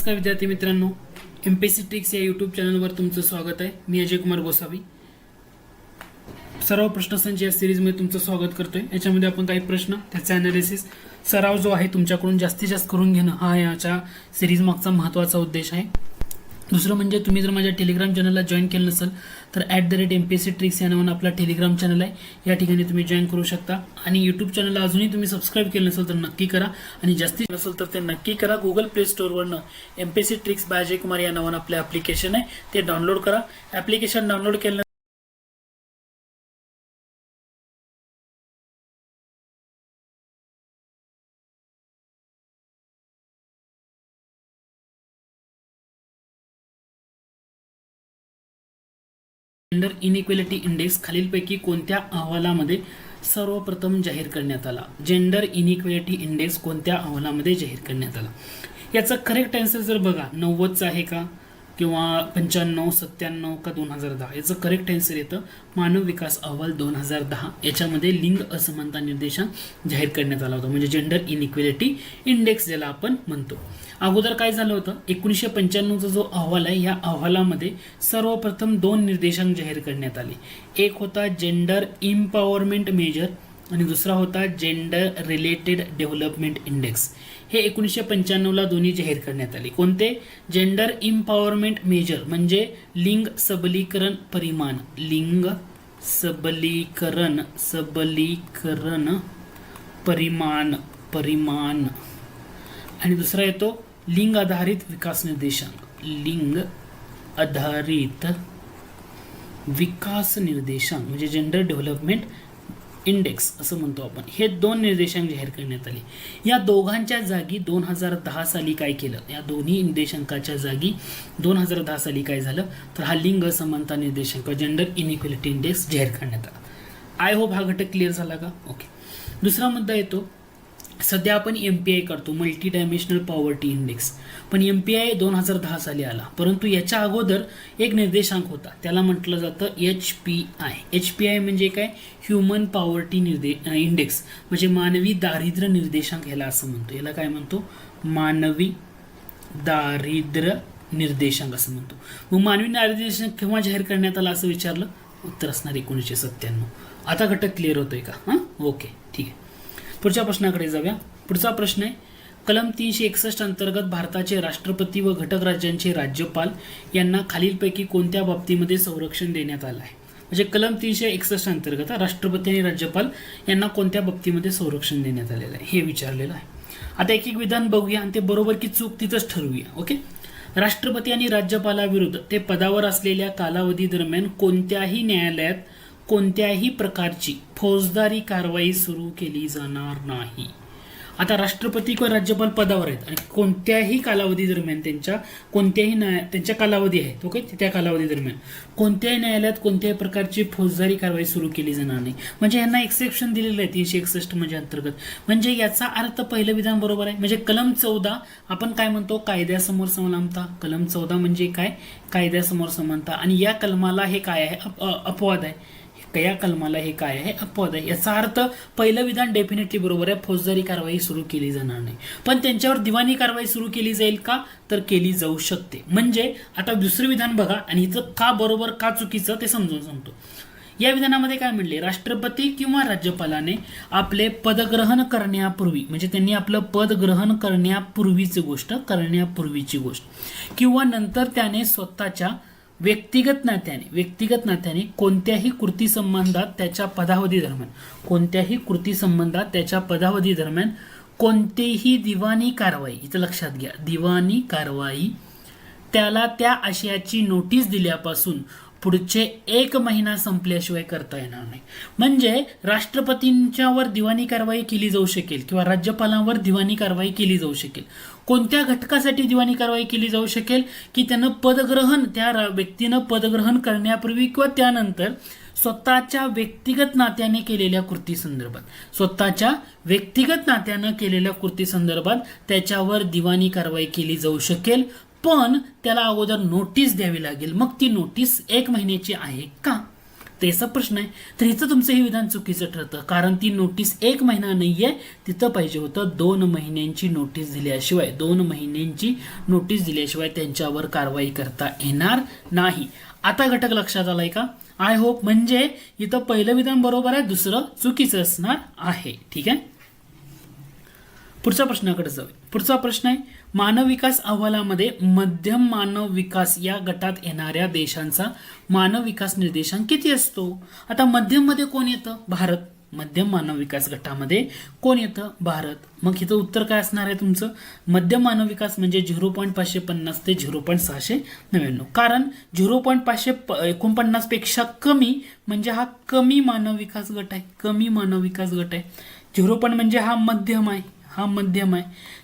नमस्कार विद्यार्थी मित्रांनो, एमपीएससी ट्रिक्स या यूट्यूब चॅनलवर तुमचं स्वागत आहे. मी अजय कुमार गोसावी. सराव प्रश्नसंच या सिरीजमध्ये तुमचं स्वागत करतोय. याच्यामध्ये आपण काही प्रश्न त्याचा अनालिसिस सराव जो आहे तुमच्याकडून जास्तीत जास्त करून घेणं हा याच्या सिरीज मागचा महत्त्वाचा उद्देश आहे. दुसरं म्हणजे तुम्ही जर माझ्या टेलिग्राम चॅनलला जॉईन केलं नसेल तर @MPSC ट्रिक्स या नावानं आपला टेलिग्राम चॅनल आहे. या ठिकाणी तुम्ही जॉईन करू शकता. आणि यूट्यूब चॅनलला अजूनही तुम्ही सबस्क्राईब केलं नसेल तर नक्की करा. आणि जास्तीत नसेल तर ते नक्की करा. गुगल प्ले स्टोअरवरनं MPSC tricks by Ajay Kumar या नावानं आपलं ॲप्लिकेशन आहे, ते डाउनलोड करा. ॲप्लिकेशन डाउनलोड केलं जेंडर इनइक्वेलिटी इंडेक्स खालीलपैकी कोणत्या अहवालामध्ये सर्वप्रथम जाहीर करण्यात आला? जेंडर इनइक्वेलिटी इंडेक्स कोणत्या अहवालामध्ये जाहीर करण्यात आला? याचा करेक्ट आन्सर जर बघा 90चा आहे का किंवा 95, 97 का 2010? याचं करेक्ट आन्सर येतं मानव विकास अहवाल 2010. याच्यामध्ये लिंग असमानता निर्देशांक जाहीर करण्यात आला होता, म्हणजे जेंडर इनइक्वेलिटी इंडेक्स ज्याला आपण म्हणतो. अगोदर काय झालं होतं, 1995चा जो अहवाल आहे या अहवालामध्ये सर्वप्रथम 2 निर्देशांक जाहीर करण्यात आले. एक होता जेंडर इम्पॉवरमेंट मेजर आणि दुसरा होता जेंडर रिलेटेड डेव्हलपमेंट इंडेक्स. हे 1995ला दोन्ही जाहीर करण्यात आले. कोणते? जेंडर इम्पॉवरमेंट मेजर म्हणजे लिंग सबलीकरण परिमाण, लिंग सबलीकरण परिमाण आणि दुसरा येतो लिंग आधारित विकास निर्देशांक, लिंग आधारित विकास निर्देशांक म्हणजे जेंडर डेव्हलपमेंट इंडेक्स असं म्हणतो आपण. हे 2 निर्देशांक जाहीर करण्यात आले. या दोघांच्या जागी 2010 साली काय केलं? या दोन्ही निर्देशांकाच्या जागी 2010 साली काय झालं तर हा लिंग असमानता निर्देशांक जेंडर इनइक्वेलिटी इंडेक्स जाहीर करण्यात आला. आय होप हा घटक क्लिअर झाला का? ओके. दुसरा मुद्दा येतो, सध्या आपण MPI करतो, मल्टी डायमेन्शनल पॉवर्टी इंडेक्स, पण MPI 2010 साली आला. परंतु याच्या अगोदर एक निर्देशांक होता, त्याला म्हटलं जातं HPI. HPI म्हणजे काय? ह्युमन पॉवर्टी इंडेक्स म्हणजे मानवी दारिद्र्य निर्देशांक ह्याला असं म्हणतो. याला काय म्हणतो? मानवी दारिद्र्य निर्देशांक असं म्हणतो. मग मानवी दारिद्र्य निर्देशांक केव्हा जाहीर करण्यात आला असं विचारलं? उत्तर असणार 1997. आता घटक क्लिअर होतोय का? हां, ओके, ठीक आहे. पुढच्या प्रश्नाकडे जाऊया. पुढचा प्रश्न आहे, कलम 361 अंतर्गत भारताचे राष्ट्रपती व घटक राज्यांचे राज्यपाल यांना खालीलपैकी कोणत्या बाबतीमध्ये संरक्षण देण्यात आलं आहे? म्हणजे कलम 361 अंतर्गत राष्ट्रपती आणि राज्यपाल यांना कोणत्या बाबतीमध्ये संरक्षण देण्यात आलेलं आहे हे विचारलेलं आहे. आता एक एक विधान बघूया आणि ते बरोबर की चूक तिथंच ठरवूया. ओके. राष्ट्रपती आणि राज्यपालाविरुद्ध ते पदावर असलेल्या कालावधी दरम्यान कोणत्याही न्यायालयात कोणत्याही प्रकारची फौजदारी कारवाई सुरू केली जाणार नाही. आता राष्ट्रपती किंवा राज्यपाल पदावर आहेत आणि कोणत्याही कालावधी दरम्यान त्यांच्या कालावधी आहेत, ओके, त्या कालावधी दरम्यान कोणत्याही न्यायालयात कोणत्याही प्रकारची फौजदारी कारवाई सुरू केली जाणार नाही. म्हणजे यांना एक्सेप्शन दिलेलं आहे 361 म्हणजे अंतर्गत. म्हणजे याचा अर्थ पहिलं विधान बरोबर आहे. म्हणजे कलम 14 आपण काय म्हणतो? कायद्यासमोर समानता. कलम 14 म्हणजे काय? कायद्यासमोर समानता. आणि या कलमाला हे काय आहे? अपवाद आहे. या कलमाला हे काय आहे? अपवाद आहे. याचा अर्थ पहिलं विधान डेफिनेटली बरोबर आहे, फौजदारी कारवाई सुरू केली जाणार नाही. पण त्यांच्यावर दिवाणी कारवाई सुरू केली जाईल का? तर केली जाऊ शकते. म्हणजे आता दुसरं विधान बघा आणि इथं का बरोबर का चुकीचं ते समजून सांगतो. या विधानामध्ये काय म्हणले? राष्ट्रपती किंवा राज्यपालाने आपले पदग्रहण करण्यापूर्वी, म्हणजे त्यांनी आपलं पद ग्रहण करण्यापूर्वीची गोष्ट किंवा नंतर त्याने स्वतःच्या व्यक्तिगत नात्याने कोणत्याही कृती संबंधात त्याच्या पदावधी दरम्यान कोणतीही दिवाणी कारवाई, इथं लक्षात घ्या, दिवाणी कारवाई त्याला त्या आशयाची नोटीस दिल्यापासून पुढचे 1 महिना संपल्याशिवाय करता येणार नाही. म्हणजे राष्ट्रपतींच्यावर दिवाणी कारवाई केली जाऊ शकेल किंवा राज्यपालांवर दिवाणी कारवाई केली जाऊ शकेल. कोणत्या घटकासाठी दिवाणी कारवाई केली जाऊ शकेल? की त्यानं त्या व्यक्तीनं पदग्रहण करण्यापूर्वी किंवा त्यानंतर स्वतःच्या व्यक्तिगत नात्याने केलेल्या कृती संदर्भात त्याच्यावर दिवाणी कारवाई केली जाऊ शकेल. पण त्याला अगोदर नोटीस द्यावी लागेल. मग ती नोटीस 1 महिन्याची आहे का? त्याचा प्रश्न आहे. तर इथं तुमचं हे विधान चुकीचं ठरतं, कारण ती नोटीस 1 महिना नाहीये, तिथं पाहिजे होतं 2 महिन्यांची नोटीस दिल्याशिवाय, 2 महिन्यांची नोटीस दिल्याशिवाय त्यांच्यावर कारवाई करता येणार नाही. आता घटक लक्षात आलाय का? I hope. म्हणजे इथं पहिलं विधान बरोबर आहे, दुसरं चुकीचं असणार आहे. ठीक आहे, पुढच्या प्रश्नाकडे जाऊया. पुढचा प्रश्न आहे, मानव विकास अहवालामध्ये मध्यम मानव विकास या गटात येणाऱ्या देशांचा मानव विकास निर्देशांक किती असतो? आता मध्यम मध्ये कोण येतं? भारत. मध्यम मानव विकास गटामध्ये कोण येतं? भारत. मग इथं उत्तर काय असणार आहे तुमचं? मध्यम मानव विकास म्हणजे 0.550 ते 0.699. कारण 0.549 पेक्षा कमी म्हणजे हा कमी मानव विकास गट आहे. कमी मानव विकास गट आहे. 0. म्हणजे हा मध्यम आहे, हा मध्यम आहे.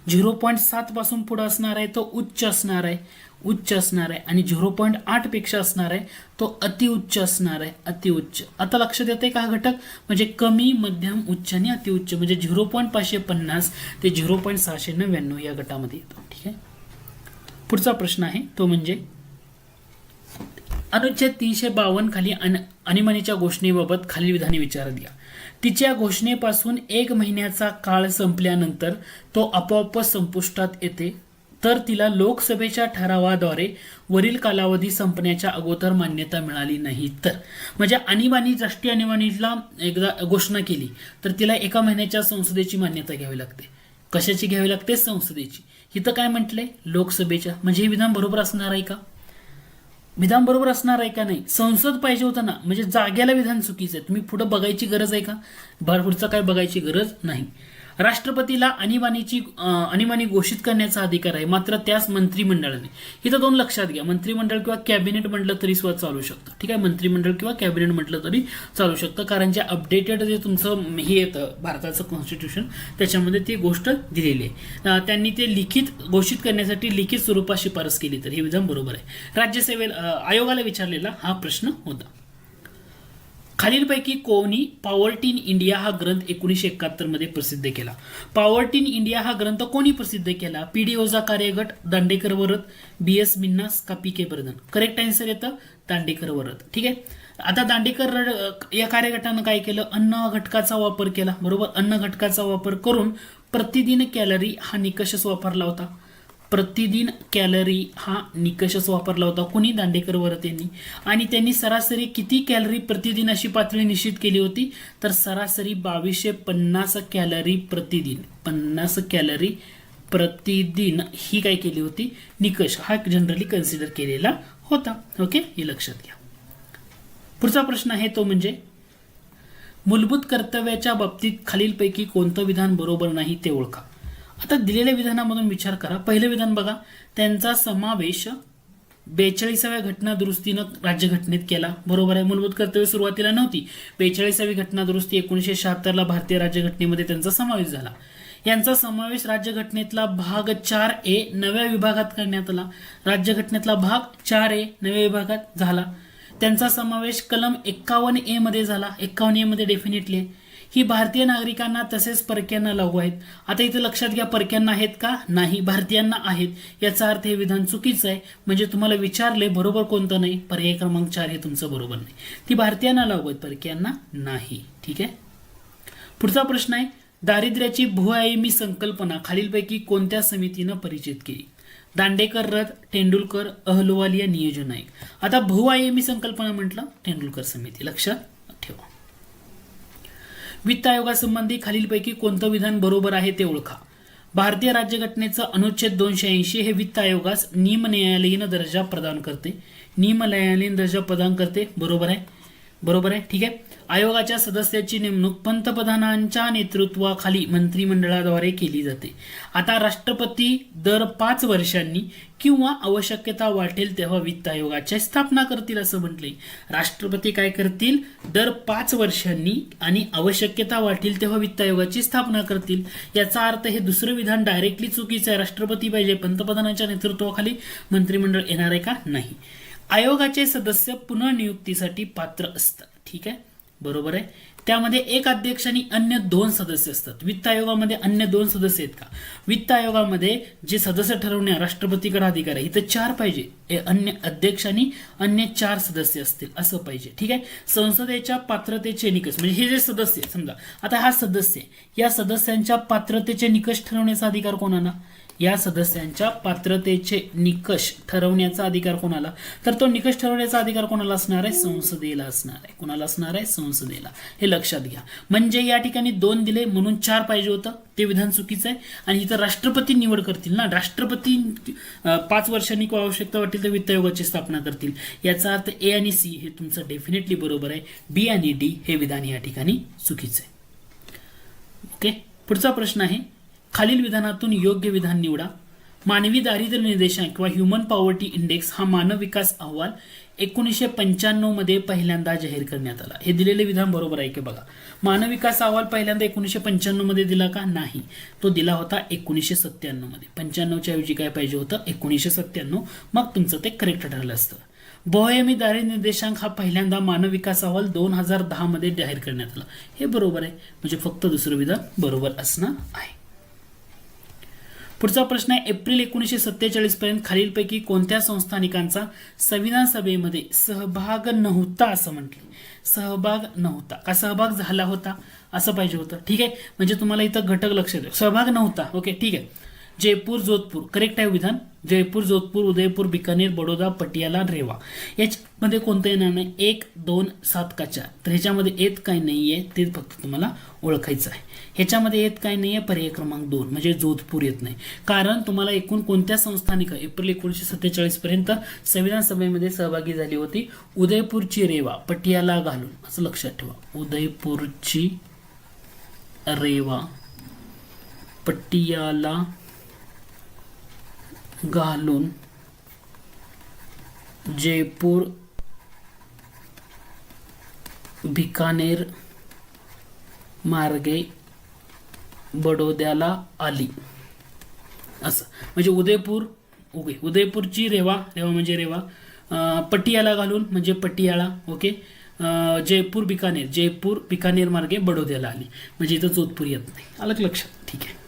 0.7 पासून पुढे असणार आहे तो उच्च असणार आहे, उच्च असणार आहे. आणि 0.8 पेक्षा असणार आहे तो अतिउच्च असणार आहे, अतिउच्च. आता लक्षात येते का? हा घटक म्हणजे कमी, मध्यम, उच्च आणि अतिउच्च म्हणजे 0.550 ते 0.699 या गटामध्ये येतो. ठीक आहे, पुढचा प्रश्न आहे तो म्हणजे अनुच्छेद 352 खाली आणीबाणीच्या घोषणेबाबत खालील विधाने विचारात घ्या. तिच्या घोषणेपासून 1 महिन्याचा काळ संपल्यानंतर तो आपोआप संपुष्टात येते, तर तिला लोकसभेच्या ठरावाद्वारे वरील कालावधी संपण्याच्या अगोदर मान्यता मिळाली नाही तर. म्हणजे आणीबाणी, राष्ट्रीय आणीबाणीला एकदा घोषणा केली तर तिला 1 महिन्याच्या संसदेची मान्यता घ्यावी लागते. कशाची घ्यावी लागते? संसदेची. इथं काय म्हटलंय? लोकसभेच्या. म्हणजे हे विधान बरोबर असणार आहे का? विधान बरोबर असणार आहे का? नाही. संसद पाहिजे होतं ना, म्हणजे जाग्याला विधान चुकीचं आहे. तुम्ही पुढे बघायची गरज आहे का? पुढचं काय बघायची गरज नाही. राष्ट्रपतीला आणीबाणी घोषित करण्याचा अधिकार आहे, मात्र त्यास मंत्रिमंडळाने. इथं 2 लक्षात घ्या. मंत्रिमंडळ किंवा कॅबिनेट म्हटलं तरी सुद्धा चालू शकतं. ठीक आहे, मंत्रिमंडळ किंवा कॅबिनेट म्हटलं तरी चालू शकतं, कारण जे अपडेटेड जे तुमचं हे येतं भारताचं कॉन्स्टिट्यूशन त्याच्यामध्ये ती गोष्ट दिलेली आहे. त्यांनी ते लिखित घोषित करण्यासाठी लिखित स्वरूपात शिफारस केली तर हे विधान बरोबर आहे. आयोगाला विचारलेला हा प्रश्न होता. खालीलपैकी कोणी पॉवर्टी इन इंडिया हा ग्रंथ 1971 मध्ये प्रसिद्ध केला? पॉवर्टी इन इंडिया हा ग्रंथ कोणी प्रसिद्ध केला? पी.डी. ओझा कार्यगट, दांडेकर वरद, बी.एस. मिन्नास का पी.के. बर्धन? करेक्ट आन्सर येतं दांडेकर वरद. ठीक आहे, आता दांडेकर या कार्यगटानं काय केलं? अन्न घटकाचा वापर केला. बरोबर, अन्न घटकाचा वापर करून प्रतिदिन कॅलरी हा निकषच वापरला होता. प्रतिदिन कॅलरी हा निकषच वापरला होता. कोणी? दांडेकर वरद यांनी. आणि त्यांनी सरासरी किती कॅलरी प्रतिदिन अशी पातळी निश्चित केली होती? तर सरासरी 2250 कॅलरी प्रतिदिन, 50 कॅलरी प्रतिदिन ही काय केली होती? निकष हा जनरली कन्सिडर केलेला होता. ओके, हे लक्षात घ्या. पुढचा प्रश्न आहे तो म्हणजे मूलभूत कर्तव्याच्या बाबतीत खालीलपैकी कोणतं विधान बरोबर नाही ते ओळखा. आता दिलेल्या विधानामधून विचार करा. पहिलं विधान बघा, त्यांचा समावेश 42व्या घटना दुरुस्तीनं राज्यघटनेत केला. बरोबर आहे, मूलभूत कर्तव्य सुरुवातीला नव्हती. 42वी घटना दुरुस्ती 1976 भारतीय राज्यघटनेमध्ये त्यांचा समावेश झाला. यांचा समावेश राज्यघटनेतला भाग 4A नव्या विभागात करण्यात आला. राज्यघटनेतला भाग 4A नव्या विभागात झाला. त्यांचा समावेश कलम 51A मध्ये झाला. 51A मध्ये डेफिनेटली आहे. ही भारतीय नागरिकांना तसेच परक्यांना लागू आहेत. आता इथे लक्षात घ्या, परक्यांना आहेत का? नाही, भारतीयांना आहेत. याचा अर्थ हे विधान चुकीचं आहे. म्हणजे तुम्हाला विचारले बरोबर कोणतं नाही? पर्याय क्रमांक 4 हे तुमचं बरोबर नाही. ती भारतीयांना लागू आहेत, परक्यांना नाही. ठीक आहे, पुढचा प्रश्न आहे, दारिद्र्याची बहुआयामी संकल्पना खालीलपैकी कोणत्या समितीनं परिचित केली? दांडेकर रथ, तेंडुलकर, अहलुवालिया, नियोजन नाईक. आता बहुआयामी संकल्पना म्हटलं तेंडुलकर समिती. लक्षात ठेवा. वित्त आयोगासंबंधी खालीलपैकी कोणतं विधान बरोबर आहे ते ओळखा. भारतीय राज्यघटनेचं अनुच्छेद 280 हे वित्त आयोगास निमन्यायालयीन दर्जा प्रदान करते. निमन्यायालयीन दर्जा प्रदान करते. बरोबर आहे, बरोबर आहे. ठीक आहे, आयोगाच्या सदस्याची नेमणूक पंतप्रधानांच्या नेतृत्वाखाली मंत्रिमंडळाद्वारे केली जाते. आता राष्ट्रपती दर 5 वर्षांनी किंवा आवश्यकता वाटेल तेव्हा वित्त आयोगाची स्थापना करतील असं म्हटलंय. राष्ट्रपती काय करतील? दर 5 वर्षांनी आणि आवश्यकता वाटेल तेव्हा वित्त आयोगाची स्थापना करतील. याचा अर्थ हे दुसरं विधान डायरेक्टली चुकीचं आहे. राष्ट्रपती पाहिजे, पंतप्रधानांच्या नेतृत्वाखाली मंत्रिमंडळ येणार आहे का? नाही. आयोगाचे सदस्य पुनर्नियुक्तीसाठी पात्र असतात. ठीक आहे, बरोबर आहे. त्यामध्ये एक अध्यक्ष आणि अन्य 2 सदस्य असतात. वित्त आयोगामध्ये अन्य 2 सदस्य आहेत का? वित्त आयोगामध्ये जे सदस्य ठरवणे राष्ट्रपतीकडे अधिकार आहे, इथं 4 पाहिजे, अन्य अध्यक्ष आणि अन्य 4 सदस्य असतील असं पाहिजे. ठीक आहे. संसदेच्या पात्रतेचे निकष म्हणजे हे जे सदस्य समजा आता हा सदस्य, या सदस्यांच्या पात्रतेचे निकष ठरवण्याचा अधिकार कोणाला? या सदस्यांच्या पात्रतेचे निकष ठरवण्याचा अधिकार कोणाला? तर तो निकष ठरवण्याचा अधिकार कोणाला असणार आहे? संसदेला असणार आहे. कोणाला असणार आहे? संसदेला. हे लक्षात घ्या. म्हणजे या ठिकाणी 2 दिले म्हणून 4 पाहिजे होतं, ते विधान चुकीचं आहे. आणि इथं राष्ट्रपती निवड करतील ना, राष्ट्रपती 5 वर्षांनी किंवा आवश्यकता वाटेल तर वित्त आयोगाची स्थापना करतील. याचा अर्थ ए आणि सी हे तुमचं डेफिनेटली बरोबर आहे. बी आणि डी हे विधान या ठिकाणी चुकीचं आहे. ओके. पुढचा प्रश्न आहे, खालील विधानातून योग्य विधान निवडा. मानवी दारिद्र्य निर्देशांक किंवा ह्युमन पॉवर्टी इंडेक्स हा मानव विकास अहवाल 1995 मध्ये पहिल्यांदा जाहीर करण्यात आला. हे दिलेले विधान बरोबर आहे की बघा. मानव विकास अहवाल पहिल्यांदा 1995 मध्ये दिला का? नाही, तो दिला होता 1997 मध्ये. 95च्या ऐवजी काय पाहिजे होतं? 1997. मग तुमचं ते करेक्ट ठरलं असतं. बहुआयामी दारिद्र्य निर्देशांक हा पहिल्यांदा मानव विकास अहवाल 2010 मध्ये जाहीर करण्यात आला. हे बरोबर आहे. म्हणजे फक्त दुसरं विधान बरोबर असणार आहे. पुढचा प्रश्न आहे, एप्रिल 1947 पर्यंत खालीलपैकी कोणत्या संस्थानिकांचा संविधान सभेमध्ये सहभाग नव्हता असं म्हटले? सहभाग नव्हता का सहभाग झाला होता असं पाहिजे होतं. ठीक आहे. म्हणजे तुम्हाला इथं घटक लक्षात द्या. सहभाग नव्हता. ओके ठीक आहे. जयपूर, जोधपूर करेक्ट आहे विधान. जयपूर, जोधपूर, उदयपूर, बिकानेर, बडोदा, पटियाला, रेवा याच्यामध्ये कोणतं येणार नाही? 1, 2, 7 का 4. तर ह्याच्यामध्ये येत काय नाहीये ते फक्त तुम्हाला ओळखायचं आहे. ह्याच्यामध्ये येत काय नाहीये? पर्याय क्रमांक 2 म्हणजे जोधपूर येत नाही. कारण तुम्हाला एकूण कोणत्या संस्थानिक एप्रिल 1947 पर्यंत संविधान सभेमध्ये सहभागी झाली होती? उदयपूरची रेवा पटियाला घालून, असं लक्षात ठेवा. उदयपूरची रेवा पटियाला घालून जयपूर, बिकानेर मार्गे बडोद्याला आली असं. म्हणजे उदयपूरची रेवा म्हणजे रेवा, पटियाला घालून म्हणजे पटियाळा. ओके. जयपूर, बिकानेर मार्गे बडोद्याला आली म्हणजे इथं जोधपूर येत नाही. आलं लक्षात? ठीक आहे.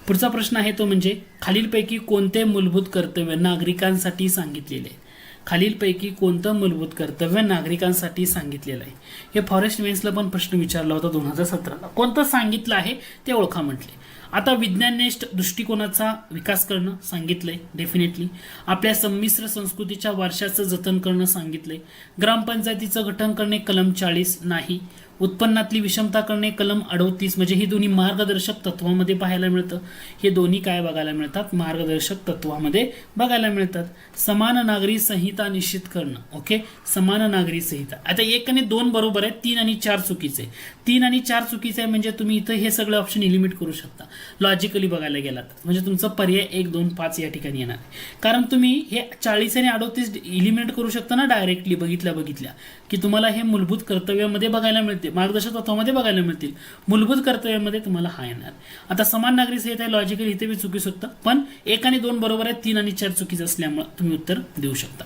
पुढचा प्रश्न आहे तो म्हणजे खालीलपैकी कोणते मूलभूत कर्तव्य नागरिकांसाठी सांगितलेले आहे? खालीलपैकी कोणतं मूलभूत कर्तव्य नागरिकांसाठी सांगितलेलं आहे? हे फॉरेस्ट मेन्सला पण प्रश्न विचारला होता 2017ला. कोणतं सांगितलं आहे ते ओळखा म्हटले. आता विज्ञाननिष्ठ दृष्टिकोनाचा विकास करणं सांगितलंय डेफिनेटली. आपल्या संमिश्र संस्कृतीच्या वारशाचं जतन करणं सांगितलंय. ग्रामपंचायतीचं गठन करणे कलम 40 नाही. उत्पन्नातली विषमता करणे कलम 38 म्हणजे ही दोन्ही मार्गदर्शक तत्वामध्ये पाहायला मिळतं. हे दोन्ही काय बघायला मिळतात? मार्गदर्शक तत्वामध्ये बघायला मिळतात. समान नागरी संहिता निश्चित करणं. ओके. समान नागरी संहिता. आता 1 आणि 2 बरोबर आहे, 3 आणि 4 चुकीचे. 3 आणि 4 चुकीचे आहे म्हणजे तुम्ही इथं हे सगळे ऑप्शन एलिमिनेट करू शकता लॉजिकली बघायला गेलात. म्हणजे तुमचा पर्याय 1, 2, 5 या ठिकाणी येणार आहे. कारण तुम्ही हे 40 आणि 38 एलिमिनेट करू शकता ना डायरेक्टली बघितल्या की तुम्हाला हे मूलभूत कर्तव्यामध्ये बघायला मिळते, मार्गदर्शक तत्वामध्ये बघायला मिळतील. मूलभूत कर्तव्यामध्ये तुम्हाला हा येणार. आता समान नागरी संहिता लॉजिकली इथे बी चुकी शकता, पण 1 आणि 2 बरोबर आहे, 3 आणि 4 चुकीचं असल्यामुळे तुम्ही उत्तर देऊ शकता.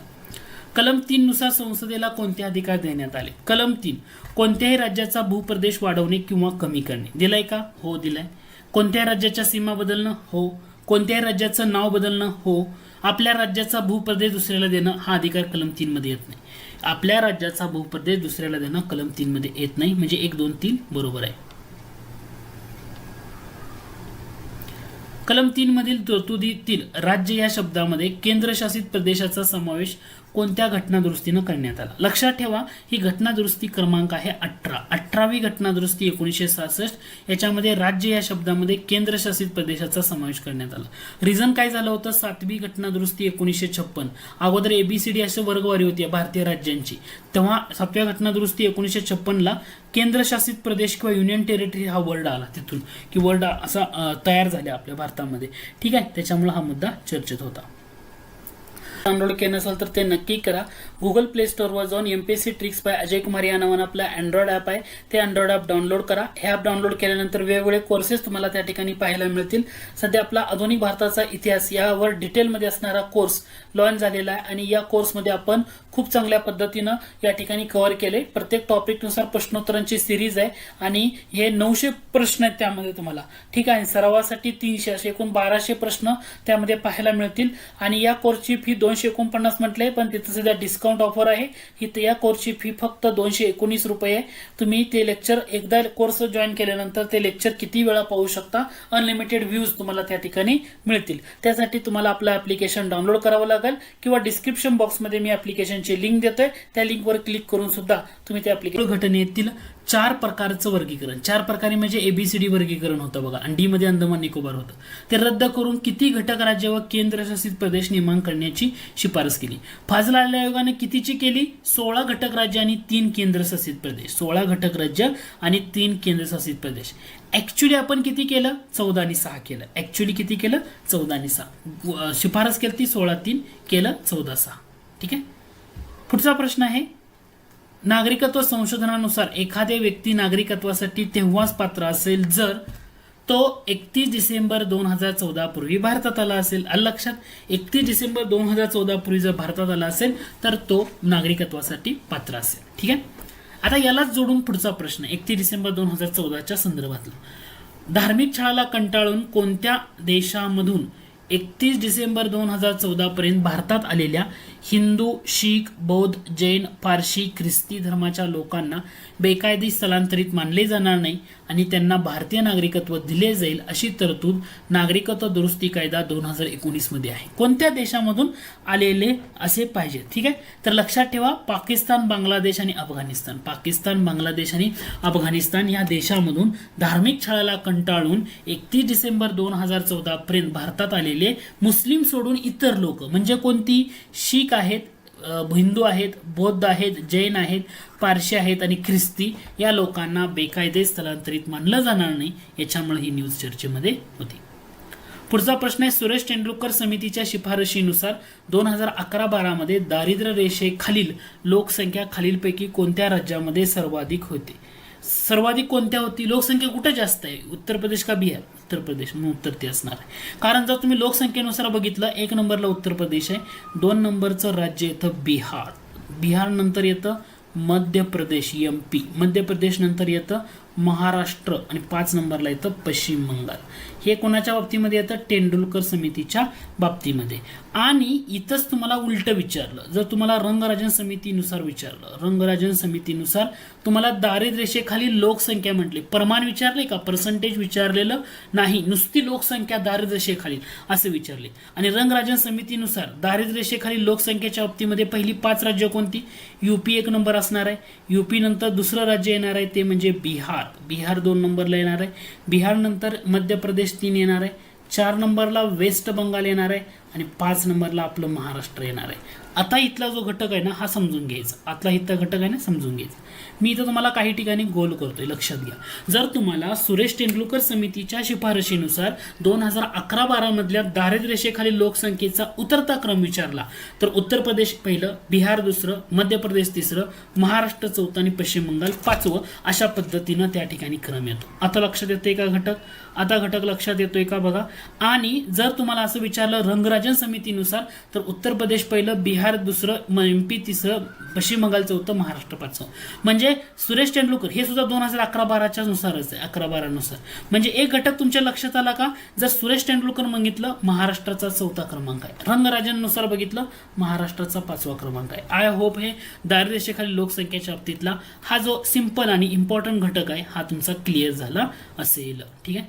कलम 3 नुसार संसदेला कोणते अधिकार देण्यात आले? कलम 3 कोणत्याही राज्याचा भूप्रदेश वाढवणे किंवा कमी करणे. दिलाय का? हो दिलाय. कोणत्या राज्याच्या सीमा बदलणं? हो. कोणत्याही राज्याचं नाव बदलणं? हो. आपल्या राज्याचा भूप्रदेश दुसऱ्याला देणं हा अधिकार कलम 3 मध्ये येत नाही. आपल्या राज्याचा भूप्रदेश दुसऱ्याला देणं कलम 3 मध्ये येत नाही. म्हणजे 1, 2, 3 बरोबर आहे. कलम 3 मधील तरतुदीतील राज्य या शब्दामध्ये केंद्रशासित प्रदेशाचा समावेश कोणत्या घटनादुरुस्तीनं करण्यात आला? लक्षात ठेवा ही घटनादुरुस्ती क्रमांक आहे 18. 18वी घटनादुरुस्ती 1966. याच्यामध्ये राज्य या शब्दामध्ये केंद्रशासित प्रदेशाचा समावेश करण्यात आला. रिझन काय झालं होतं? 7वी घटनादुरुस्ती 1956. अगोदर ABCD अशी वर्गवारी होती भारतीय राज्यांची. तेव्हा 7व्या घटनादुरुस्ती 1956ला केंद्रशासित प्रदेश किंवा युनियन टेरिटरी हा वर्ड आला तिथून, की वर्ड असा तयार झाला आपल्या भारतामध्ये. ठीक आहे. त्याच्यामुळे हा मुद्दा चर्चेत होता. डाउनलोड केलं नसेल तर ते नक्की करा. गुगल प्ले स्टोअरवर जाऊन MPSC tricks by Ajay Kumar या नावानं आपला अँड्रॉइड ॲप आहे, ते अँड्रॉइड ॲप डाउनलोड करा. हे ॲप डाउनलोड केल्यानंतर वेगवेगळे कोर्सेस तुम्हाला त्या ठिकाणी पाहायला मिळतील. सध्या आपला आधुनिक भारताचा इतिहास यावर डिटेलमध्ये असणारा कोर्स लॉन्च झालेला आहे आणि या कोर्समध्ये आपण खूप चांगल्या पद्धतीनं या ठिकाणी कव्हर केले. प्रत्येक टॉपिकनुसार प्रश्नोत्तरांची सिरीज आहे आणि हे 900 प्रश्न आहेत त्यामध्ये तुम्हाला, ठीक आहे. सरावासाठी 300 असे एकूण 1200 प्रश्न त्यामध्ये पाहायला मिळतील आणि या कोर्सची फी 249 म्हटले, पण तिथे सध्या डिस्काउंट ऑफर आहे. ही या कोर्सची फी फक्त 219 रुपये आहे. तुम्ही ते लेक्चर एकदा कोर्स जॉईन केल्यानंतर ते लेक्चर किती वेळा पाहू शकता. अनलिमिटेड व्ह्यूज तुम्हाला त्या ठिकाणी मिळतील. त्यासाठी तुम्हाला आपलं ऍप्लिकेशन डाउनलोड करावं लागेल किंवा डिस्क्रिप्शन बॉक्समध्ये मी ऍप्लिकेशनची लिंक देतोय, त्या लिंकवर क्लिक करून सुद्धा तुम्ही त्या ऍप्लिकेशन घटनेतील 4 प्रकारचं वर्गीकरण, 4 प्रकारे म्हणजे ABCD वर्गीकरण होतं बघा, आणि डी मध्ये अंदमान निकोबार होतं, ते रद्द करून किती घटक राज्य व केंद्रशासित प्रदेश निर्माण करण्याची शिफारस केली. फाजल आयोगाने कितीची केली? 16 घटक राज्य आणि 3 केंद्रशासित प्रदेश. 16 घटक राज्य आणि 3 केंद्रशासित प्रदेश. ऍक्च्युली आपण किती केलं? 14 आणि 6 केलं. ऍक्च्युली किती केलं? 14 आणि 6. शिफारस केली ती 16-3, केलं 14-6. ठीक आहे. पुढचा प्रश्न आहे, नागरिकत्व संशोधनानुसार एखाद्या व्यक्ती नागरिकत्वासाठी तेव्हाच पात्र असेल जर तो 31 डिसेंबर 2014 पूर्वी भारतात आला असेल. लक्षात, 31 डिसेंबर 2014 पूर्वी जर भारतात आला असेल तर तो नागरिकत्वासाठी पात्र असेल. ठीक आहे. आता यालाच जोडून पुढचा प्रश्न 31 डिसेंबर 2014च्या संदर्भातला, धार्मिक छळाला कंटाळून कोणत्या देशामधून 31 डिसेंबर 2014 पर्यंत भारतात आलेल्या हिंदू, शीख, बौद्ध, जैन, पारशी, ख्रिस्ती धर्माच्या लोकांना बेकायदेशीर स्थलांतरित मानले जाणार नाही आणि त्यांना भारतीय नागरिकत्व दिले जाईल अशी तरतूद नागरिकत्व दुरुस्ती कायदा 2019 मध्ये आहे. कोणत्या देशामधून आलेले असे पाहिजे? ठीक आहे. तर लक्षात ठेवा, पाकिस्तान, बांगलादेश आणि अफगाणिस्तान. पाकिस्तान, बांगलादेश आणि अफगाणिस्तान या देशामधून धार्मिक छळाला कंटाळून 31 डिसेंबर 2014 पर्यंत भारतात आलेले मुस्लिम सोडून इतर लोक म्हणजे कोणती? शीख आहेत, हिंदू आहेत, बौद्ध आहेत, जैन आहेत, पारशी आहेत आणि ख्रिस्ती या लोकांना बेकायदे स्थलांतरित मानलं जाणार नाही. याच्यामुळे ही न्यूज चर्चेमध्ये होती. पुढचा प्रश्न आहे, सुरेश तेंडुलकर समितीच्या शिफारशीनुसार 2011-12 मध्ये दारिद्र्य रेषेखालील लोकसंख्या खालीलपैकी कोणत्या राज्यामध्ये सर्वाधिक होती? सर्वाधिक कोणत्या होती? लोकसंख्या कुठे जास्त आहे? उत्तर प्रदेश का बिहार? उत्तर प्रदेश. मग उत्तर ते असणार आहे. कारण जर तुम्ही लोकसंख्येनुसार बघितलं, 1 नंबरला उत्तर प्रदेश आहे, 2 नंबरचं राज्य येतं बिहार, बिहार नंतर येतं मध्य प्रदेश MP, मध्य प्रदेश नंतर येतं महाराष्ट्र आणि 5 नंबरला येतं पश्चिम बंगाल. हे कोणाच्या बाबतीमध्ये येतं? तेंडुलकर समितीच्या बाबतीमध्ये. आणि इथंच तुम्हाला उलट विचारलं, जर तुम्हाला रंगराजन समितीनुसार विचारलं, रंगराजन समितीनुसार तुम्हाला दारिद्र्य रेषेखाली लोकसंख्या म्हटली, प्रमाण विचारले का? पर्सेंटेज विचारलेलं नाही, नुसती लोकसंख्या दारिद्र्य रेषेखाली असं विचारले. आणि रंगराजन समितीनुसार दारिद्र्य रेषेखाली लोकसंख्येच्या बाबतीमध्ये पहिली 5 राज्य कोणती? UP 1 नंबर असणार आहे, UP नंतर दुसरं राज्य येणार आहे ते म्हणजे बिहार, बिहार 2 नंबरला येणार आहे, बिहार नंतर मध्य प्रदेश 3 येणार आहे, 4 नंबरला वेस्ट बंगाल येणार आहे आणि 5 नंबरला आपलं महाराष्ट्र येणार आहे. आता इथला जो घटक आहे ना हा समजून घ्यायचा, आतला इथला घटक आहे ना समजून घ्यायचा. मी इथं तुम्हाला काही ठिकाणी गोल करतोय, लक्षात घ्या. जर तुम्हाला सुरेश तेंडुलकर समितीच्या शिफारशीनुसार 2011-12 मधल्या दारिद्र्य रेषेखालील लोकसंख्येचा उतरता क्रम विचारला तर उत्तर प्रदेश पहिलं, बिहार दुसरं, मध्य प्रदेश तिसरं, महाराष्ट्र चौथं आणि पश्चिम बंगाल 5वं अशा पद्धतीनं त्या ठिकाणी क्रम येतो. आता लक्षात येतोय का घटक? आता घटक लक्षात येतोय का बघा. आणि जर तुम्हाला असं विचारलं रंगराजन समितीनुसार तर उत्तर प्रदेश पहिलं, बिहार दुसरं, MP तिसरं, पश्चिम बंगाल चौथं, महाराष्ट्र 5वं. म्हणजे सुरेश तेंडुलकर हे सुद्धा 2011-12च्या नुसारच आहे, 11-12 नुसार. म्हणजे एक घटक तुमच्या लक्षात आला का? जर सुरेश तेंडुलकर बघितलं महाराष्ट्राचा 4था क्रमांक आहे, रंगराजन नुसार बघितलं महाराष्ट्राचा 5वा क्रमांक आहे. आय होप हे दारिद्र्य रेषेखाली लोकसंख्येच्या बाबतीतला हा जो सिंपल आणि इम्पॉर्टंट घटक आहे हा तुमचा क्लिअर झाला असेल. ठीक आहे.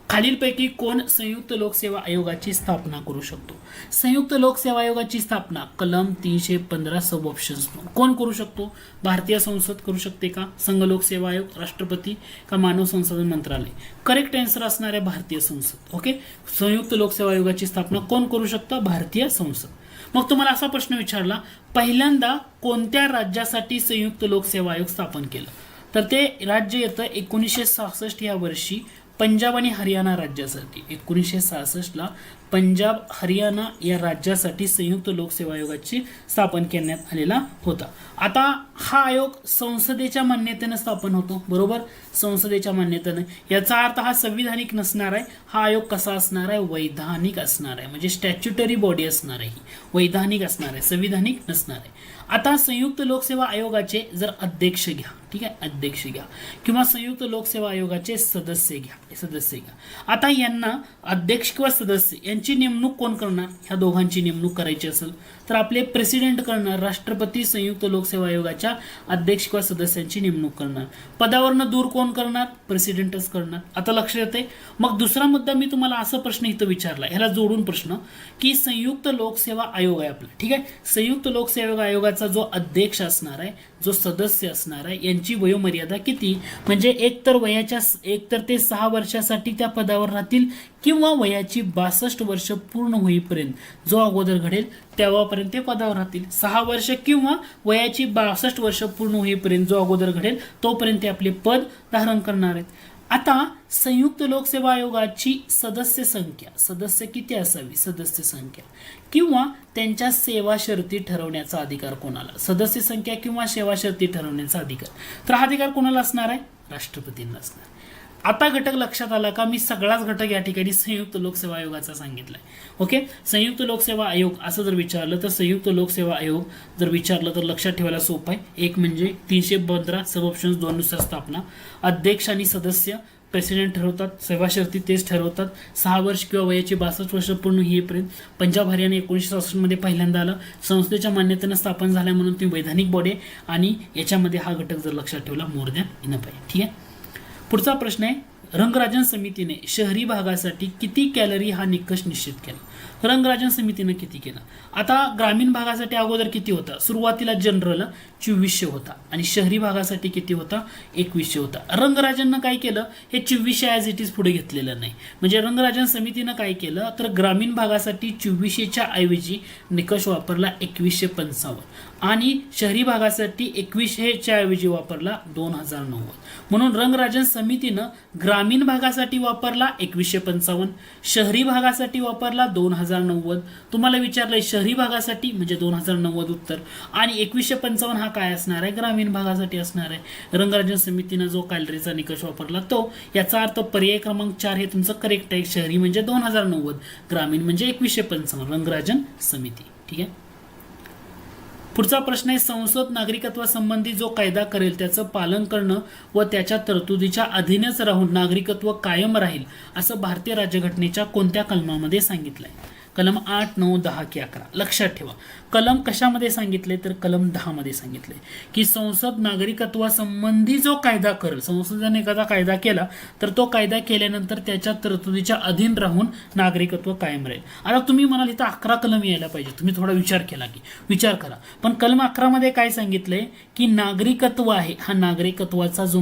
खालीलपैकी कोण संयुक्त लोकसेवा आयोगाची स्थापना करू शकतो? संयुक्त लोकसेवा आयोगाची स्थापना कलम 315 सब ऑप्शन कोण करू शकतो? भारतीय संसद करू शकते का? संघ लोकसेवा आयोग, राष्ट्रपती का मानव संसाधन मंत्रालय? करेक्ट आन्सर असणार आहे भारतीय संसद. ओके. संयुक्त लोकसेवा आयोगाची स्थापना कोण करू शकतं? भारतीय संसद. मग तुम्हाला असा प्रश्न विचारला, पहिल्यांदा कोणत्या राज्यासाठी संयुक्त लोकसेवा आयोग स्थापन केलं? तर ते राज्य येतं 1966 या वर्षी पंजाब आणि हरियाणा राज्यासाठी 1966ला पंजाब हरियाणा या राज्यासाठी संयुक्त लोकसेवा आयोगाची स्थापन करण्यात आलेला होता. आता हा आयोग संसदेच्या मान्यतेने स्थापन होतो, बरोबर, संसदेच्या मान्यतेने. याचा अर्थ हा संविधानिक नसणार आहे. हा आयोग कसा असणार आहे? वैधानिक असणार आहे, म्हणजे स्टॅच्युटरी बॉडी असणार आहे, वैधानिक असणार आहे, संविधानिक नसणार आहे. आता संयुक्त लोकसेवा आयोगाचे जर अध्यक्ष घ्या, ठीक आहे, अध्यक्ष घ्या, किंवा संयुक्त लोकसेवा आयोगाचे सदस्य घ्या. आता यांना अध्यक्ष किंवा सदस्य यांची नेमणूक कोण करणार? ह्या दोघांची नेमणूक करायची असेल तर आपले प्रेसिडेंट करणार. राष्ट्रपती संयुक्त लोकसेवा आयोगाच्या अध्यक्ष किंवा सदस्यांची नेमणूक करणार. पदावरनं दूर कोण करणार? प्रेसिडेंटच करणार. आता लक्षात येते. मग दुसरा मुद्दा मी तुम्हाला असा प्रश्न इथं विचारला, ह्याला जोडून प्रश्न, की संयुक्त लोकसेवा आयोग आहे आपला, ठीक आहे, संयुक्त लोकसेवा आयोगाचा जो अध्यक्ष असणार आहे, जो सदस्य असणार आहे, यांची वयोमर्यादा किती? म्हणजे एकतर ते 6 वर्षासाठी त्या पदावर राहतील, किंवा वयाची 62 वर्ष पूर्ण होईपर्यंत जो अगोदर घडेल तेव्हापर्यंत ते पदावर राहतील. 6 वर्ष किंवा वयाची 62 वर्ष पूर्ण होईपर्यंत जो अगोदर घडेल तोपर्यंत ते आपले पद धारण करणार आहेत. आता संयुक्त लोकसेवा आयोगाची सदस्य किती असावी? सदस्य संख्या किंवा त्यांच्या सेवा शर्ती ठरवण्याचा अधिकार कोणाला? सदस्य संख्या किंवा सेवा शर्ती ठरवण्याचा अधिकार. तर हा अधिकार कोणाला असणार आहे? राष्ट्रपतींना असणार. आता घटक लक्षात आला का? मी सगळाच घटक या ठिकाणी संयुक्त लोकसेवा आयोगाचा सांगितलाय. ओके, संयुक्त लोकसेवा आयोग असं जर विचारलं तर संयुक्त लोकसेवा आयोग जर विचारलं तर लक्षात ठेवायला सोपं आहे. एक म्हणजे 315 सर्व ऑप्शन्स 2 नुसार स्थापना. अध्यक्ष आणि सदस्य प्रेसिडेंट ठरवतात, सेवा शर्ती तेच ठरवतात. 6 वर्ष किंवा वयाची 62 वर्ष पूर्ण होईपर्यंत. पंजाब हरियाणा 1966 मध्ये पहिल्यांदा आलं, संस्थेच्या मान्यतेनं स्थापन झाल्या म्हणून ती वैधानिक बॉडी आहे. आणि याच्यामध्ये हा घटक जर लक्षात ठेवला मोर दॅन इनफ आहे. ठीक आहे. पुढचा प्रश्न आहे, रंगराजन समितीने शहरी भागासाठी किती कॅलरी हा निकष निश्चित केला? रंगराजन समितीने किती केला? आता ग्रामीण भागासाठी अगोदर किती होता? सुरुवातीला जनरल 2400 होता आणि शहरी भागासाठी किती होता? 2100 होता. रंगराजननं काय केलं? हे 2400 ॲज इट इज पुढे घेतलेलं नाही. म्हणजे रंगराजन समितीनं काय केलं तर ग्रामीण भागासाठी 2400च्या ऐवजी निकष वापरला 2155 आणि शहरी भागासाठी 2100च्या ऐवजी वापरला 2090. म्हणून रंगराजन समितीनं ग्रामीण भागासाठी वापरला 2155, शहरी भागासाठी वापरला 2090. तुम्हाला विचारलंय शहरी भागासाठी म्हणजे 2090 उत्तर, आणि 2155 हा काय असणार आहे? ग्रामीण भागासाठी असणार आहे. रंगराजन समितीनं जो कॅलरीचा निकष वापरला तो. याचा अर्थ पर्याय क्रमांक 4 हे तुमचं करेक्ट आहे. शहरी म्हणजे 2090, ग्रामीण म्हणजे 2155. रंगराजन समिती. ठीक आहे. पुढचा प्रश्न आहे, संसद नागरिकत्वासंबंधी जो कायदा करेल त्याचं पालन करणं व त्याच्या तरतुदीच्या अधीनच राहून नागरिकत्व कायम राहील असं भारतीय राज्यघटनेच्या कोणत्या कलमामध्ये सांगितलंय? कलम 8, 9, 10 की 11. लक्षात ठेवा, कलम कशामध्ये सांगितले तर कलम 10 मध्ये सांगितले की संसद नागरिकत्वासंबंधी जो कायदा करेल, संसदेने एखादा कायदा केला तर तो कायदा केल्यानंतर त्याच्या तरतुदीच्या अधीन राहून नागरिकत्व कायम राहील. आता तुम्ही म्हणाल इथं 11 कलम यायला पाहिजे, तुम्ही थोडा विचार करा. पण कलम 11 मध्ये काय सांगितलंय की नागरिकत्व आहे, हा नागरिकत्वाचा जो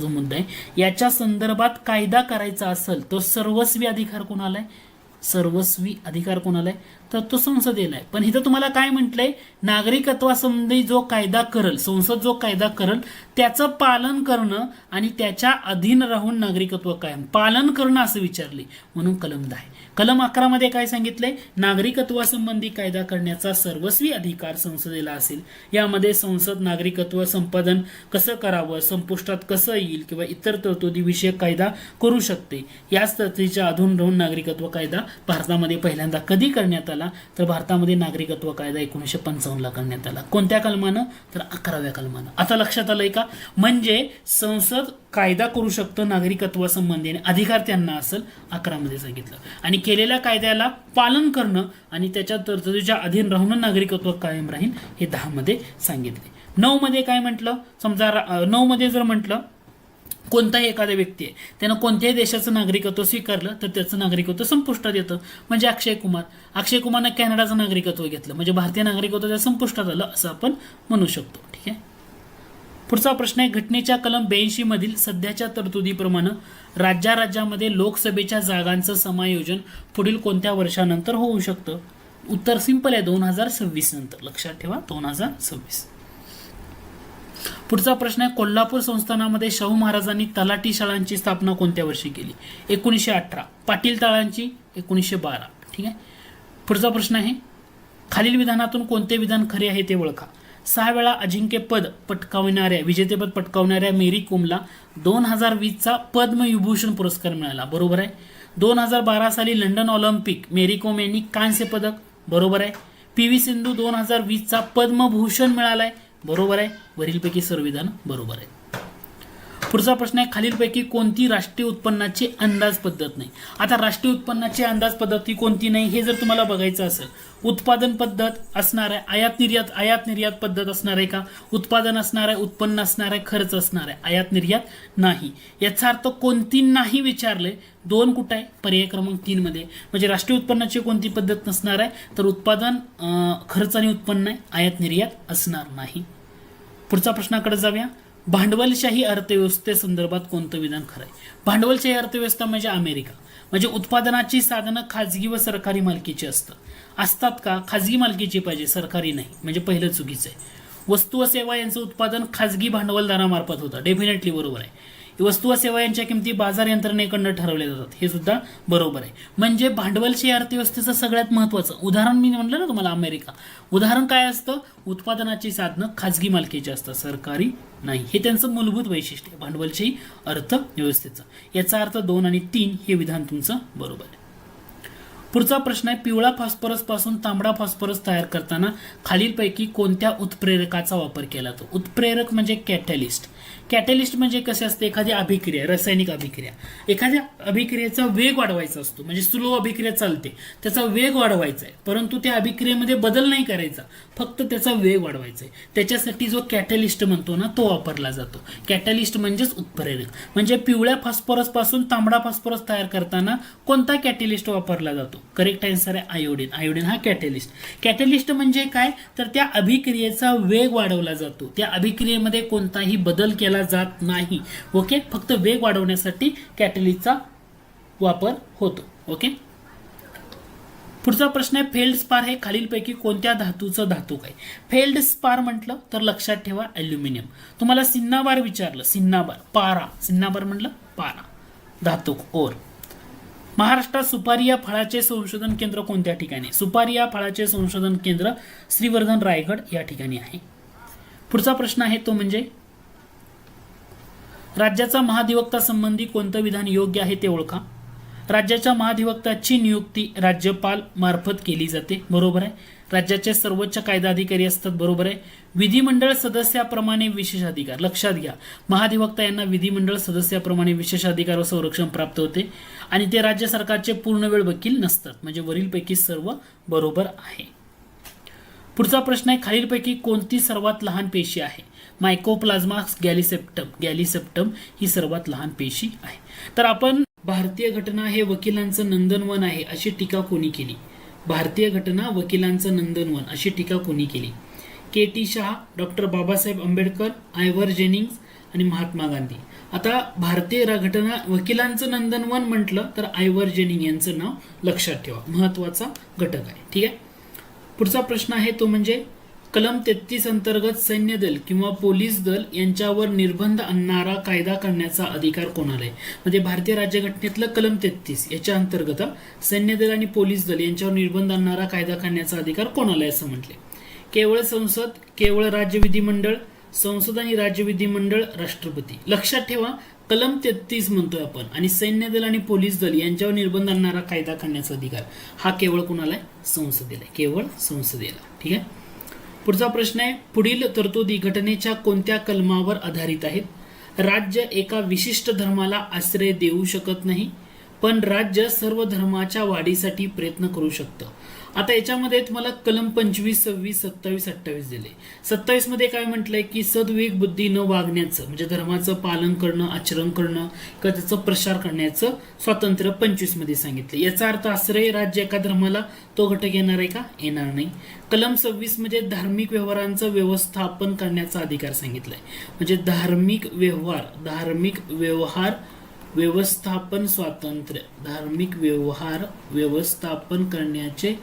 मुद्दा आहे याच्या संदर्भात कायदा करायचा असेल तर सर्वस्वी अधिकार कोणाला आहे? सर्वस्वी अधिकार कोणाला आहे तर तो संसदेला आहे. पण इथं तुम्हाला काय म्हटलंय? नागरिकत्वासंबंधी जो कायदा करेल, संसद जो कायदा करेल त्याचं पालन करणं आणि त्याच्या अधीन राहून नागरिकत्व कायम पालन करणं असं विचारले, म्हणून कलम 10. कलम 11 मध्ये काय सांगितलंय? नागरिकत्वासंबंधी कायदा करण्याचा सर्वस्वी अधिकार संसदेला असेल. यामध्ये संसद नागरिकत्व संपादन कसं करावं, संपुष्टात कसं येईल किंवा इतर तरतुदीविषयक कायदा करू शकते. याच तरतुदीच्या अधून राहून नागरिकत्व कायदा भारतामध्ये पहिल्यांदा कधी करण्यात आला तर भारतामध्ये नागरिकत्व कायदा 1955 ला करण्यात आला. कोणत्या कलमानं तर 11व्या कलमानं. आता लक्षात आलंय का? म्हणजे संसद कायदा करू शकतं नागरिकत्वासंबंधी आणि अधिकार त्यांना असेल 11 मध्ये सांगितलं. आणि केलेल्या कायद्याला पालन करणं आणि त्याच्या तरतुदीच्या अधीन राहून नागरिकत्व कायम राहील हे 10 मध्ये सांगितले. 9 मध्ये काय म्हटलं? समजा 9 मध्ये जर म्हटलं कोणताही एखादा व्यक्ती आहे त्यानं कोणत्याही देशाचं नागरिकत्व स्वीकारलं तर त्याचं नागरिकत्व संपुष्टात येतं. म्हणजे अक्षय कुमारनं कॅनडाचं नागरिकत्व घेतलं म्हणजे भारतीय नागरिकत्व त्या संपुष्टात आलं असं आपण म्हणू शकतो. ठीक आहे. पुढचा प्रश्न आहे, घटनेच्या कलम 82 मधील सध्याच्या तरतुदीप्रमाणे राज्यामध्ये लोकसभेच्या जागांचं समायोजन पुढील कोणत्या वर्षानंतर होऊ शकतं? उत्तर सिंपल आहे, 2026 नंतर. लक्षात ठेवा, 2026. पुढचा प्रश्न आहे, कोल्हापूर संस्थानामध्ये शाहू महाराजांनी तलाठी शाळांची स्थापना कोणत्या वर्षी केली? 1918. पाटील तळांची 1912. ठीक आहे. पुढचा प्रश्न आहे, खालील विधानातून कोणते विधान खरे आहे ते ओळखा. 6 वेळा अजिंक्यपद पटकावणाऱ्या विजेतेपद पटकावणाऱ्या मेरी कोमला 2020चा पद्मविभूषण पुरस्कार मिळाला. बरोबर आहे. 2012 साली लंडन ऑलिम्पिक मेरी कोम यांनी कांस्य पदक. बरोबर आहे. PV सिंधू 2020चा पद्मभूषण मिळालाय. बरोबर आहे. वरीलपैकी सर्व विधान बरोबर आहे. पुढचा प्रश्न आहे, खालीलपैकी कोणती राष्ट्रीय उत्पन्नाची अंदाज पद्धत नाही? आता राष्ट्रीय उत्पन्नाची अंदाज पद्धती कोणती नाही हे जर तुम्हाला बघायचं असेल, उत्पादन पद्धत असणार आहे, आयात निर्यात पद्धत असणार आहे का? उत्पादन असणार आहे, उत्पन्न असणार आहे, खर्च असणार आहे. आयात निर्यात नाही. याचा अर्थ कोणती नाही विचारले. 2 कुठं आहे? पर्याय क्रमांक 3 मध्ये. म्हणजे राष्ट्रीय उत्पन्नाची कोणती पद्धत नसणार आहे? तर उत्पादन, खर्च आणि उत्पन्न आहे, आयात निर्यात असणार नाही. पुढचा प्रश्नाकडे जाऊया. भांडवलशाही अर्थव्यवस्थेसंदर्भात कोणतं विधान खरं आहे? भांडवलशाही अर्थव्यवस्था म्हणजे अमेरिका. म्हणजे उत्पादनाची साधनं खाजगी व सरकारी मालकीची असतात का? खाजगी मालकीची पाहिजे, सरकारी नाही. म्हणजे पहिलं चुकीचं आहे. वस्तू व सेवा यांचं उत्पादन खाजगी भांडवलदारामार्फत होतं. डेफिनेटली बरोबर आहे. वस्तू व सेवा यांच्या किमती बाजार यंत्रणेकडून ठरवल्या जातात. हे सुद्धा बरोबर आहे. म्हणजे भांडवलशाही अर्थव्यवस्थेचं सगळ्यात महत्त्वाचं उदाहरण मी म्हटलं ना तुम्हाला, अमेरिका. उदाहरण काय असतं? उत्पादनाची साधनं खाजगी मालकीची असतात, सरकारी नाही. हे त्यांचं मूलभूत वैशिष्ट्य आहे भांडवलशाही अर्थव्यवस्थेचं. याचा अर्थ 2 आणि 3 हे विधान तुमचं बरोबर आहे. पुढचा प्रश्न आहे, पिवळा फॉस्फरस पासून तांबडा फॉस्फरस तयार करताना खालीलपैकी कोणत्या उत्प्रेरकाचा वापर केला जातो? उत्प्रेरक म्हणजे कॅटॅलिस्ट. कॅटॅलिस्ट म्हणजे कसे असते? एखादी अभिक्रिया, रासायनिक अभिक्रिया, एखाद्या अभिक्रियेचा वेग वाढवायचा असतो. म्हणजे स्लो अभिक्रिया चालते, त्याचा वेग वाढवायचा आहे, परंतु त्या अभिक्रियेमध्ये बदल नाही करायचा, फक्त त्याचा वेग वाढवायचा आहे. त्याच्यासाठी जो कॅटॅलिस्ट म्हणतो ना, तो वापरला जातो. कॅटॅलिस्ट म्हणजेच उत्प्रेरक. म्हणजे पिवळ्या फॉस्फरस पासून तांबडा फॉस्फरस तयार करताना कोणता कॅटॅलिस्ट वापरला जातो? करेक्ट आन्सर आहे आयोडीन. आयोडीन हा कॅटॅलिस्ट. कॅटॅलिस्ट म्हणजे काय? तर त्या अभिक्रियेचा वेग वाढवला जातो. त्या अभिक्रियेमध्ये कोणताही बदल केला जात नाही. ओके. फक्त वेग वाढवण्यासाठी कॅटॅलिस्टचा वापर होतो. ओके. पुढचा प्रश्न आहे, फेल्डस्पार हे खालीलपैकी कोणत्या धातूचं धातू आहे? फेल्डस्पार म्हटलं तर लक्षात ठेवा अल्युमिनियम. तुम्हाला सिन्नाबार विचारलं, सिन्नाबार, पारा, सिन्नाबार म्हटलं पारा, धातू ओर. महाराष्ट्रात सुपारी या फळाचे संशोधन केंद्र कोणत्या ठिकाणी? सुपारी या फळाचे संशोधन केंद्र श्रीवर्धन रायगड या ठिकाणी आहे. पुढचा प्रश्न आहे तो म्हणजे, राज्याचा महाधिवक्ता संबंधी कोणतं विधान योग्य आहे ते ओळखा. राज्याच्या महाधिवक्ताची नियुक्ती राज्यपाल मार्फत केली जाते. बरोबर आहे. राज्याचे सर्वोच्च कायदा अधिकारी असतात. बरोबर आहे. विधिमंडळ सदस्याप्रमाणे विशेष अधिकार. लक्षात घ्या, महाधिवक्ता यांना विधिमंडळ सदस्याप्रमाणे विशेष अधिकार व संरक्षण प्राप्त होते आणि ते राज्य सरकारचे पूर्ण वेळ वकील नसतात. म्हणजे वरीलपैकी सर्व बरोबर आहे. पुढचा प्रश्न आहे, खालीलपैकी कोणती सर्वात लहान पेशी आहे? मायकोप्लाझ्मा गॅलिसेप्टम. गॅलिसेप्टम ही सर्वात लहान पेशी आहे. तर आपण भारतीय घटना हे वकिलांचं नंदनवन आहे अशी टीका कोणी केली? भारतीय घटना वकिलांचं नंदनवन अशी टीका कोणी केली? KT Shah, doctor Babasaheb Ambedkar, Ivor Jennings आणि महात्मा गांधी. आता भारतीय घटना वकिलांचं नंदनवन म्हटलं तर आयव्हर जेनिंग यांचं नाव लक्षात ठेवा, महत्वाचा घटक आहे. ठीक आहे. पुढचा प्रश्न आहे तो म्हणजे, कलम 33 अंतर्गत सैन्य दल किंवा पोलीस दल यांच्यावर निर्बंध आणणारा कायदा करण्याचा अधिकार कोणाला आहे? म्हणजे भारतीय राज्यघटनेतलं कलम 33 याच्या अंतर्गत सैन्य दल आणि पोलीस दल यांच्यावर निर्बंध आणणारा कायदा करण्याचा अधिकार कोणाला आहे असं म्हटले? केवळ संसद, केवळ राज्य विधिमंडळ, संसद आणि राज्य विधिमंडळ, राष्ट्रपती. लक्षात ठेवा, कलम 33 म्हणतोय आपण आणि सैन्य दल आणि पोलीस दल यांच्यावर निर्बंध आणणारा कायदा करण्याचा अधिकार हा केवळ कुणाला आहे? संसदेला. केवळ संसदेला. ठीक आहे. पुढचा प्रश्न आहे, पुढील तरतुदी घटनेच्या कोणत्या कलमावर आधारित आहेत? राज्य एका विशिष्ट धर्माला आश्रय देऊ शकत नाही, पण राज्य सर्व धर्माच्या वाढीसाठी प्रयत्न करू शकतं. आता याच्यामध्ये तुम्हाला कलम 25, 26, 27, 28 दिले. 27 मध्ये काय म्हटलंय की सद्विवेक बुद्धीनं वागण्याचं म्हणजे धर्माचं पालन करणं, आचरण करणं किंवा त्याचं प्रसार करण्याचं स्वातंत्र्य 25 मध्ये सांगितले. याचा अर्थ आश्रय राज्य एका धर्माला तो घटक येणार आहे का? येणार नाही. कलम 26 म्हणजे धार्मिक व्यवहारांचं व्यवस्थापन करण्याचा अधिकार सांगितलाय. म्हणजे धार्मिक व्यवहार व्यवस्थापन स्वातंत्र्य, धार्मिक व्यवहार व्यवस्थापन करण्याचे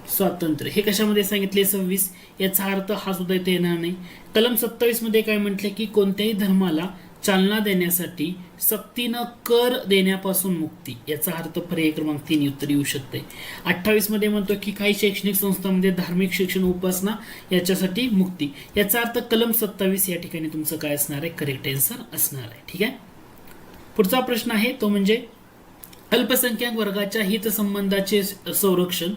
स्वातंत्र्य. हे कशामध्ये सांगितले 26, याचा अर्थ हा सुद्धा इथे येणार नाही. कलम 27 मध्ये काय म्हटले की कोणत्याही धर्माला चालना देण्यासाठी सक्तीनं कर देण्यापासून मुक्ती, याचा अर्थ पर्याय क्रमांक 3 उत्तर येऊ शकते. 28 मध्ये म्हणतो की काही शैक्षणिक संस्थांमध्ये धार्मिक शिक्षण उपासना याच्यासाठी मुक्ती, याचा अर्थ कलम 27 या ठिकाणी तुमचं काय असणार आहे, करेक्ट आन्सर असणार आहे. ठीक आहे. पुढचा प्रश्न आहे तो म्हणजे अल्पसंख्याक वर्गाच्या हितसंबंधाचे संरक्षण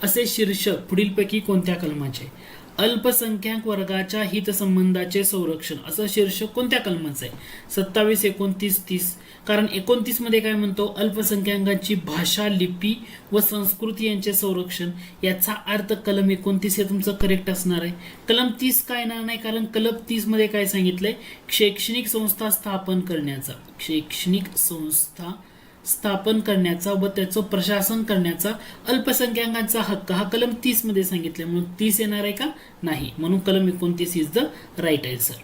असे शीर्षक पुढीलपैकी कोणत्या कलमाचे. अल्पसंख्याक वर्गाच्या हितसंबंधाचे संरक्षण असं शीर्षक कोणत्या कलमाचं आहे. 27, 29, 30. कारण 29 मध्ये काय म्हणतो, अल्पसंख्याकांची भाषा, लिपी व संस्कृती यांचे संरक्षण, याचा अर्थ कलम 29 हे तुमचं करेक्ट असणार आहे. कलम 30 काय येणार नाही, कारण कलम 30 मध्ये काय सांगितलंय, शैक्षणिक संस्था स्थापन करण्याचा, शैक्षणिक संस्था स्थापन करण्याचा व त्याचं प्रशासन करण्याचा अल्पसंख्याकांचा हक्क, हा कलम 30 मध्ये सांगितले. म्हणून 30 येणार आहे का, नाही. म्हणून कलम 29 इज द राईट आन्सर.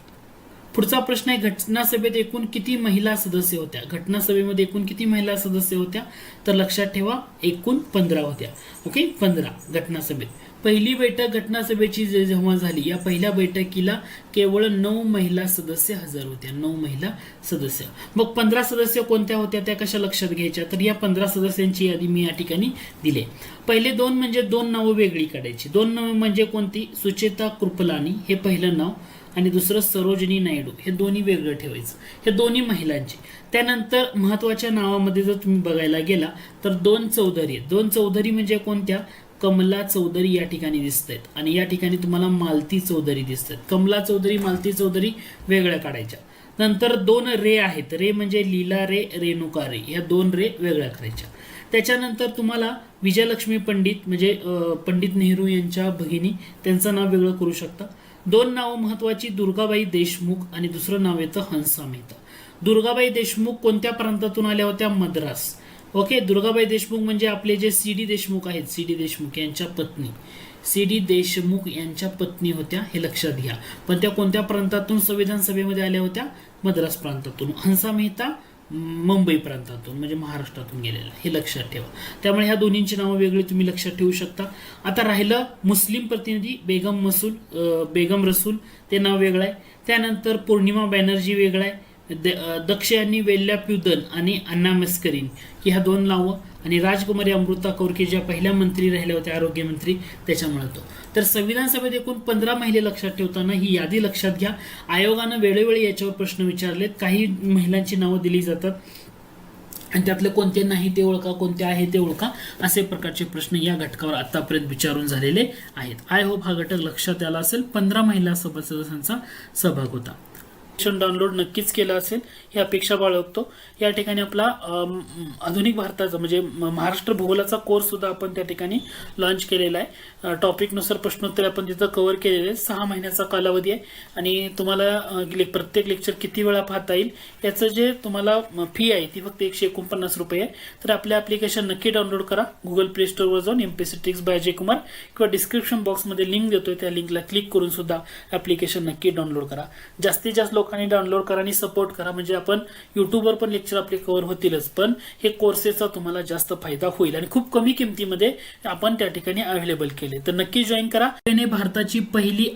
पुढचा प्रश्न आहे, घटनासभेत एकूण किती महिला सदस्य होत्या. घटनासभेमध्ये एकूण किती महिला सदस्य होत्या, तर लक्षात ठेवा एकूण 15 होत्या. ओके, 15 घटनासभेत. पहिली बैठक घटनासभेची जेव्हा झाली, या पहिल्या बैठकीला केवळ 9 महिला सदस्य हजर होत्या. 9 महिला सदस्य. मग 15 सदस्य कोणत्या होत्या, त्या कशा लक्षात घ्यायच्या, तर या 15 सदस्यांची यादी मी या ठिकाणी दिली. पहिले 2 म्हणजे 2 नावं वेगळी काढायची. 2 नावं म्हणजे कोणती, सुचेता कृपलानी हे पहिलं नाव आणि दुसरं सरोजिनी नायडू, हे दोन्ही वेगळं ठेवायचं. हे दोन्ही महिलांची. त्यानंतर महत्वाच्या नावामध्ये जर तुम्ही बघायला गेला तर 2 चौधरी. 2 चौधरी म्हणजे कोणत्या, कमला चौधरी या ठिकाणी दिसत आहेत आणि या ठिकाणी तुम्हाला मालती चौधरी दिसत आहेत. कमला चौधरी, मालती चौधरी वेगळ्या काढायच्या. नंतर 2 रे आहेत. रे म्हणजे लीला रे, रेणुका रे, ह्या 2 रे वेगळ्या करायच्या. त्याच्यानंतर तुम्हाला विजयलक्ष्मी पंडित म्हणजे पंडित नेहरू यांच्या भगिनी, त्यांचं नाव वेगळं करू शकता. 2 नावं महत्वाची, दुर्गाबाई देशमुख आणि दुसरं नाव येतं हंसा मेहता. दुर्गाबाई देशमुख कोणत्या प्रांतातून आल्या होत्या, मद्रास. ओके, दुर्गाबाई देशमुख म्हणजे आपले जे सी.डी. देशमुख आहेत, सी.डी. देशमुख यांच्या पत्नी, सी.डी. देशमुख यांच्या पत्नी होत्या, हे लक्षात घ्या. पण त्या कोणत्या प्रांतातून संविधान सभेमध्ये आल्या होत्या, मद्रास प्रांतातून. हंसा मेहता मुंबई प्रांतातून म्हणजे महाराष्ट्रातून गेलेला, हे लक्षात ठेवा. त्यामुळे ह्या दोन्हींची नावं वेगळी तुम्ही लक्षात ठेवू शकता. आता राहिलं मुस्लिम प्रतिनिधी, बेगम रसूल, ते नाव वेगळं आहे. त्यानंतर पौर्णिमा बॅनर्जी वेगळं आहे. दक्ष यांनी वेल्ल्या प्युदन आणि अन्ना मस्करीन ही ह्या 2 नावं. आणि राजकुमारी अमृता कौर की ज्या पहिल्या मंत्री राहिल्या होत्या, आरोग्य मंत्री, त्याच्यामुळे तो. तर संविधान सभेत एकूण 15 महिला लक्षात ठेवताना ही यादी लक्षात घ्या. आयोगानं वेळोवेळी याच्यावर प्रश्न विचारलेत. काही महिलांची नावं दिली जातात आणि त्यातले कोणते नाही ते ओळखा, कोणते आहे ते ओळखा, असे प्रकारचे प्रश्न या घटकावर आतापर्यंत विचारून झालेले आहेत. आय होप हा घटक लक्षात आला असेल. 15 महिला सदस्यांचा सहभाग होता. डाउनलोड नक्कीच केलं असेल ही अपेक्षा बाळगतो. या ठिकाणी आपला आधुनिक भारताचा म्हणजे महाराष्ट्र भूगोलाचा कोर्स सुद्धा आपण त्या ठिकाणी लॉन्च केलेला आहे. टॉपिकनुसार प्रश्नोत्तर आपण तिथं कव्हर केलेले आहे. 6 महिन्याचा कालावधी आहे आणि तुम्हाला प्रत्येक लेक्चर किती वेळा पाहता येईल याचं जे तुम्हाला फी आहे ती फक्त 149 रुपये आहे. तर आपले ॲप्लिकेशन नक्की डाउनलोड करा. गुगल प्ले स्टोअरवर जाऊन MPSC tricks by Ajay Kumar किंवा डिस्क्रिप्शन बॉक्समध्ये लिंक देतोय, त्या लिंकला क्लिक करून सुद्धा ॲप्लिकेशन नक्की डाउनलोड करा. जास्तीत जास्त लोकांनी डाउनलोड करा आणि सपोर्ट करा, म्हणजे आपण युट्यूबवर पण लेक्चर आपले कव्हर होतीलच, पण हे कोर्सेसचा तुम्हाला जास्त फायदा होईल आणि खूप कमी किमतीमध्ये आपण त्या ठिकाणी अवेलेबल केले. तर नक्की जॉईन करा. भारताची पहिली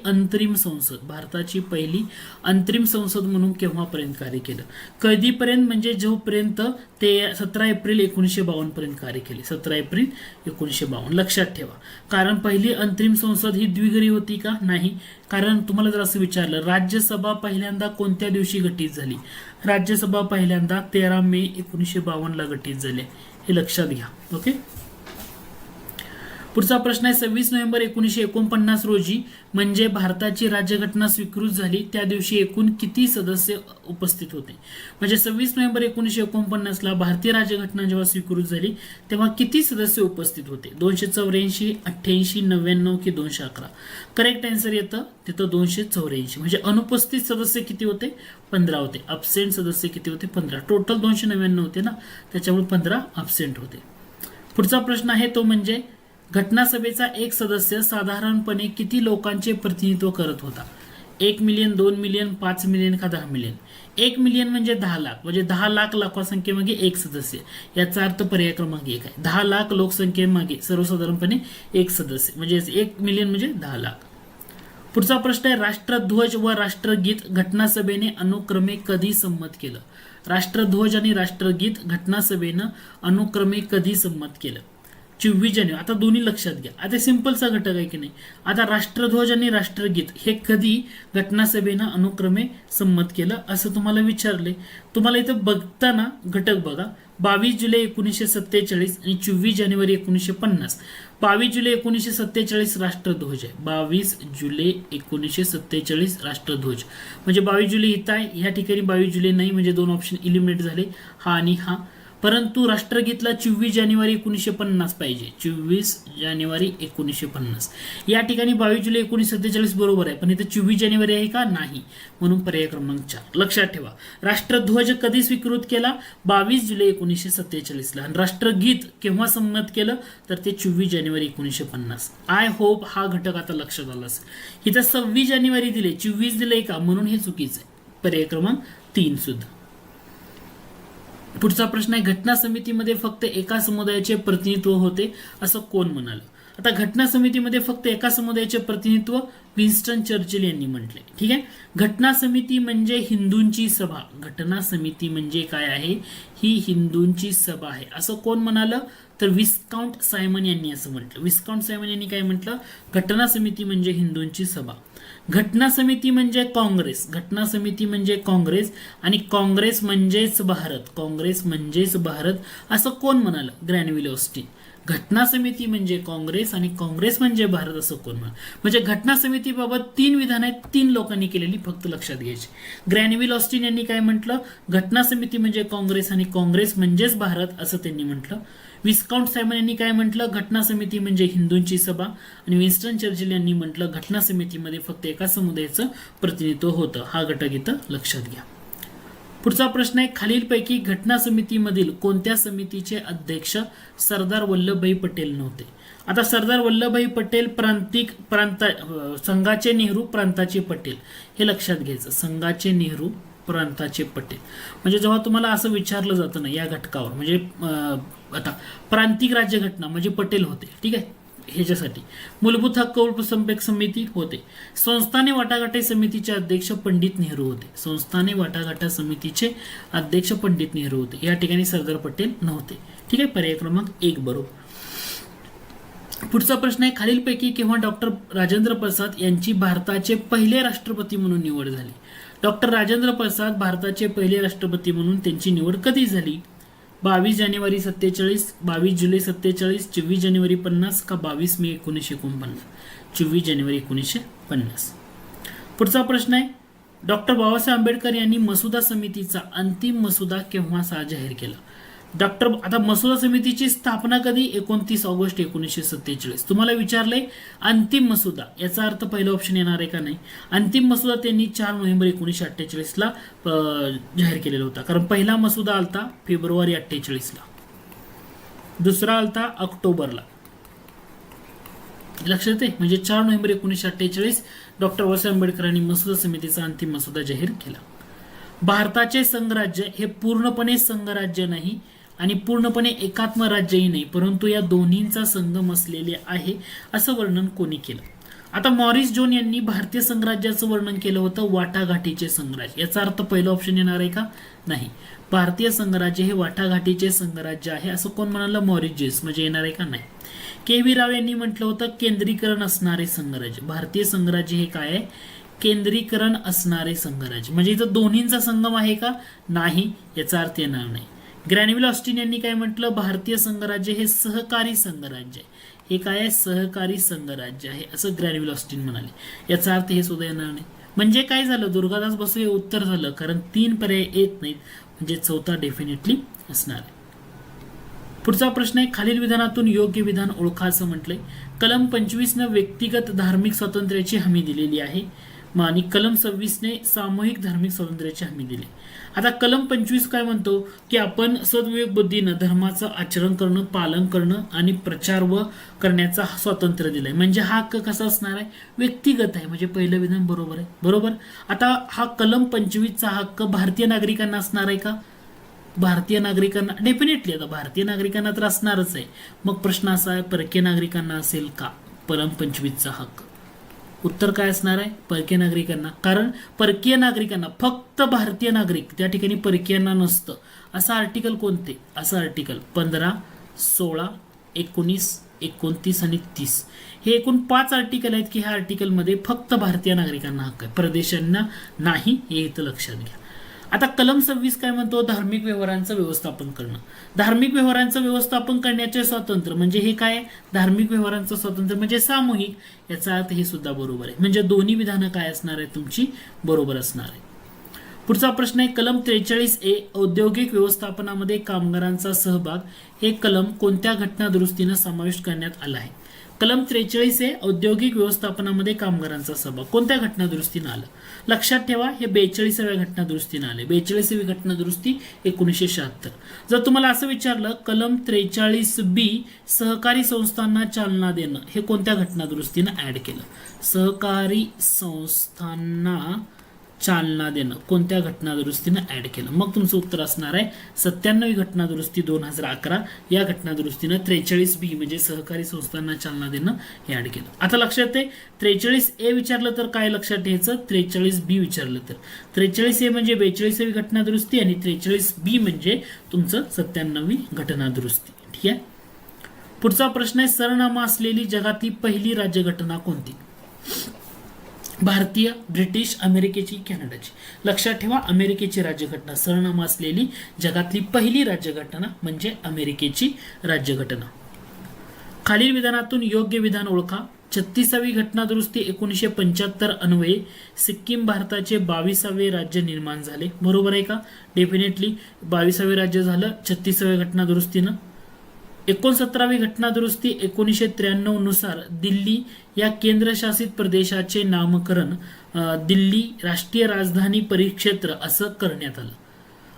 अंतरिम संसद म्हणून केव्हापर्यंत कार्य केलं, कधीपर्यंत म्हणजे जोपर्यंत ते 17 एप्रिल 1952 पर्यंत कार्य केले. 17 एप्रिल 1952 लक्षात ठेवा. कारण पहिली अंतरिम संसद ही द्विगरी होती का, नाही. कारण तुम्हाला जर असं विचारलं राज्यसभा पहिल्यांदा कोणत्या दिवशी गठीत झाली, राज्यसभा पहिल्यांदा 13 मे 1952 ला गठीत झाले, हे लक्षात घ्या. ओके. पुढचा प्रश्न आहे 26 नोव्हेंबर 1949 रोजी म्हणजे भारताची राज्यघटना स्वीकृत झाली त्या दिवशी एकूण किती सदस्य उपस्थित होते. म्हणजे 26 नोव्हेंबर 1949 ला भारतीय राज्यघटना जेव्हा स्वीकृत झाली तेव्हा किती सदस्य उपस्थित होते. 284, 88, 99 की 211. करेक्ट आन्सर येतं तिथं 284. म्हणजे अनुपस्थित सदस्य किती होते, 15 होते. अब्सेंट सदस्य किती होते, 15. टोटल 299 होते ना, त्याच्यामुळे 15 अब्सेंट होते. पुढचा प्रश्न आहे तो म्हणजे घटनासभेचा एक सदस्य साधारणपणे किती लोकांचे प्रतिनिधित्व करत होता. 1 मिलियन, 2 मिलियन, 5 मिलियन का 10 मिलियन? 1 मिलियन म्हणजे 10 लाख, म्हणजे 10 लाख लोकसंख्येमागे एक सदस्य, याचा अर्थ पर्याय क्रमांक 1 आहे. 10 लाख लोकसंख्येमागे सर्वसाधारणपणे एक सदस्य, म्हणजे 1 मिलियन म्हणजे 10 लाख. पुढचा प्रश्न आहे, राष्ट्रध्वज व राष्ट्रगीत घटनासभेने अनुक्रमे कधी संमत केलं? राष्ट्रध्वज आणि राष्ट्रगीत घटनासभेनं अनुक्रमे कधी संमत केलं? 24 जानेवारी. आता दोन्ही लक्षात घ्या. आता सिंपलचा घटक आहे की नाही. आता राष्ट्रध्वज आणि राष्ट्रगीत हे कधी घटनासभेनं अनुक्रमे संमत केलं असं तुम्हाला विचारले. तुम्हाला इथं बघताना घटक बघा, 22 जुलै 1947 आणि 24 जानेवारी 1950. 22 जुलै 1947 राष्ट्रध्वज आहे. 22 जुलै 1947 राष्ट्रध्वज, म्हणजे 22 जुलै इथं आहे, ह्या ठिकाणी 22 जुलै नाही, म्हणजे दोन ऑप्शन इलिमिनेट झाले, हा आणि हा. परंतु राष्ट्रगीतला 24 जानेवारी 1950 पाहिजे. 24 जानेवारी 1950. या ठिकाणी 22 जुलै 1947 बरोबर आहे, पण इथे 24 जानेवारी आहे का? नाही. म्हणून पर्याय क्रमांक 4. लक्षात ठेवा, राष्ट्रध्वज कधी स्वीकृत केला? 22 जुलै 1947 ला. आणि राष्ट्रगीत केव्हा संमत केलं? तर ते 24 जानेवारी 1950. आय होप हा घटक आता लक्षात आला असेल. इथं 26 जानेवारी दिले, 24 दिले का? म्हणून हे चुकीचं आहे. पर्याय क्रमांक 3 सुद्धा. पुढचा प्रश्न आहे, घटना समितीमध्ये फक्त एका समुदायाचे प्रतिनिधित्व होते असं कोण म्हणाल? आता घटना समितीमध्ये फक्त एका समुदायाचे प्रतिनिधित्व विन्स्टन चर्चिल यांनी म्हटले. ठीक आहे. घटना समिती म्हणजे हिंदूंची सभा. घटना समिती म्हणजे काय आहे? ही हिंदूंची सभा आहे असं कोण म्हणालं? तर विस्काउंट सायमन यांनी असं म्हटलं. विस्काउंट सायमन यांनी काय म्हटलं? घटना समिती म्हणजे हिंदूंची सभा. घटना समिती म्हणजे काँग्रेस. घटना समिती म्हणजे काँग्रेस आणि काँग्रेस म्हणजेच भारत. काँग्रेस म्हणजेच भारत असं कोण म्हणालं? Granville Austin. घटना समिती म्हणजे काँग्रेस आणि काँग्रेस म्हणजे भारत असं कोण म्हणाल? म्हणजे घटना समितीबाबत 3 विधान आहेत, 3 लोकांनी केलेली, फक्त लक्षात घ्यायची. ग्रॅनविल ऑस्टिन यांनी काय म्हटलं? घटना समिती म्हणजे काँग्रेस आणि काँग्रेस म्हणजेच भारत असं त्यांनी म्हटलं. विस्काउंट सायमन यांनी काय म्हटलं? घटना समिती म्हणजे हिंदूंची सभा. आणि विन्स्टन चर्चिल यांनी म्हटलं घटना समितीमध्ये फक्त एका समुदायाचं प्रतिनिधित्व होतं. हा घटक इथं लक्षात घ्या. पुढचा प्रश्न आहे, खालीलपैकी घटना समितीमधील कोणत्या समितीचे अध्यक्ष सरदार वल्लभभाई पटेल नव्हते? आता सरदार वल्लभभाई पटेल संघाचे नेहरू, प्रांताचे पटेल, हे लक्षात घ्यायचं. संघाचे नेहरू, प्रांताचे पटेल. म्हणजे जेव्हा तुम्हाला असं विचारलं जातं ना या घटकावर, म्हणजे आता प्रांतिक राज्यघटना म्हणजे पटेल होते. ठीक आहे. ह्याच्यासाठी मूलभूत हक्क उपसंपेक समिती होते. संस्थाने वाटाघाटी समितीचे अध्यक्ष पंडित नेहरू होते. संस्थाने वाटाघाटा समितीचे अध्यक्ष पंडित नेहरू होते. या ठिकाणी सरदार पटेल नव्हते. ठीक आहे. पर्याय क्रमांक 1 बरोबर. पुढचा प्रश्न आहे, खालीलपैकी केव्हा डॉक्टर राजेंद्र प्रसाद यांची भारताचे पहिले राष्ट्रपती म्हणून निवड झाली? डॉक्टर राजेंद्र प्रसाद भारताचे पहिले राष्ट्रपती म्हणून त्यांची निवड कधी झाली? 22 जानेवारी 47, 22 जुलै 47, 24 जानेवारी 50 का 22 मे 1949? 24 जानेवारी 1950. पुढचा प्रश्न आहे, डॉक्टर बाबासाहेब आंबेडकर यांनी मसुदा समितीचा अंतिम मसुदा केव्हा जाहीर केला? आता मसुदा समितीची स्थापना कधी? 29 ऑगस्ट 1947. तुम्हाला विचारलंय अंतिम मसुदा, याचा अर्थ पहिला ऑप्शन येणार आहे का? नाही. अंतिम मसुदा त्यांनी 4 नोव्हेंबर 1948 ला जाहीर केलेला होता. कारण पहिला मसुदा आलता फेब्रुवारी 48 ला, दुसरा आलता ऑक्टोबरला. लक्षात आहे. म्हणजे 4 नोव्हेंबर 1948 डॉक्टर बाबासाहेब आंबेडकरांनी मसुदा समितीचा अंतिम मसुदा जाहीर केला. भारताचे संघराज्य हे पूर्णपणे संघराज्य नाही आणि पूर्णपणे एकात्म राज्यही नाही, परंतु या दोन्हींचा संगम असलेले आहे असं वर्णन कोणी केलं? आता मॉरिस जोन यांनी भारतीय संघराज्याचं वर्णन केलं होतं वाटाघाटीचे संघराज्य. याचा अर्थ पहिला ऑप्शन येणार आहे का? नाही. भारतीय संघराज्य हे वाटाघाटीचे संघराज्य आहे असं कोण म्हणालं? Morris Jones. म्हणजे येणार आहे का? नाही. के.व्ही. राव यांनी म्हटलं होतं केंद्रीकरण असणारे संघराज्य. भारतीय संघराज्य हे काय आहे? केंद्रीकरण असणारे संघराज्य. म्हणजे इथं दोन्हींचा संगम आहे का? नाही. याचा अर्थ येणार नाही. ग्रॅनविल ऑस्टिन यांनी काय म्हटलं? भारतीय संघराज्य हे सहकारी संघराज्य आहे. हे काय आहे? सहकारी संघराज्य आहे असं ग्रॅनविल ऑस्टिन म्हणाले. याचा अर्थ हे सुद्धा येणार नाही. म्हणजे काय झालं? दुर्गादास बसू हे उत्तर झालं, कारण 3 पर्याय येत नाहीत, म्हणजे चौथा डेफिनेटली असणार आहे. पुढचा प्रश्न आहे, खालील विधानातून योग्य विधान ओळखा असं म्हटलंय. कलम 25 न व्यक्तिगत धार्मिक स्वातंत्र्याची हमी दिलेली आहे. आणि कलम 26ने सामूहिक धार्मिक स्वातंत्र्याची हमी दिली. आता कलम 25 काय म्हणतो की आपण सद्विवेक बुद्धीनं धर्माचं आचरण करणं, पालन करणं आणि प्रचार व करण्याचा स्वातंत्र्य दिलंय. म्हणजे हा हक्क कसा असणार आहे, व्यक्तिगत आहे. म्हणजे पहिलं विधान बरोबर आहे. बरोबर. आता हा कलम 25चा हक्क भारतीय नागरिकांना असणार आहे का? भारतीय नागरिकांना डेफिनेटली, आता भारतीय नागरिकांना तर असणारच आहे. मग प्रश्न असा आहे, परकीय नागरिकांना असेल का कलम 25चा हक्क? उत्तर काय असणार आहे, परकीय नागरिकांना. कारण परकीय नागरिकांना, फक्त भारतीय नागरिक, त्या ठिकाणी परकीयांना नसतं. असं आर्टिकल कोणते? असं आर्टिकल 15, 16, 19, 29 आणि 30 हे एकूण 5 आर्टिकल आहेत की ह्या आर्टिकलमध्ये फक्त भारतीय नागरिकांना हक्क आहे, परदेशांना नाही. हे इथं लक्षात घ्या. आता कलम 26 काय म्हणतो, धार्मिक व्यवहारांचं व्यवस्थापन करणं. धार्मिक व्यवहारांचं व्यवस्थापन करण्याचे स्वातंत्र्य म्हणजे हे काय, धार्मिक व्यवहारांचं स्वातंत्र्य म्हणजे सामूहिक. याचा अर्थ हे सुद्धा बरोबर आहे. म्हणजे दोन्ही विधानं काय असणार आहे तुमची, बरोबर असणार आहे. पुढचा प्रश्न आहे कलम 43A औद्योगिक व्यवस्थापनामध्ये कामगारांचा सहभाग. हे कलम कोणत्या घटना दुरुस्तीनं समाविष्ट करण्यात आला आहे? कलम 43A औद्योगिक व्यवस्थापनामध्ये कामगारांचा सहभाग कोणत्या घटना दुरुस्तीनं आलं? लक्षात ठेवा, हे 42व्या घटना दुरुस्तीनं आले. 42वी घटना दुरुस्ती 1976. जर तुम्हाला असं विचारलं कलम 43B सहकारी संस्थांना चालना देणं, हे कोणत्या घटना दुरुस्तीनं ऍड केलं? सहकारी संस्थांना चालना देणं कोणत्या घटना दुरुस्तीनं ऍड केलं? मग तुमचं उत्तर असणार आहे 97वी घटना दुरुस्ती 2011. या घटना दुरुस्तीनं 43B म्हणजे सहकारी संस्थांना चालना देणं हे ऍड केलं. आता लक्षात आहे 43A विचारलं तर काय लक्षात ठेवायचं, 43B विचारलं तर 43A म्हणजे 42वी घटना दुरुस्ती आणि 43B म्हणजे तुमचं 97वी घटना दुरुस्ती. ठीक आहे. पुढचा प्रश्न आहे सरनामा असलेली जगातली पहिली राज्यघटना कोणती? भारतीय, ब्रिटिश, अमेरिकेची, कॅनडाची. लक्षात ठेवा, अमेरिकेची राज्यघटना. सरनामा असलेली जगातली पहिली राज्यघटना म्हणजे अमेरिकेची राज्यघटना. खालील विधानातून योग्य विधान ओळखा. 36वी घटना दुरुस्ती 1975 अन्वये सिक्कीम भारताचे 22वे राज्य निर्माण झाले. बरोबर आहे का? डेफिनेटली 22वे राज्य झालं 36व्या घटना दुरुस्तीनं. 69वी घटना दुरुस्ती 1993 नुसार दिल्ली या केंद्रशासित प्रदेशाचे नामकरण दिल्ली राष्ट्रीय राजधानी परिक्षेत्र असं करण्यात आलं.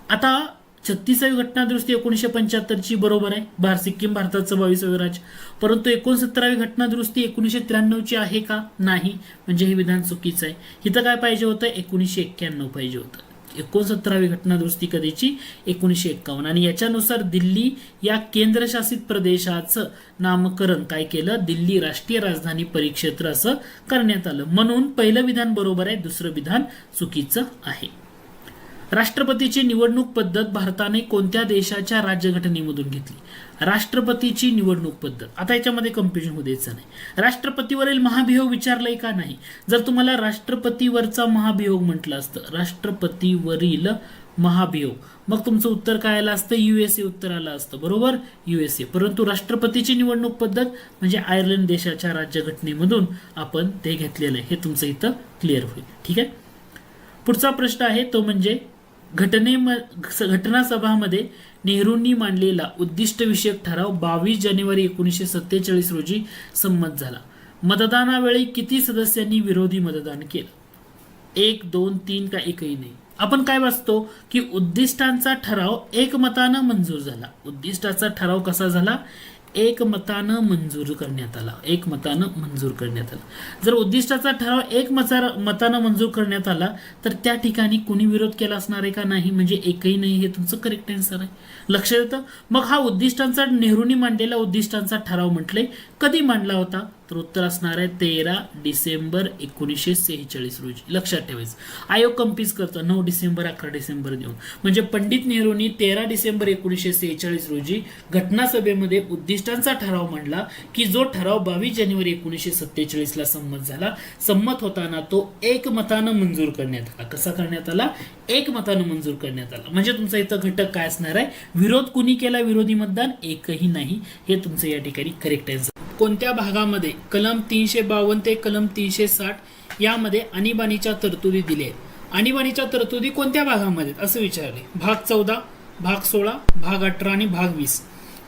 आता 36वी घटना दुरुस्ती 1975ची बरोबर आहे, सिक्कीम भारताचं 22वे राज्य. परंतु 69वी घटना दुरुस्ती 1993ची आहे का? नाही. म्हणजे हे विधान चुकीचं आहे. इथं काय पाहिजे होतं, 1991 पाहिजे होतं. 69वी घटना दुरुस्ती कधीची, 1951. आणि याच्यानुसार दिल्ली या केंद्रशासित प्रदेशाचं नामकरण काय केलं, दिल्ली राष्ट्रीय राजधानी परिक्षेत्र असं करण्यात आलं. म्हणून पहिलं विधान बरोबर आहे, दुसरं विधान चुकीचं आहे. राष्ट्रपतीची निवडणूक पद्धत भारताने कोणत्या देशाच्या राज्यघटनेमधून घेतली? राष्ट्रपतीची निवडणूक पद्धत. आता याच्यामध्ये कन्फ्युजन होऊ द्यायचं नाही. राष्ट्रपतीवरील महाभियोग विचारलंय का? नाही. जर तुम्हाला राष्ट्रपतीवरचा महाभियोग म्हटलं असतं, राष्ट्रपतीवरील महाभियोग, मग तुमचं उत्तर काय आलं असतं, USA उत्तर आलं असतं. बरोबर, USA. परंतु राष्ट्रपतीची निवडणूक पद्धत म्हणजे आयर्लंड देशाच्या राज्यघटनेमधून आपण ते घेतलेलं आहे. हे तुमचं इथं क्लिअर होईल. ठीक आहे. पुढचा प्रश्न आहे तो म्हणजे घटना सभामध्ये नेहरूंनी मांडलेला उद्दिष्टविषयक ठराव 22 जानेवारी 1947 रोजी संमत झाला. मतदानावेळी किती सदस्यांनी विरोधी मतदान केलं? 1, 2, 3 का एकही नाही. आपण काय वाचतो की उद्दिष्टांचा ठराव एकमतानं मंजूर झाला. उद्दिष्टाचा ठराव कसा झाला? एकमतानं मंजूर करण्यात आला. एकमतानं मंजूर करण्यात आला. जर उद्दिष्टाचा ठराव एकमतानं मंजूर करण्यात आला तर त्या ठिकाणी कोणी विरोध केला असणार आहे का? नाही. म्हणजे एकही नाही. हे तुमचं करेक्ट आन्सर आहे. लक्षात येतं. मग हा उद्दिष्टांचा नेहरूंनी मांडलेला उद्दिष्टांचा ठराव म्हटले कधी मांडला होता? तर उत्तर असणार आहे 13 डिसेंबर 1946 रोजी. लक्षात ठेवायचं. आयोग कम्प्लीज करतो 9 डिसेंबर 11 डिसेंबर देऊन. म्हणजे पंडित नेहरूंनी 13 डिसेंबर 1946 रोजी घटनासभेमध्ये उद्दिष्टांचा ठराव मांडला की जो ठराव 22 जानेवारी 1947 ला संमत झाला. संमत होताना तो एकमतानं मंजूर करण्यात आला. कसा करण्यात आला? एकमतानं मंजूर करण्यात आला. म्हणजे तुमचा इथं घटक काय असणार आहे? विरोध कुणी केला? विरोधी मतदान एकही नाही. हे तुमचं या ठिकाणी करेक्ट आहे. कोणत्या भागामध्ये कलम 352 ते कलम 360 यामध्ये आणीबाणीच्या तरतुदी दिल्या आहेत? आणीबाणीच्या तरतुदी कोणत्या भागामध्ये असं विचारले? भाग 14, भाग 16, भाग 18 आणि भाग 20.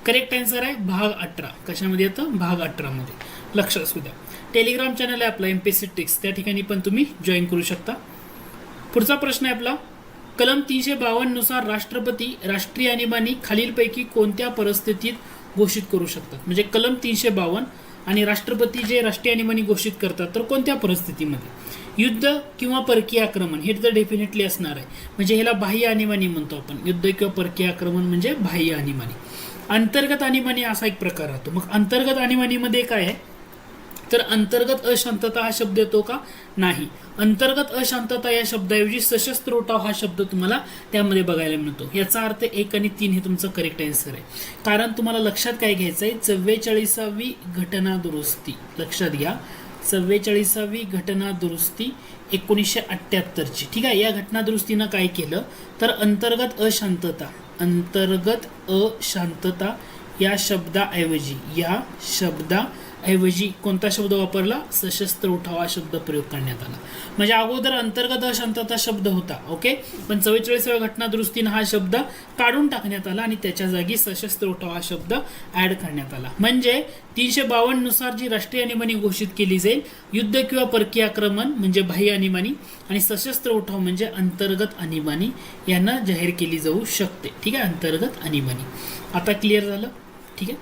करेक्ट आन्सर आहे भाग 18. कशामध्ये येतं? भाग 18 मध्ये. लक्ष असू द्या. टेलिग्राम चॅनल आहे आपला MPSC ट्रिक्स, त्या ठिकाणी पण तुम्ही जॉईन करू शकता. पुढचा प्रश्न आहे आपला, कलम 352 नुसार राष्ट्रपती राष्ट्रीय आणीबाणी खालीलपैकी कोणत्या परिस्थितीत घोषित करू शकतात. म्हणजे कलम 352 आणि राष्ट्रपती जे राष्ट्रीय आणीबाणी घोषित करतात तर कोणत्या परिस्थितीमध्ये. युद्ध किंवा परकीय आक्रमण हे तर डेफिनेटली असणार आहे, म्हणजे ह्याला बाह्य आणीबाणी म्हणतो आपण. युद्ध किंवा परकीय आक्रमण म्हणजे बाह्य आणीबाणी. अंतर्गत आणीबाणी असा एक प्रकार राहतो. मग अंतर्गत आणीबाणीमध्ये काय आहे तर अंतर्गत अशांतता हा शब्द येतो का, नाही. अंतर्गत अशांतता या शब्दाऐवजी सशस्त्र उठाव हा शब्द तुम्हाला त्यामध्ये बघायला मिळतो. याचा अर्थ 1 आणि 3 हे तुमचं करेक्ट आन्सर आहे. कारण तुम्हाला लक्षात काय घ्यायचं आहे, 44वी घटना दुरुस्ती लक्षात घ्या. 44वी घटना दुरुस्ती 1978ची, ठीक आहे. या घटना दुरुस्तीनं काय केलं तर अंतर्गत अशांतता या शब्दाऐवजी कोणता शब्द वापरला, सशस्त्र उठाव हा शब्द प्रयोग करण्यात आला. म्हणजे अगोदर अंतर्गत अशांतता शब्द होता, ओके, पण 44व्या घटना दुरुस्तीनं हा शब्द काढून टाकण्यात आला आणि त्याच्या जागी सशस्त्र उठाव हा शब्द ऍड करण्यात आला. म्हणजे 352 नुसार जी राष्ट्रीय आणीबाणी घोषित केली जाईल, युद्ध किंवा परकीय आक्रमण म्हणजे बाह्य आणीबाणी आणि सशस्त्र उठाव म्हणजे अंतर्गत आणीबाणी यांना जाहीर केली जाऊ शकते, ठीक आहे. अंतर्गत आणीबाणी आता क्लिअर झालं, ठीक आहे.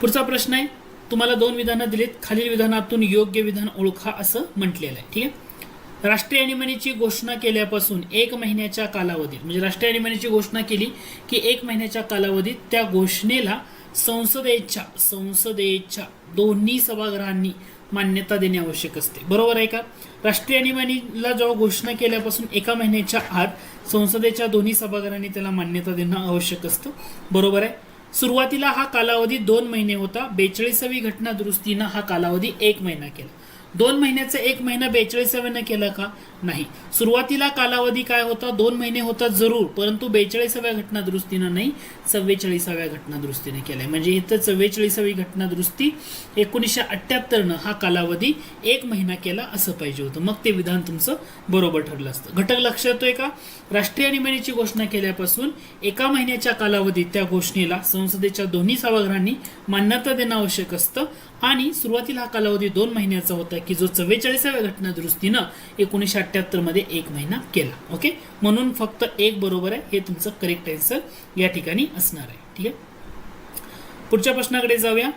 पुढचा प्रश्न आहे, तुम्हाला 2 विधानं दिलीत, खालील विधानातून योग्य विधान ओळखा असं म्हटलेलं आहे, ठीक आहे. राष्ट्रीय आणीबाणीची घोषणा केल्यापासून 1 महिन्याच्या कालावधीत, म्हणजे राष्ट्रीय आणीबाणीची घोषणा केली की 1 महिन्याच्या कालावधीत त्या घोषणेला संसदेच्या दोन्ही सभागृहांनी मान्यता देणे आवश्यक असते. बरोबर आहे का. राष्ट्रीय आणीबाणीला जेव्हा घोषणा केल्यापासून 1 महिन्याच्या आत संसदेच्या दोन्ही सभागृहांनी त्याला मान्यता देणं आवश्यक असतं. बरोबर आहे. सुरुवातीला हा कालावधी 2 महिने होता. 42वी घटना दुरुस्तीनं हा कालावधी 1 महिना केला. 2 महिन्याचा 1 महिना 42व्यानं केला का, नाही. सुरुवातीला कालावधी काय होता, 2 महिने होता जरूर, परंतु 42व्या घटना दुरुस्तीनं नाही, 44व्या घटना दुरुस्तीने केलाय. म्हणजे इथं 44वी घटना दुरुस्ती 1978नं हा कालावधी 1 महिना केला असं पाहिजे होतं. मग ते विधान तुमचं बरोबर ठरलं असतं. घटक लक्ष येतोय का. राष्ट्रीय आणीबाणीची घोषणा केल्यापासून 1 महिन्याच्या कालावधीत त्या घोषणेला संसदेच्या दोन्ही सभागृहांनी मान्यता देणं आवश्यक असतं आणि सुरुवातीला हा कालावधी 2 महिन्याचा होता की जो 44व्या घटना दुरुस्तीनं 1978 मध्ये 1 महिना केला. ओके, म्हणून फक्त 1 बरोबर आहे, हे तुमचं करेक्ट आन्सर या ठिकाणी असणार आहे, ठीक आहे. पुढच्या प्रश्नाकडे जाऊया.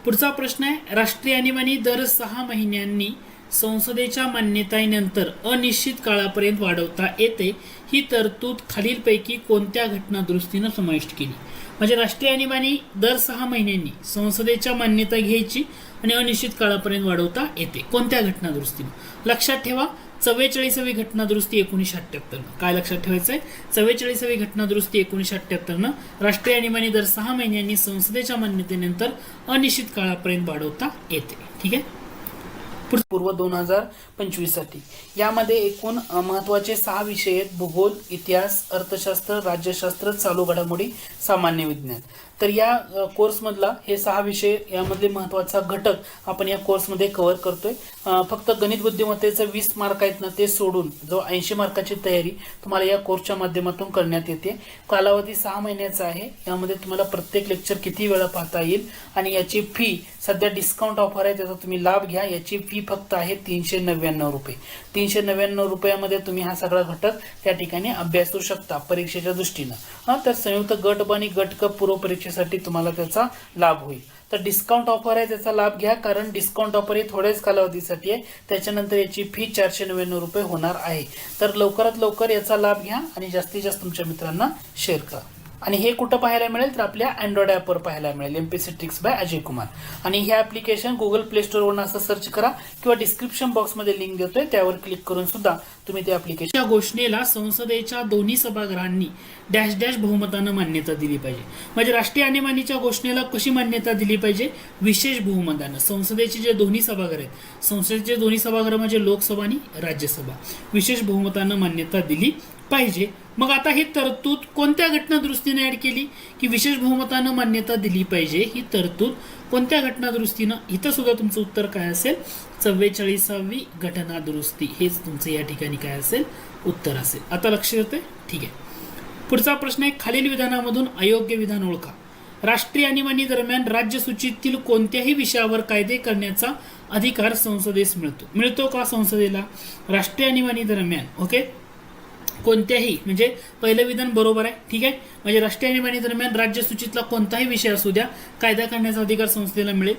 पुढचा प्रश्न आहे, राष्ट्रीय आणीबाणी दर 6 महिन्यांनी संसदेच्या मान्यतेनंतर अनिश्चित काळापर्यंत वाढवता येते. ही तरतूद खालीलपैकी कोणत्या घटना दुरुस्तीनं समाविष्ट केली. म्हणजे राष्ट्रीय आणीबाणी दर 6 महिन्यांनी संसदेच्या मान्यता घ्यायची आणि अनिश्चित काळापर्यंत वाढवता येते. कोणत्या घटना दुरुस्तीनं. लक्षात ठेवा, 44वी घटना दुरुस्ती 1978. काय लक्षात ठेवायचं आहे, 44वी घटना दुरुस्ती 1978नं राष्ट्रीय आणीबाणी दर 6 महिन्यांनी संसदेच्या मान्यतेनंतर अनिश्चित काळापर्यंत वाढवता येते, ठीक आहे. पूर्व 2025 साठी यामध्ये एकूण महत्त्वाचे 6 विषय आहेत. भूगोल, इतिहास, अर्थशास्त्र, राज्यशास्त्र, चालू घडामोडी, सामान्य विज्ञान. तर या कोर्समधला हे 6 विषय यामधले महत्त्वाचा घटक आपण या कोर्समध्ये कव्हर करतोय. फक्त गणित बुद्धिमत्तेचे 20 मार्क आहेत ना, ते सोडून जो 80 मार्काची तयारी तुम्हाला या कोर्सच्या माध्यमातून करण्यात येते. कालावधी 6 महिन्याचा आहे. यामध्ये तुम्हाला प्रत्येक लेक्चर किती वेळा पाहता येईल आणि याची फी सध्या डिस्काउंट ऑफर आहे, त्याचा तुम्ही लाभ घ्या. याची फी फक्त आहे 399 रुपये. 399 रुपयामध्ये तुम्ही हा सगळा घटक त्या ठिकाणी अभ्यासू शकता परीक्षेच्या दृष्टीनं. तर संयुक्त गट ब आणि गट क पूर्व परीक्षेसाठी तुम्हाला त्याचा लाभ होईल. तर डिस्काउंट ऑफर आहे, त्याचा लाभ घ्या, कारण डिस्काउंट ऑफर ही थोड्याच कालावधीसाठी आहे. त्याच्यानंतर याची फी 499 रुपये होणार आहे. तर लवकरात लवकर याचा लाभ घ्या आणि जास्तीत जास्त तुमच्या मित्रांना शेअर करा. आणि हे कुठं पाहायला मिळेल तर आपल्या अँड्रॉइड ॲपवर पाहायला मिळेल, MPSC tricks by Ajay Kumar. आणि हे ॲप्लिकेशन गुगल प्ले स्टोअरवरून असं सर्च करा किंवा डिस्क्रिप्शन बॉक्समध्ये लिंक देतोय, त्यावर क्लिक करून सुद्धा तुम्ही ते ॲप्लिकेशन. या घोषणेला संसदेच्या दोन्ही सभागृहांनी डॅश डॅश बहुमतानं मान्यता दिली पाहिजे. म्हणजे राष्ट्रीय आणीबाणीच्या घोषणेला कशी मान्यता दिली पाहिजे, विशेष बहुमतानं. संसदेचे जे दोन्ही सभागृह आहेत, संसदेचे दोन्ही सभागृह म्हणजे लोकसभा आणि राज्यसभा, विशेष बहुमतानं मान्यता दिली पाहिजे. मग आता ही तरतूद कोणत्या घटना दुरुस्तीने ऍड केली की विशेष बहुमतानं मान्यता दिली पाहिजे. ही तरतूद कोणत्या घटना दुरुस्तीनं, इथं सुद्धा तुमचं उत्तर काय असेल, 44वी घटना दुरुस्ती, हेच तुमचं या ठिकाणी काय असेल, उत्तर असेल. आता लक्ष येतंय, ठीक आहे. पुढचा प्रश्न आहे, खालील विधानामधून अयोग्य विधान ओळखा. राष्ट्रीय आणीबाणी दरम्यान राज्यसूचीतील कोणत्याही विषयावर कायदे करण्याचा अधिकार संसदेस मिळतो का संसदेला? राष्ट्रीय आणीबाणी दरम्यान ओके कोणत्याही, म्हणजे पहिलं विधान बरोबर आहे, ठीक आहे. म्हणजे राष्ट्रीय आणीबाणी दरम्यान राज्यसूचीतला कोणताही विषय असू द्या, कायदा करण्याचा अधिकार संसदेला मिळेल.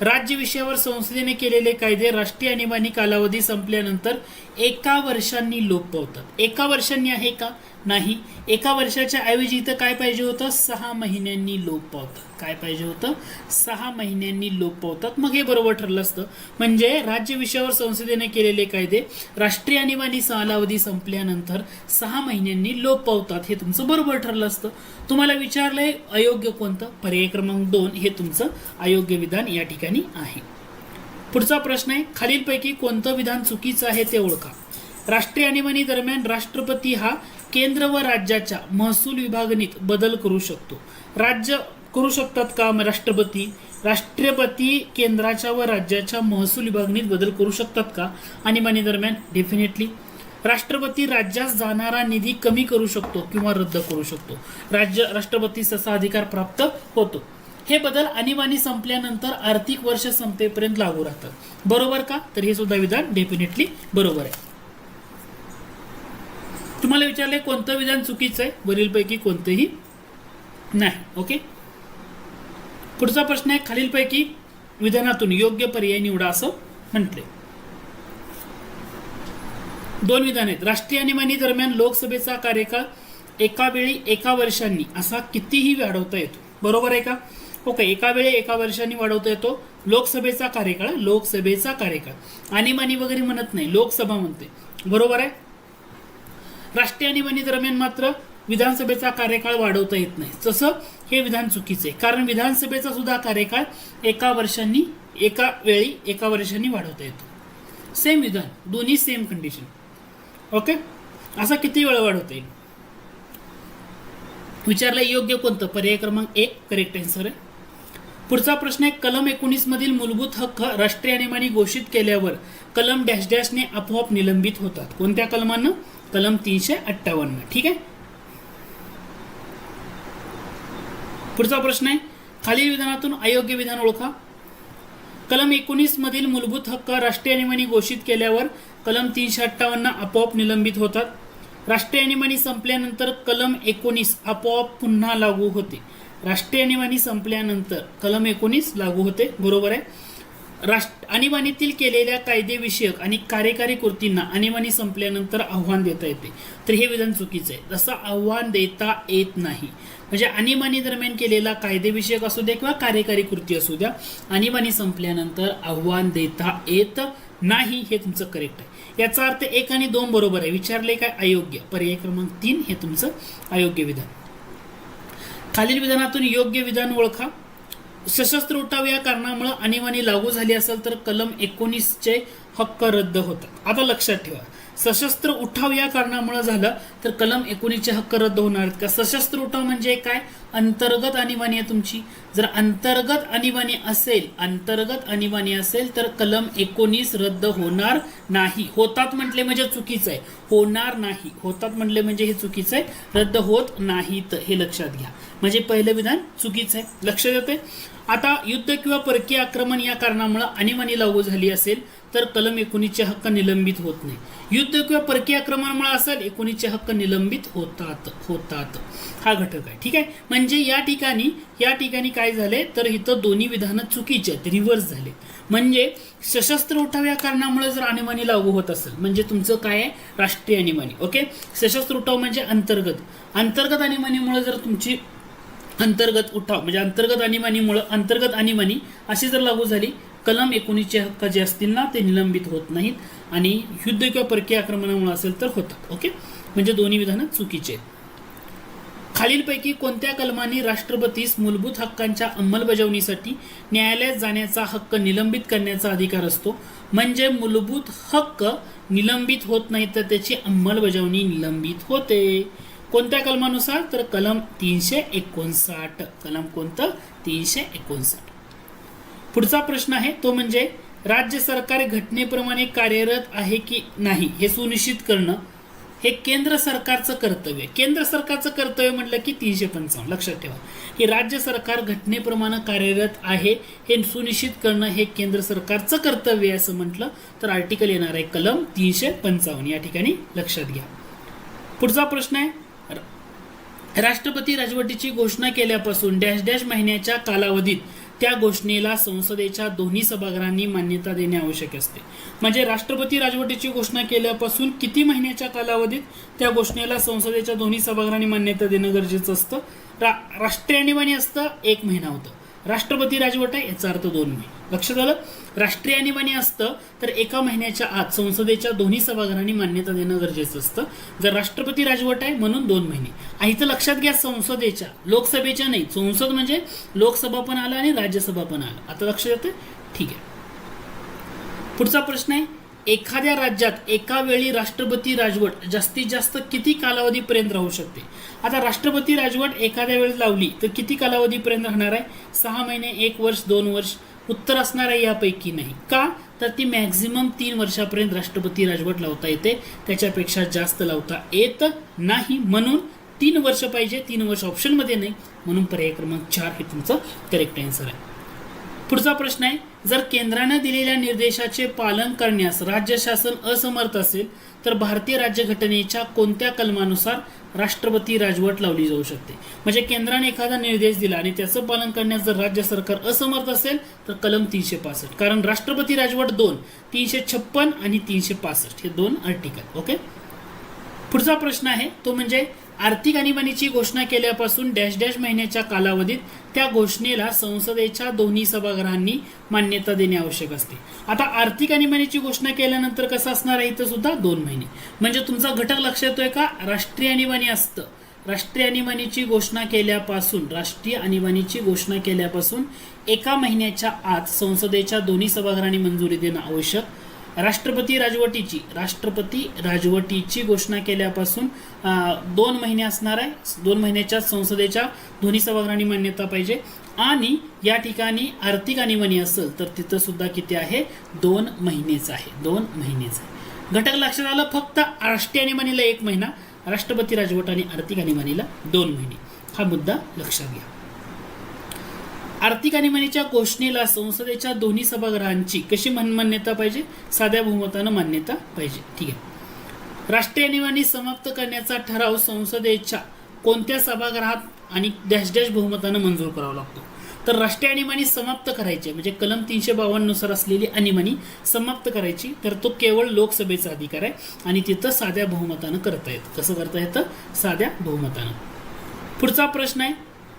राज्य विषयावर संसदेने केलेले कायदे राष्ट्रीय आणीबाणी कालावधी संपल्यानंतर 1 वर्षांनी लोप पावतात. 1 वर्षांनी आहे का? नाही. 1 वर्षाच्या ऐवजी इथं काय पाहिजे होतं? 6 महिन्यांनी लोप पावतात. काय पाहिजे होतं? 6 महिन्यांनी लोप पावतात. मग हे बरोबर ठरलं असतं. म्हणजे राज्य विषयावर संसदेने केलेले कायदे राष्ट्रीय आणीबाणी कालावधी संपल्यानंतर 6 महिन्यांनी लोप पावतात. हे तुमचं बरोबर ठरलं असतं. तुम्हाला विचारलंय अयोग्य कोणतं? पर्याय क्रमांक 2 हे तुमचं अयोग्य विधान या ठिकाणी आहे. पुढचा प्रश्न आहे, खालीलपैकी कोणतं विधान चुकीचं आहे ते ओळखा. राष्ट्रीय आणीबाणी दरम्यान राष्ट्रपती हा केंद्र व राज्याच्या महसूल विभागणीत बदल करू शकतो. राज्य करू शकतात का? राष्ट्रपती केंद्राच्या व राज्याच्या महसूल विभागणीत बदल करू शकतात का आणीबाणी दरम्यान? डेफिनेटली. राष्ट्रपती राज्यास जाणारा निधी कमी करू शकतो किंवा रद्द करू शकतो. राष्ट्रपतीस तसा अधिकार प्राप्त होतो. हे बदल आणीबाणी संपल्यानंतर आर्थिक वर्ष संपेपर्यंत लागू राहतात. बरोबर का? तर हे सुद्धा विधान डेफिनेटली बरोबर आहे. तुम्हाला विचारले कोणतं विधान चुकीचं आहे? वरीलपैकी कोणतेही नाही. ओके. पुढचा प्रश्न आहे, खालीलपैकी विधानातून योग्य पर्याय निवडा असं म्हटले. 2 विधान आहेत. राष्ट्रीय आणीबाणी दरम्यान लोकसभेचा कार्यकाळ एका वेळी 1 वर्षांनी असा कितीही वाढवता येतो. बरोबर आहे का? ओके. एका वेळी 1 वर्षांनी वाढवता येतो. लोकसभेचा कार्यकाळ आणीबाणी वगैरे म्हणत नाही, लोकसभा म्हणते. बरोबर आहे. राष्ट्रीय आणीबाणी दरम्यान मात्र विधानसभेचा कार्यकाळ वाढवता येत नाही. तसं हे विधान चुकीचे आहे, कारण विधानसभेचा सुद्धा कार्यकाळ 1 वर्षांनी वाढवता येतो. सेम विधान, दोन्ही सेम कंडिशन. ओके. असा किती वेळा वाढवता येईल? विचारलं योग्य कोणतं? पर्याय क्रमांक 1 करेक्ट आन्सर आहे. पुढचा प्रश्न आहे, कलम 19 मधील मूलभूत हक्क राष्ट्रीय आणीबाणी घोषित केल्यावर कलम डॅश डॅशने आपोआप निलंबित होतात. कोणत्या कलमानं? कलम 358. ठीक आहे. पुढचा प्रश्न आहे, खालील विधानातून अयोग्य विधान ओळखा. कलम 19 मधील मूलभूत हक्क राष्ट्रीय आणीबाणी घोषित केल्यावर कलम 358 आपोआप निलंबित होतात. राष्ट्रीय आणीबाणी संपल्यानंतर कलम 19 आपोआप पुन्हा लागू होते. राष्ट्रीय आणीबाणी संपल्यानंतर कलम 19 लागू होते. बरोबर आहे. आणीबाणीतील केलेल्या कायदेविषयक आणि कार्यकारी कृतींना आणीबाणी संपल्यानंतर आव्हान देता येते. तर हे विधान चुकीचं आहे. तसं आव्हान देता येत नाही. म्हणजे आणीबाणी दरम्यान केलेला कायदेविषयक असू द्या किंवा कार्यकारी कृती असू द्या, आणीबाणी संपल्यानंतर आव्हान देता येत नाही. हे तुमचं करेक्ट आहे. याचा अर्थ 1 आणि 2 बरोबर आहे. विचारले काय? अयोग्य. पर्याय क्रमांक 3 हे तुमचं अयोग्य विधान. खालील विधानातून योग्य विधान ओळखा. सशस्त्र उठाव या कारणामुळे आणीबाणी लागू झाली असेल तर कलम 19 हक्क रद्द होतात. आता लक्षात ठेवा, सशस्त्र उठाव या कारणामुळे झालं तर कलम 19 हक्क रद्द होणार आहेत का? सशस्त्र उठाव म्हणजे काय? अंतर्गत आणीबाणी आहे तुमची. जर अंतर्गत आणीबाणी असेल तर कलम 19 रद्द होणार नाही. होतात म्हटले म्हणजे चुकीचं आहे. होणार नाही. होतात म्हटले म्हणजे हे चुकीचं आहे. रद्द होत नाहीत हे लक्षात घ्या. म्हणजे पहिलं विधान चुकीचं आहे. लक्षात येते. आता युद्ध किंवा परकीय आक्रमण या कारणामुळे आणीबाणी लागू झाली असेल तर कलम 19 हक्क निलंबित होत नाही. युद्ध किंवा परकीय आक्रमणामुळे असेल 19 हक्क निलंबित होतात. हा घटक आहे. ठीक आहे. म्हणजे या ठिकाणी काय झाले तर इथं दोन्ही विधानं चुकीची आहेत, रिव्हर्स झाले. म्हणजे सशस्त्र उठाव या कारणामुळे जर आणीबाणी लागू होत असेल म्हणजे तुमचं काय आहे? राष्ट्रीय आणीबाणी. ओके. सशस्त्र उठाव म्हणजे अंतर्गत आणीबाणीमुळे जर तुमची अंतर्गत उठाव म्हणजे अंतर्गत आणीबाणी अशी जर लागू झाली, कलम 19 हक्क जे असतील ना ते निलंबित होत नाहीत आणि युद्ध किंवा परकीय आक्रमणामुळे असेल तर होतात. ओके. म्हणजे दोन्ही विधानं चुकीचे आहेत. खालीलपैकी कोणत्या कलमाने राष्ट्रपतीस मूलभूत हक्कांच्या अंमलबजावणीसाठी न्यायालयात जाण्याचा हक्क निलंबित करण्याचा अधिकार असतो? म्हणजे मूलभूत हक्क निलंबित होत नाही तर त्याची अंमलबजावणी निलंबित होते. कोणत्या कलमानुसार? तर कलम 359. कलम कोणतं? 359. पुढचा प्रश्न आहे तो म्हणजे राज्य सरकार घटनेप्रमाणे कार्यरत आहे की नाही हे सुनिश्चित करणं हे केंद्र सरकारचं कर्तव्य. केंद्र सरकारचं कर्तव्य म्हटलं की 355. लक्षात ठेवा की राज्य सरकार घटनेप्रमाणे कार्यरत आहे हे सुनिश्चित करणं हे केंद्र सरकारचं कर्तव्य आहे असं म्हटलं तर आर्टिकल येणार आहे कलम 355. या ठिकाणी लक्षात घ्या. पुढचा प्रश्न आहे, राष्ट्रपती राजवटीची घोषणा केल्यापासून डॅश डॅश महिन्याच्या कालावधीत त्या घोषणेला संसदेच्या दोन्ही सभागृहांनी मान्यता देणे आवश्यक असते. म्हणजे राष्ट्रपती राजवटीची घोषणा केल्यापासून किती महिन्याच्या कालावधीत त्या घोषणेला संसदेच्या दोन्ही सभागृहांनी मान्यता देणं गरजेचं असतं. राष्ट्रीय आणीबाणी असतं 1 महिना होतं. राष्ट्रपती राजवट आहे याचा अर्थ 2 महिने. लक्षात आलं. राष्ट्रीय आणीबाणी असतं तर 1 महिन्याच्या आत संसदेच्या दोन्ही सभागृहांनी मान्यता देणं गरजेचं असतं. जर राष्ट्रपती राजवट आहे म्हणून 2 महिने. इथं लक्षात घ्या संसदेच्या, लोकसभेच्या नाही. संसद म्हणजे लोकसभा पण आलं आणि राज्यसभा पण आलं. आता लक्षात येतं. ठीक आहे. पुढचा प्रश्न आहे, एखाद्या राज्यात एका वेळी राष्ट्रपती राजवट जास्तीत जास्त किती कालावधीपर्यंत राहू शकते. आता राष्ट्रपती राजवट एखाद्या वेळेस लावली तर किती कालावधीपर्यंत राहणार आहे. 6 महिने, 1 वर्ष, 2 वर्ष. उत्तर असणार आहे यापैकी नाही. का तर ती मॅक्झिमम 3 वर्षापर्यंत राष्ट्रपती राजवट लावता येते, त्याच्यापेक्षा जास्त लावता येत नाही. म्हणून 3 वर्ष पाहिजे. 3 वर्ष ऑप्शनमध्ये नाही, म्हणून पर्याय क्रमांक 4 हे तुमचं करेक्ट आन्सर आहे. पुढचा प्रश्न आहे, जर केंद्राने दिलेल्या निर्देशाचे पालन करण्यास राज्य शासन असमर्थ असेल तर भारतीय राज्यघटनेच्या कोणत्या कलमानुसार राष्ट्रपती राजवट लावली जाऊ शकते. म्हणजे केंद्राने एखादा निर्देश दिला आणि त्याचं पालन करण्यास जर राज्य सरकार असमर्थ असेल तर कलम 365. कारण राष्ट्रपती राजवट 2, 356 आणि 365 हे 2 आर्टिकल. ओके. पुढचा प्रश्न आहे तो म्हणजे आर्थिक आणीबाणीची घोषणा केल्यापासून डॅश डॅश महिन्याच्या कालावधीत त्या घोषणेला संसदेच्या दोन्ही सभागृहांनी मान्यता देणे आवश्यक असते. आता आर्थिक आणीबाणीची घोषणा केल्यानंतर कसं असणार आहे इथं सुद्धा 2 महिने. म्हणजे तुमचा घटक लक्षात येतोय का. राष्ट्रीय आणीबाणी असतं. राष्ट्रीय आणीबाणीची घोषणा केल्यापासून 1 महिन्याच्या आत संसदेच्या दोन्ही सभागृहांनी मंजुरी देणं आवश्यक. राष्ट्रपती राजवटीची घोषणा केल्यापासून 2 महिने असणार आहे. 2 महिन्याच्या संसदेच्या दोन्ही सभागृहांनी मान्यता पाहिजे. आणि या ठिकाणी आर्थिक आणीबाणी असेल तर तिथं सुद्धा किती आहे 2 महिनेच आहे. 2 महिनेच आहे. घटक लक्षात आलं. फक्त राष्ट्रीय आणीबाणीला 1 महिना, राष्ट्रपती राजवट आणि आर्थिक आणीबाणीला 2 महिने. हा मुद्दा लक्षात घ्या. आर्थिक आणीबाणीच्या घोषणेला संसदेच्या दोन्ही सभागृहांची कशी मान्यता पाहिजे. साध्या बहुमतानं मान्यता पाहिजे. ठीक आहे. राष्ट्रीय आणीबाणी समाप्त करण्याचा ठराव संसदेच्या कोणत्या सभागृहात आणि डॅश डॅश बहुमतानं मंजूर करावा लागतो. तर राष्ट्रीय आणीबाणी समाप्त करायची म्हणजे कलम 352 नुसार असलेली आणीबाणी समाप्त करायची तर तो केवळ लोकसभेचा अधिकार आहे आणि तिथं साध्या बहुमतानं करता येतं. कसं करता येतं. साध्या बहुमतानं. पुढचा प्रश्न आहे,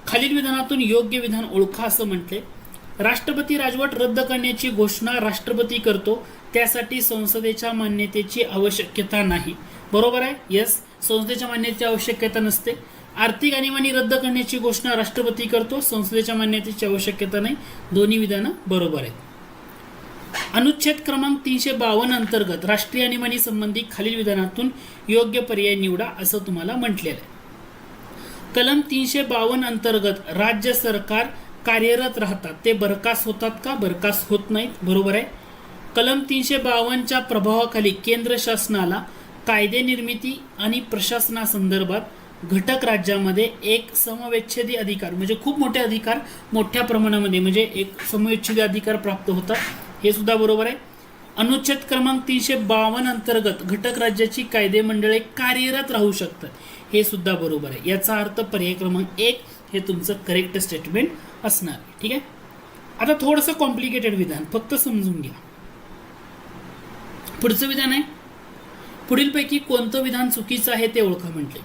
खालील विधानातून योग्य विधान ओळखा असं म्हटले. राष्ट्रपती राजवट रद्द करण्याची घोषणा राष्ट्रपती करतो, त्यासाठी संसदेच्या मान्यतेची आवश्यकता नाही. बरोबर आहे. येस, संसदेच्या मान्यतेची आवश्यकता नसते. आर्थिक आणीबाणी रद्द करण्याची घोषणा राष्ट्रपती करतो, संसदेच्या मान्यतेची आवश्यकता नाही. दोन्ही विधानं बरोबर आहेत. अनुच्छेद क्रमांक 352 अंतर्गत राष्ट्रीय आणीबाणी संबंधी खालील विधानातून योग्य पर्याय निवडा असं तुम्हाला म्हटलेलं आहे. कलम 352 अंतर्गत राज्य सरकार कार्यरत राहतात ते बरखास्त होतात का. बरखास्त होत नाहीत. बरोबर आहे. कलम 352च्या प्रभावाखाली केंद्र शासनाला कायदे निर्मिती आणि प्रशासनासंदर्भात घटक राज्यामध्ये एक समवेच्छेदी अधिकार म्हणजे खूप मोठे अधिकार मोठ्या प्रमाणामध्ये म्हणजे एक समवेच्छेदी अधिकार प्राप्त होतात. हे सुद्धा बरोबर आहे. अनुच्छेद क्रमांक 352 अंतर्गत घटक राज्याची कायदे मंडळे कार्यरत राहू शकतात. हे सुद्धा बरोबर आहे. याचा अर्थ पर्याय क्रमांक 1 हे तुमचं करेक्ट स्टेटमेंट असणार. ठीक आहे. आता थोडंसं कॉम्प्लिकेटेड विधान फक्त समजून घ्या. पुढचं विधान आहे, पुढीलपैकी कोणतं विधान चुकीचं आहे ते ओळखा म्हटले.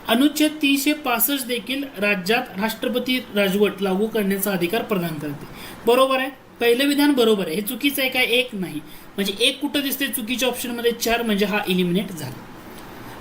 अनुच्छेद 365 देखील राज्यात राष्ट्रपती राजवट लागू करण्याचा अधिकार प्रदान करते. बरोबर आहे. पहिलं विधान बरोबर आहे. हे चुकीचं आहे काय. 1 नाही. म्हणजे 1 कुठं दिसते चुकीच्या ऑप्शनमध्ये 4 म्हणजे हा इलिमिनेट झाला.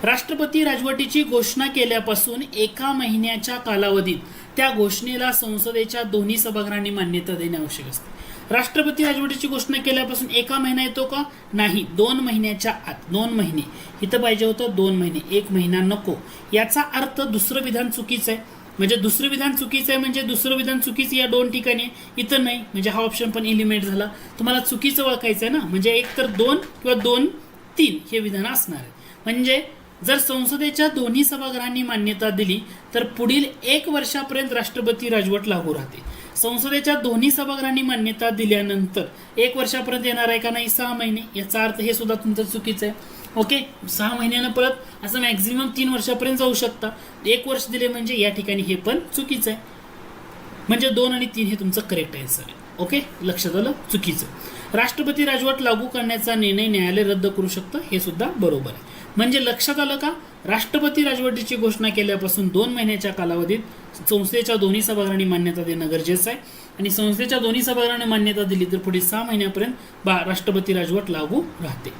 राष्ट्रपती राजवटीची घोषणा केल्यापासून 1 महिन्याच्या कालावधीत त्या घोषणेला संसदेच्या दोन्ही सभागृहांनी मान्यता देणे आवश्यक असते. राष्ट्रपती राजवटीची घोषणा केल्यापासून 1 महिना येतो का. नाही. 2 महिन्याच्या आत. 2 महिने इथं पाहिजे होतं 2 महिने. 1 महिना नको. याचा अर्थ दुसरं विधान चुकीचं आहे. म्हणजे दुसरं विधान चुकीचं आहे म्हणजे दुसरं विधान चुकीचं या 2 ठिकाणी इथं नाही. म्हणजे हा ऑप्शन पण इलिमिनेट झाला. तुम्हाला चुकीचं ओळखायचं आहे ना. म्हणजे एक तर 2 किंवा 2-3 हे विधान असणार आहे. म्हणजे जर संसदेच्या दोन्ही सभागृहांनी मान्यता दिली तर पुढील 1 वर्षापर्यंत राष्ट्रपती राजवट लागू राहते. संसदेच्या दोन्ही सभागृहांनी मान्यता दिल्यानंतर 1 वर्षापर्यंत येणार आहे का नाही, 6 महिने. याचा अर्थ हे सुद्धा तुमचं चुकीचं आहे. ओके, 6 महिन्यानं परत असं मॅक्झिमम 3 वर्षापर्यंत जाऊ शकता. 1 वर्ष दिले म्हणजे या ठिकाणी हे पण चुकीचं आहे. म्हणजे 2 आणि 3 हे तुमचं करेक्ट आन्सर आहे. ओके, लक्षात आलं, चुकीचं. राष्ट्रपती राजवट लागू करण्याचा निर्णय न्यायालय रद्द करू शकतं, हे सुद्धा बरोबर आहे. म्हणजे लक्षात आलं का, राष्ट्रपती राजवटीची घोषणा केल्यापासून 2 महिन्याच्या कालावधीत संसदेच्या दोन्ही सभागृहांनी मान्यता देणं गरजेचं आहे. आणि संसदेच्या दोन्ही सभागृहांनी मान्यता दिली तर पुढील 6 महिन्यापर्यंत राष्ट्रपती राजवट लागू राहते.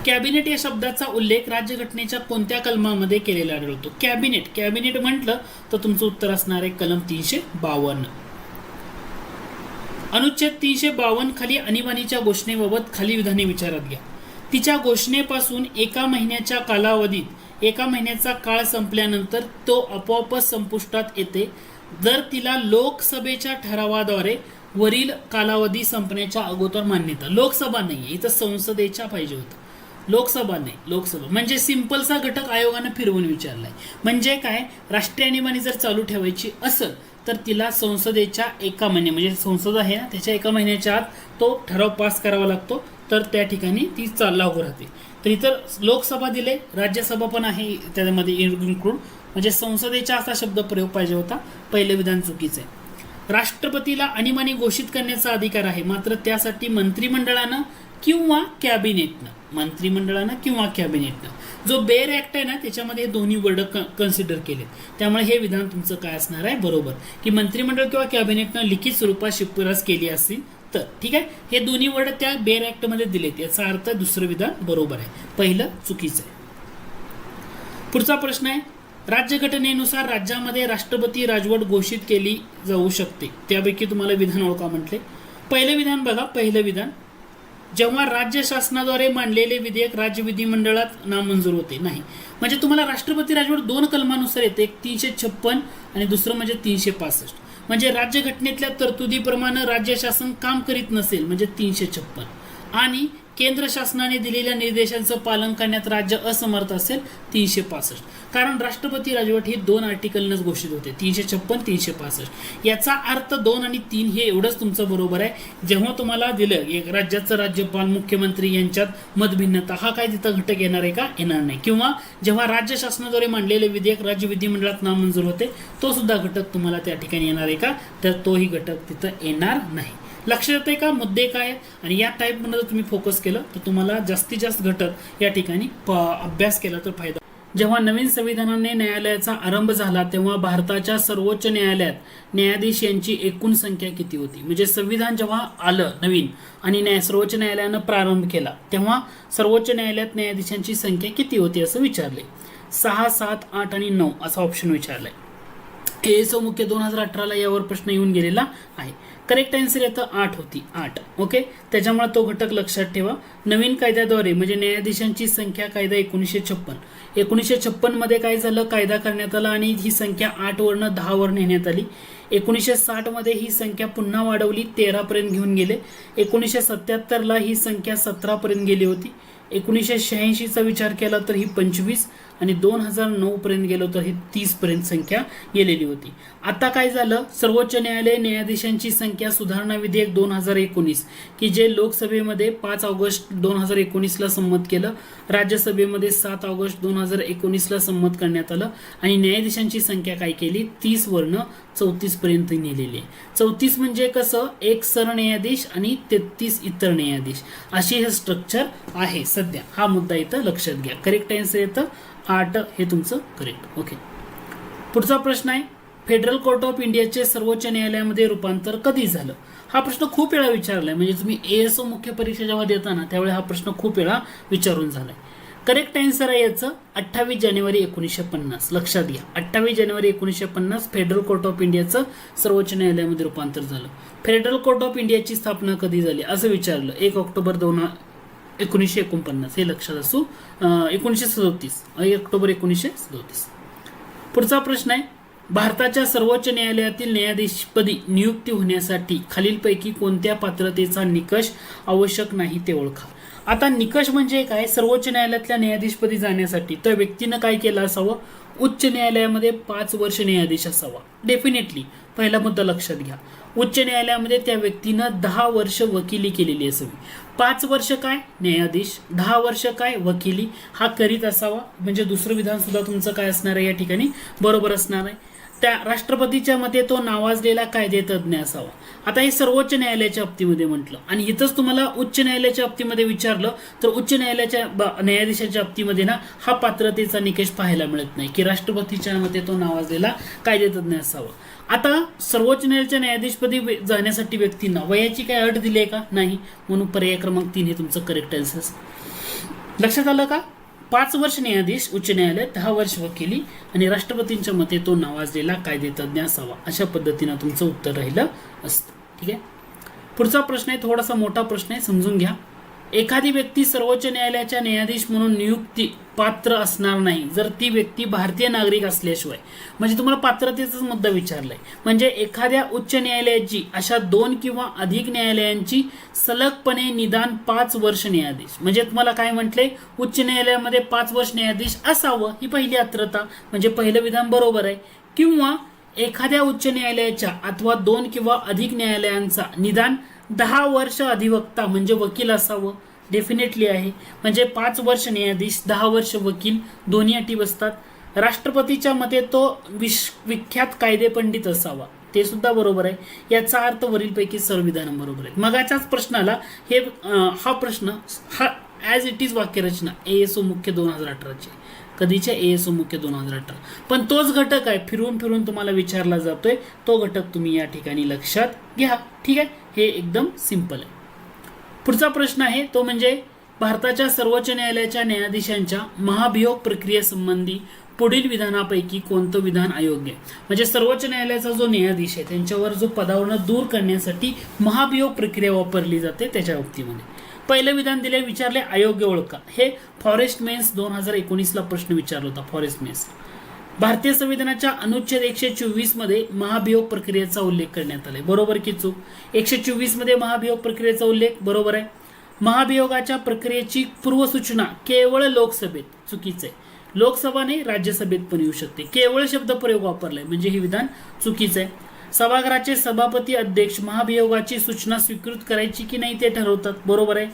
कॅबिनेट या शब्दाचा उल्लेख राज्यघटनेच्या कोणत्या कलमामध्ये केलेला आढळतो? कॅबिनेट म्हटलं तर तुमचं उत्तर असणार आहे कलम 352. अनुच्छेद 352 खाली आणीबाणीच्या घोषणेबाबत खाली विधाने विचारात घ्या. तिच्या घोषणेपासून 1 महिन्याच्या कालावधीत 1 महिन्याचा काळ संपल्यानंतर तो आपोआपच संपुष्टात येते जर तिला लोकसभेच्या ठरावाद्वारे वरील कालावधी संपण्याच्या अगोदर मान्यता. लोकसभा नाही, इथं संसदेच्या पाहिजे होतं, लोकसभा नाही. लोकसभा म्हणजे सिंपलचा घटक आयोगानं फिरवून विचारलाय. म्हणजे काय, राष्ट्रीय आणीबाणी जर चालू ठेवायची असेल तर तिला संसदेच्या 1 महिने म्हणजे संसद आहे ना त्याच्या 1 महिन्याच्या आत तो ठराव पास करावा लागतो, तर त्या ठिकाणी ती लागू राहते. तर इतर लोकसभा दिले, राज्यसभा पण आहे त्यामध्ये इन्क्लूड, म्हणजे संसदेच्या असा शब्द प्रयोग पाहिजे होता. पहिलं विधान चुकीचं आहे. राष्ट्रपतीला आणीबाणी घोषित करण्याचा अधिकार आहे, मात्र त्यासाठी मंत्रिमंडळानं किंवा कॅबिनेटनं जो बेअर ऍक्ट आहे ना त्याच्यामध्ये हे दोन्ही वर्ड कन्सिडर केले. त्यामुळे हे विधान तुमचं काय असणार आहे, बरोबर, की मंत्रिमंडळ किंवा कॅबिनेटनं लिखित स्वरूपात शिफारस केली असेल तर. ठीक आहे, हे दोन्ही वर्ड त्या बेअर ऍक्ट मध्ये दिलेत, याचा अर्थ दुसरं विधान बरोबर आहे, पहिलं चुकीचं आहे. पुढचा प्रश्न आहे, राज्यघटनेनुसार राज्यामध्ये राष्ट्रपती राजवट घोषित केली जाऊ शकते. त्यापैकी तुम्हाला विधान ओळखा म्हटले. पहिलं विधान बघा, पहिलं विधान, जेव्हा राज्य शासनाद्वारे मांडलेले विधेयक राज्य विधिमंडळात नामंजूर होते. नाही, म्हणजे तुम्हाला राष्ट्रपती राजवट 2 कलमानुसार येते, एक 356 आणि दुसरं म्हणजे 365. म्हणजे राज्यघटनेतल्या तरतुदीप्रमाणे राज्य शासन काम करीत नसेल म्हणजे 356, आणि केंद्र शासनाने दिलेल्या निर्देशांचं पालन करण्यात राज्य असमर्थ असेल 365. कारण राष्ट्रपती राजवट ही 2 आर्टिकलनंच घोषित होते, 356 365. याचा अर्थ 2 आणि 3 हे एवढंच तुमचं बरोबर आहे. जेव्हा तुम्हाला दिलं एक राज्याचं राज्यपाल मुख्यमंत्री यांच्यात मतभिन्नता, हा काय तिथं घटक येणार आहे का, येणार नाही. किंवा जेव्हा राज्य शासनाद्वारे मांडलेले विधेयक राज्य विधिमंडळात नामंजूर होते, तो सुद्धा घटक तुम्हाला त्या ठिकाणी येणार आहे का, तर तोही घटक तिथं येणार नाही. लक्षात येते का मुद्दे काय, आणि या टाईपमध्ये जर तुम्ही फोकस केलं तर तुम्हाला जास्तीत जास्त घटक या ठिकाणी अभ्यास केला तर फायदा. जेव्हा नवीन संविधानाने न्यायालयाचा आरंभ झाला तेव्हा भारताच्या सर्वोच्च न्यायालयात न्यायाधीश यांची एकूण संख्या किती होती? म्हणजे संविधान जेव्हा आलं नवीन आणि सर्वोच्च न्यायालयानं प्रारंभ केला तेव्हा सर्वोच्च न्यायालयात न्यायाधीशांची संख्या किती होती असं विचारले. 6, 7, 8 आणि 9 असा ऑप्शन विचारलाय. एएसओ मुख्य 2018ला यावर प्रश्न येऊन गेलेला आहे. करेक्ट आन्सर येतं 8 होती, 8. ओके, त्याच्यामुळे तो घटक लक्षात ठेवा. नवीन कायद्याद्वारे म्हणजे न्यायाधीशांची संख्या कायदा 1956 मध्ये काय झालं, कायदा करण्यात आला आणि ही संख्या 8 वरनं 10 वर नेण्यात आली. 1960 मध्ये ही संख्या पुन्हा वाढवली, 13 पर्यंत घेऊन गेले. 1977ला ही संख्या 17 पर्यंत गेली होती. 1986चा विचार केला तर ही 25 आणि 2009 पर्यंत गेलो तर ही 30 पर्यंत संख्या गेलेली होती. आता काय झालं, सर्वोच्च न्यायालय न्यायाधीशांची संख्या सुधारणा विधेयक 2019 की जे लोकसभेमध्ये 5 ऑगस्ट 2019ला संमत केलं, राज्यसभेमध्ये 7 ऑगस्ट 2019ला संमत करण्यात आलं आणि न्यायाधीशांची संख्या काय केली, 30 वरनं 34 पर्यंत नेलेली आहे. 34 म्हणजे कसं, एक सरन्यायाधीश आणि 33 इतर न्यायाधीश अशी हे स्ट्रक्चर आहे सध्या. हा मुद्दा इथं लक्षात घ्या. करेक्ट आन्सर येतं 8 हे तुमचं करेक्ट. ओके, पुढचा प्रश्न आहे, फेडरल कोर्ट ऑफ इंडियाचे सर्वोच्च न्यायालयामध्ये रूपांतर कधी झालं? हा प्रश्न खूप वेळा विचारलाय, म्हणजे तुम्ही एएसओ मुख्य परीक्षा जेव्हा देताना त्यावेळी हा प्रश्न खूप वेळा विचारून झालाय. करेक्ट आन्सर आहे याचं 28 जानेवारी 1950. लक्षात घ्या, 28 जानेवारी 1950 फेडरल कोर्ट ऑफ इंडियाचं सर्वोच्च न्यायालयामध्ये रूपांतर झालं. फेडरल कोर्ट ऑफ इंडियाची स्थापना कधी झाली असं विचारलं, 1 ऑक्टोबर 1949 हे लक्षात असू. 1937 ऑक्टोबर 1937. पुढचा प्रश्न आहे, भारताच्या सर्वोच्च न्यायालयातील न्यायाधीशपदी नियुक्ती होण्यासाठी खालीलपैकी कोणत्या पात्रतेचा निकष आवश्यक नाही ते ओळखा. आता निकष म्हणजे काय, सर्वोच्च न्यायालयातल्या न्यायाधीशपदी जाण्यासाठी त्या व्यक्तीनं काय केलं असावं, उच्च न्यायालयामध्ये 5 वर्ष न्यायाधीश असावा. डेफिनेटली पहिला मुद्दा लक्षात घ्या. उच्च न्यायालयामध्ये त्या व्यक्तीनं 10 वर्ष वकिली केलेली असावी. 5 वर्ष काय न्यायाधीश, 10 वर्ष काय वकिली हा करीत असावा. म्हणजे दुसरं विधान सुद्धा तुमचं काय असणार आहे या ठिकाणी बरोबर असणार आहे. त्या राष्ट्रपतीच्या मते तो नावाजलेला कायदेतज्ञ असावा. आता हे सर्वोच्च न्यायालयाच्या बाबतीमध्ये म्हटलं आणि इथंच तुम्हाला उच्च न्यायालयाच्या बाबतीमध्ये विचारलं तर उच्च न्यायालयाच्या न्यायाधीशाच्या बाबतीमध्ये ना हा पात्रतेचा निकष पाहायला मिळत नाही की राष्ट्रपतीच्या मते तो नावाजलेला कायदेतज्ञ असावा. आता सर्वोच्च न्यायालयाच्या न्यायाधीशपदी जाण्यासाठी व्यक्तींना वयाची काय अट दिली आहे का, नाही. म्हणून पर्याय क्रमांक 3 हे तुमचं करेक्ट आन्सर. लक्षात आलं का. 5 वर्ष न्यायाधीश उच्च न्यायालयात, 10 वर्ष वकिली आणि राष्ट्रपतींच्या मते तो नावाजलेला कायदेतज्ञ असावा. अशा पद्धतीनं तुमचं उत्तर राहिलं असतं. ठीक आहे. पुढचा प्रश्न आहे, थोडासा मोठा प्रश्न आहे, समजून घ्या. एखादी व्यक्ती सर्वोच्च न्यायालयाच्या न्यायाधीश म्हणून नियुक्ती पात्र असणार नाही जर ती व्यक्ती भारतीय नागरिक असल्याशिवाय. म्हणजे तुम्हाला पात्रतेचाच मुद्दा विचारलाय. म्हणजे एखाद्या उच्च न्यायालयाची अशा 2 किंवा अधिक न्यायालयांची सलगपणे निदान 5 वर्ष न्यायाधीश. म्हणजे तुम्हाला काय म्हटले, उच्च न्यायालयामध्ये 5 वर्ष न्यायाधीश असावं ही पहिली अत्रता. म्हणजे पहिलं विधान बरोबर आहे. किंवा एखाद्या उच्च न्यायालयाच्या अथवा 2 किंवा अधिक न्यायालयांचा निदान 10 वर्ष अधिवक्ता म्हणजे वकील असावं. डेफिनेटली आहे. म्हणजे 5 वर्ष न्यायाधीश, 10 वर्ष वकील, दोन्ही अटी बसतात. राष्ट्रपतीच्या मते तो विख्यात कायदेपंडित असावा, ते सुद्धा बरोबर आहे. याचा अर्थ वरीलपैकी सर्व विधान बरोबर आहे. मगाच्याच प्रश्नाला हे हा प्रश्न हा ॲज इट इज वाक्यरचना ASO मुख्य 2018ची, कधीच्या ASO मुख्य 2018. पण तोच घटक आहे, फिरून फिरून तुम्हाला विचारला जातोय. तो घटक तुम्ही या ठिकाणी लक्षात घ्या. ठीक आहे. हे एकदम सिंपल आहे. पुढचा प्रश्न आहे तो म्हणजे भारताच्या सर्वोच्च न्यायालयाच्या न्यायाधीशांच्या महाभियोग प्रक्रियेसंबंधी पुढील विधानापैकी कोणतं विधान अयोग्य आहे. म्हणजे सर्वोच्च न्यायालयाचा जो न्यायाधीश आहे त्यांच्यावर जो पदावरून दूर करण्यासाठी महाभियोग प्रक्रिया वापरली जाते त्याच्या बाबतीमध्ये पहिलं विधान दिले, विचारले अयोग्य ओळखा. हे फॉरेस्ट मेन्स 2019ला प्रश्न विचारला होता. फॉरेस्ट मेन्स भारतीय संविधानाच्या अनुच्छेद 124 मध्ये महाभियोग प्रक्रियेचा उल्लेख करण्यात आलाय. बरोबर की चूक. 124 मध्ये महाभियोग प्रक्रियेचा उल्लेख बरोबर आहे. महाभियोगाच्या प्रक्रियेची पूर्वसूचना केवळ लोकसभेत, चुकीचं आहे. लोकसभा नाही राज्यसभेत पण येऊ शकते. केवळ शब्द प्रयोग वापरलाय म्हणजे हे विधान चुकीचं आहे. सभागृहाचे सभापती अध्यक्ष महाभियोगाची सूचना स्वीकृत करायची की नाही ते ठरवतात. बरोबर आहे.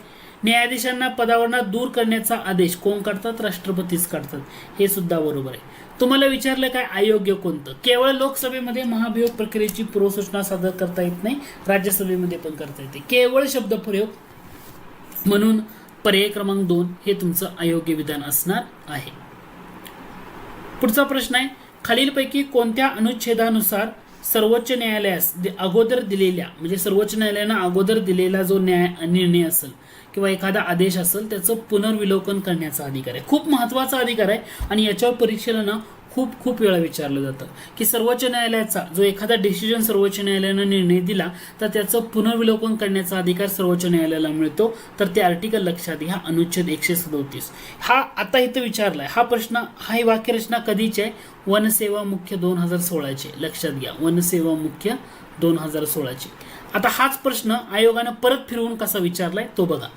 न्यायाधीशांना पदावरून दूर करण्याचा आदेश कोण काढतात, राष्ट्रपतीच काढतात. हे सुद्धा बरोबर आहे. तुम्हाला विचारलं काय अयोग्य कोणतं, केवळ लोकसभेमध्ये महाभियोग प्रक्रियेची पूर्वसूचना सादर करता येत नाही, राज्यसभेमध्ये पण करता येते. केवळ शब्द प्रयोग, म्हणून पर्याय क्रमांक 2 हे तुमचं अयोग्य विधान असणार आहे. पुढचा प्रश्न आहे, खालीलपैकी कोणत्या अनुच्छेदानुसार सर्वोच्च न्यायालयास अगोदर दिलेल्या, म्हणजे सर्वोच्च न्यायालयानं अगोदर दिलेला जो निर्णय असेल किंवा एखादा आदेश असेल त्याचं पुनर्विलोकन करण्याचा अधिकार आहे. खूप महत्त्वाचा अधिकार आहे आणि याच्यावर परीक्षेला ना खूप वेळा विचारलं जातं की सर्वोच्च न्यायालयाचा जो एखादा डिसिजन सर्वोच्च न्यायालयानं निर्णय दिला तर त्याचं पुनर्विलोकन करण्याचा अधिकार सर्वोच्च न्यायालयाला मिळतो. तर ते आर्टिकल लक्षात घ्या, अनुच्छेद 137. हा आता इथं विचारलाय हा प्रश्न. हा ही वाक्यरचना कधीची आहे, वनसेवा मुख्य 2016ची. लक्षात घ्या, वनसेवा मुख्य 2016ची. आता हाच प्रश्न आयोगानं परत फिरवून कसा विचारलाय तो बघा.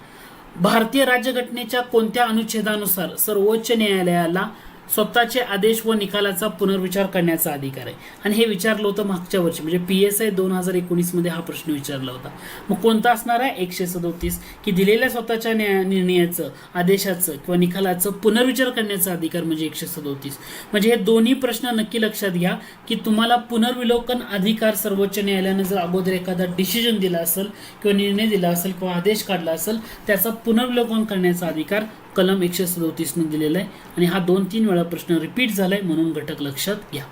भारतीय राज्यघटनेच्या कोणत्या अनुच्छेदानुसार सर्वोच्च न्यायालयाला स्वतःचे आदेश व निकालाचा पुनर्विचार करण्याचा अधिकार आहे. आणि हे विचारलं होतं मागच्या वर्षी, म्हणजे PSI 2019 मध्ये हा प्रश्न विचारला होता. मग कोणता असणार आहे, 137 की दिलेल्या स्वतःच्या निर्णयाचं, आदेशाचं किंवा निकालाचं पुनर्विचार करण्याचा अधिकार म्हणजे 137. म्हणजे हे दोन्ही प्रश्न नक्की लक्षात घ्या की तुम्हाला पुनर्विलोकन अधिकार सर्वोच्च न्यायालयानं जर अगोदर एखादा डिसिजन दिला असेल किंवा निर्णय दिला असेल किंवा आदेश काढला असेल त्याचा पुनर्विलोकन करण्याचा अधिकार कलम 137 ने दिलेला आहे. आणि हा 2-3 वेळा प्रश्न रिपीट झालाय म्हणून घटक लक्षात घ्या.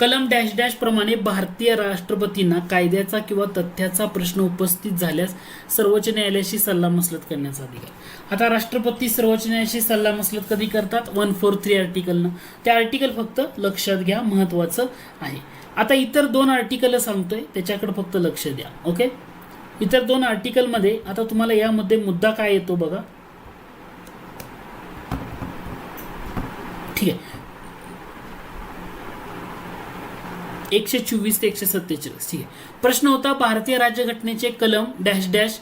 कलम डॅश डॅश प्रमाणे भारतीय राष्ट्रपतींना कायद्याचा किंवा तथ्याचा प्रश्न उपस्थित झाल्यास सर्वोच्च न्यायालयाशी सल्लामसलत करण्याचा अधिकार. आता राष्ट्रपती सर्वोच्च न्यायालयाशी सल्लामसलत कधी करतात, 143 आर्टिकलनं. त्या आर्टिकल फक्त लक्षात घ्या, महत्वाचं आहे. आता इतर 2 आर्टिकल सांगतोय त्याच्याकडे फक्त लक्ष द्या. ओके, इतर 2 आर्टिकलमध्ये आता तुम्हाला यामध्ये मुद्दा काय येतो बघा. ठीक आहे, 124 ते 147. ठीक आहे. प्रश्न होता भारतीय राज्यघटनेचे कलम डॅश डॅश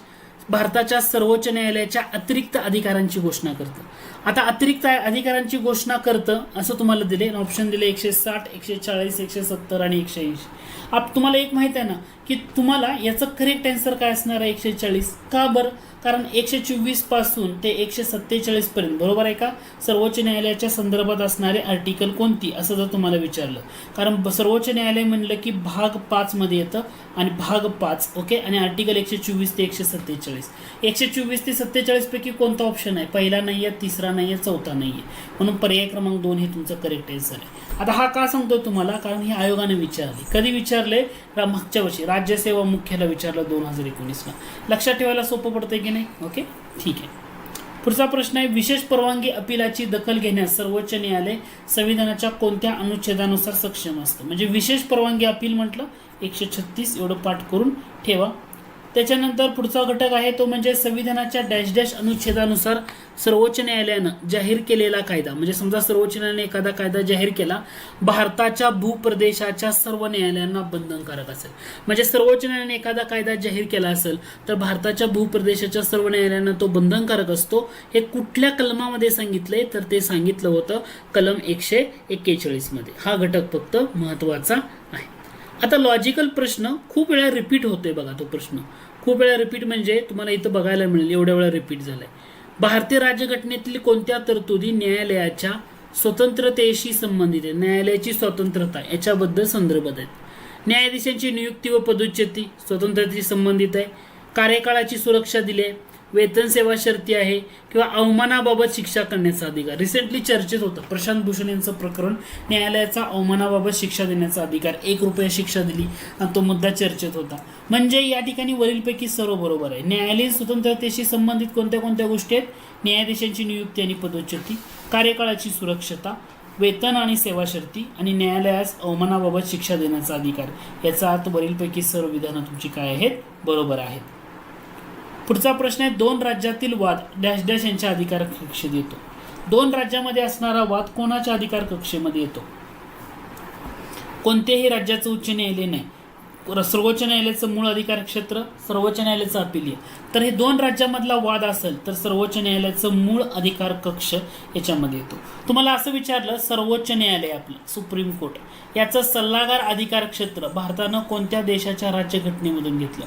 भारताच्या सर्वोच्च न्यायालयाच्या अतिरिक्त अधिकारांची घोषणा करतं. आता अतिरिक्त अधिकारांची घोषणा करतं असं तुम्हाला दिले, ऑप्शन दिले 160, 140, 170 आणि 180. तुम्हाला एक माहित आहे ना की तुम्हाला याचं करेक्ट आन्सर काय असणार आहे 140. का बरं? कारण 124 पासून ते 147 पर्यंत बरोबर आहे का सर्वोच्च न्यायालयाच्या संदर्भात असणारे आर्टिकल कोणती असं जर तुम्हाला विचारलं, कारण सर्वोच्च न्यायालय म्हणलं की भाग 5 मध्ये येतं आणि भाग 5 ओके, आणि आर्टिकल 124 ते 147. 124 ते 47 पैकी कोणता ऑप्शन आहे? पहिला नाही आहे, तिसरा नाही आहे, चौथा नाही आहे, म्हणून पर्याय क्रमांक 2 हे तुमचं करेक्ट आन्सर आहे. आता हा का सांगतो तुम्हाला? कारण हे आयोगाने विचारले. कधी विचारले? मागच्या वर्षी राज्यसेवा मुख्याला विचारलं 2019ला. लक्षात ठेवायला सोपं पडतंय की नाही? ओके ठीक आहे. पुढचा प्रश्न आहे, विशेष परवानगी अपीलाची दखल घेण्यास सर्वोच्च न्यायालय संविधानाच्या कोणत्या अनुच्छेदानुसार सक्षम असतं? म्हणजे विशेष परवानगी अपील म्हटलं 136 एवढं पाठ करून ठेवा. त्याच्यानंतर पुढचा घटक आहे तो म्हणजे संविधानाच्या डॅश डॅश अनुच्छेदानुसार सर्वोच्च न्यायालयानं जाहीर केलेला कायदा. म्हणजे समजा सर्वोच्च न्यायालयाने एखादा कायदा जाहीर केला, भारताच्या भूप्रदेशाच्या सर्व न्यायालयांना बंधनकारक असेल. म्हणजे सर्वोच्च न्यायालयाने एखादा कायदा जाहीर केला असेल तर भारताच्या भूप्रदेशाच्या सर्व न्यायालयांना तो बंधनकारक असतो. हे कुठल्या कलमामध्ये सांगितलंय? तर ते सांगितलं होतं कलम 141 मध्ये. हा घटक फक्त महत्वाचा आहे. आता लॉजिकल प्रश्न खूप वेळा रिपीट होतोय बघा. तो प्रश्न खूप वेळा रिपीट म्हणजे तुम्हाला इथं बघायला मिळेल एवढ्या वेळा रिपीट झालाय. भारतीय राज्यघटनेतील कोणत्या तरतुदी न्यायालयाच्या स्वतंत्रतेशी संबंधित आहे? न्यायालयाची स्वतंत्रता याच्याबद्दल संदर्भात आहेत. न्यायाधीशांची नियुक्ती व पदोच्चती स्वतंत्रतेशी संबंधित आहे. कार्यकाळाची सुरक्षा दिली आहे. वेतन सेवा शर्ती आहे किंवा अवमानाबाबत शिक्षा करण्याचा अधिकार. रिसेंटली चर्चेत होतं प्रशांत भूषण यांचं प्रकरण, न्यायालयाचा अवमानाबाबत शिक्षा देण्याचा अधिकार, 1 रुपया शिक्षा दिली आणि तो मुद्दा चर्चेत होता. म्हणजे या ठिकाणी वरीलपैकी सर्व बरोबर आहे. न्यायालयीन स्वतंत्रतेशी संबंधित कोणत्या कोणत्या गोष्टी आहेत? न्यायाधीशांची नियुक्ती आणि पदोच्चती, कार्यकाळाची सुरक्षता, वेतन आणि सेवा शर्ती आणि न्यायालयास अवमानाबाबत शिक्षा देण्याचा अधिकार. याचा अर्थ वरीलपैकी सर्व विधानं तुमची काय आहेत? बरोबर आहेत. पुढचा प्रश्न आहे, 2 राज्यातील वाद डॅश डॅश यांच्या अधिकार कक्षेत येतो. 2 राज्यामध्ये असणारा वाद कोणाच्या अधिकार कक्षेमध्ये येतो? कोणत्याही राज्याचं उच्च न्यायालय नाही, सर्वोच्च न्यायालयाचं मूळ अधिकार क्षेत्र, सर्वोच्च न्यायालयाचं अपील. तर हे 2 राज्यामधला वाद असेल तर सर्वोच्च न्यायालयाचं मूळ अधिकार कक्ष याच्यामध्ये येतो. तुम्हाला असं विचारलं, सर्वोच्च न्यायालय आपलं सुप्रीम कोर्ट याचं सल्लागार अधिकार क्षेत्र भारतानं कोणत्या देशाच्या राज्यघटनेमधून घेतलं?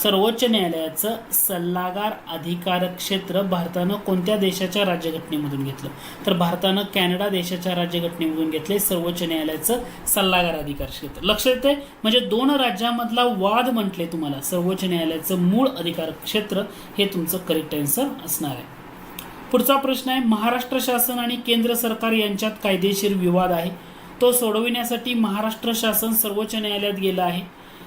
सर्वोच्च न्यायालयाचं सल्लागार अधिकार क्षेत्र भारतानं कोणत्या देशाच्या राज्यघटनेमधून घेतलं? तर भारतानं कॅनडा देशाच्या राज्यघटनेमधून घेतले सर्वोच्च न्यायालयाचं सल्लागार अधिकार क्षेत्र. लक्षात येते? म्हणजे 2 राज्यामधला वाद म्हटले तुम्हाला सर्वोच्च न्यायालयाचं मूळ अधिकार क्षेत्र हे तुमचं करेक्ट आन्सर असणार आहे. पुढचा प्रश्न आहे, महाराष्ट्र शासन आणि केंद्र सरकार यांच्यात कायदेशीर विवाद आहे. तो सोडविण्यासाठी महाराष्ट्र शासन सर्वोच्च न्यायालयात गेलं आहे.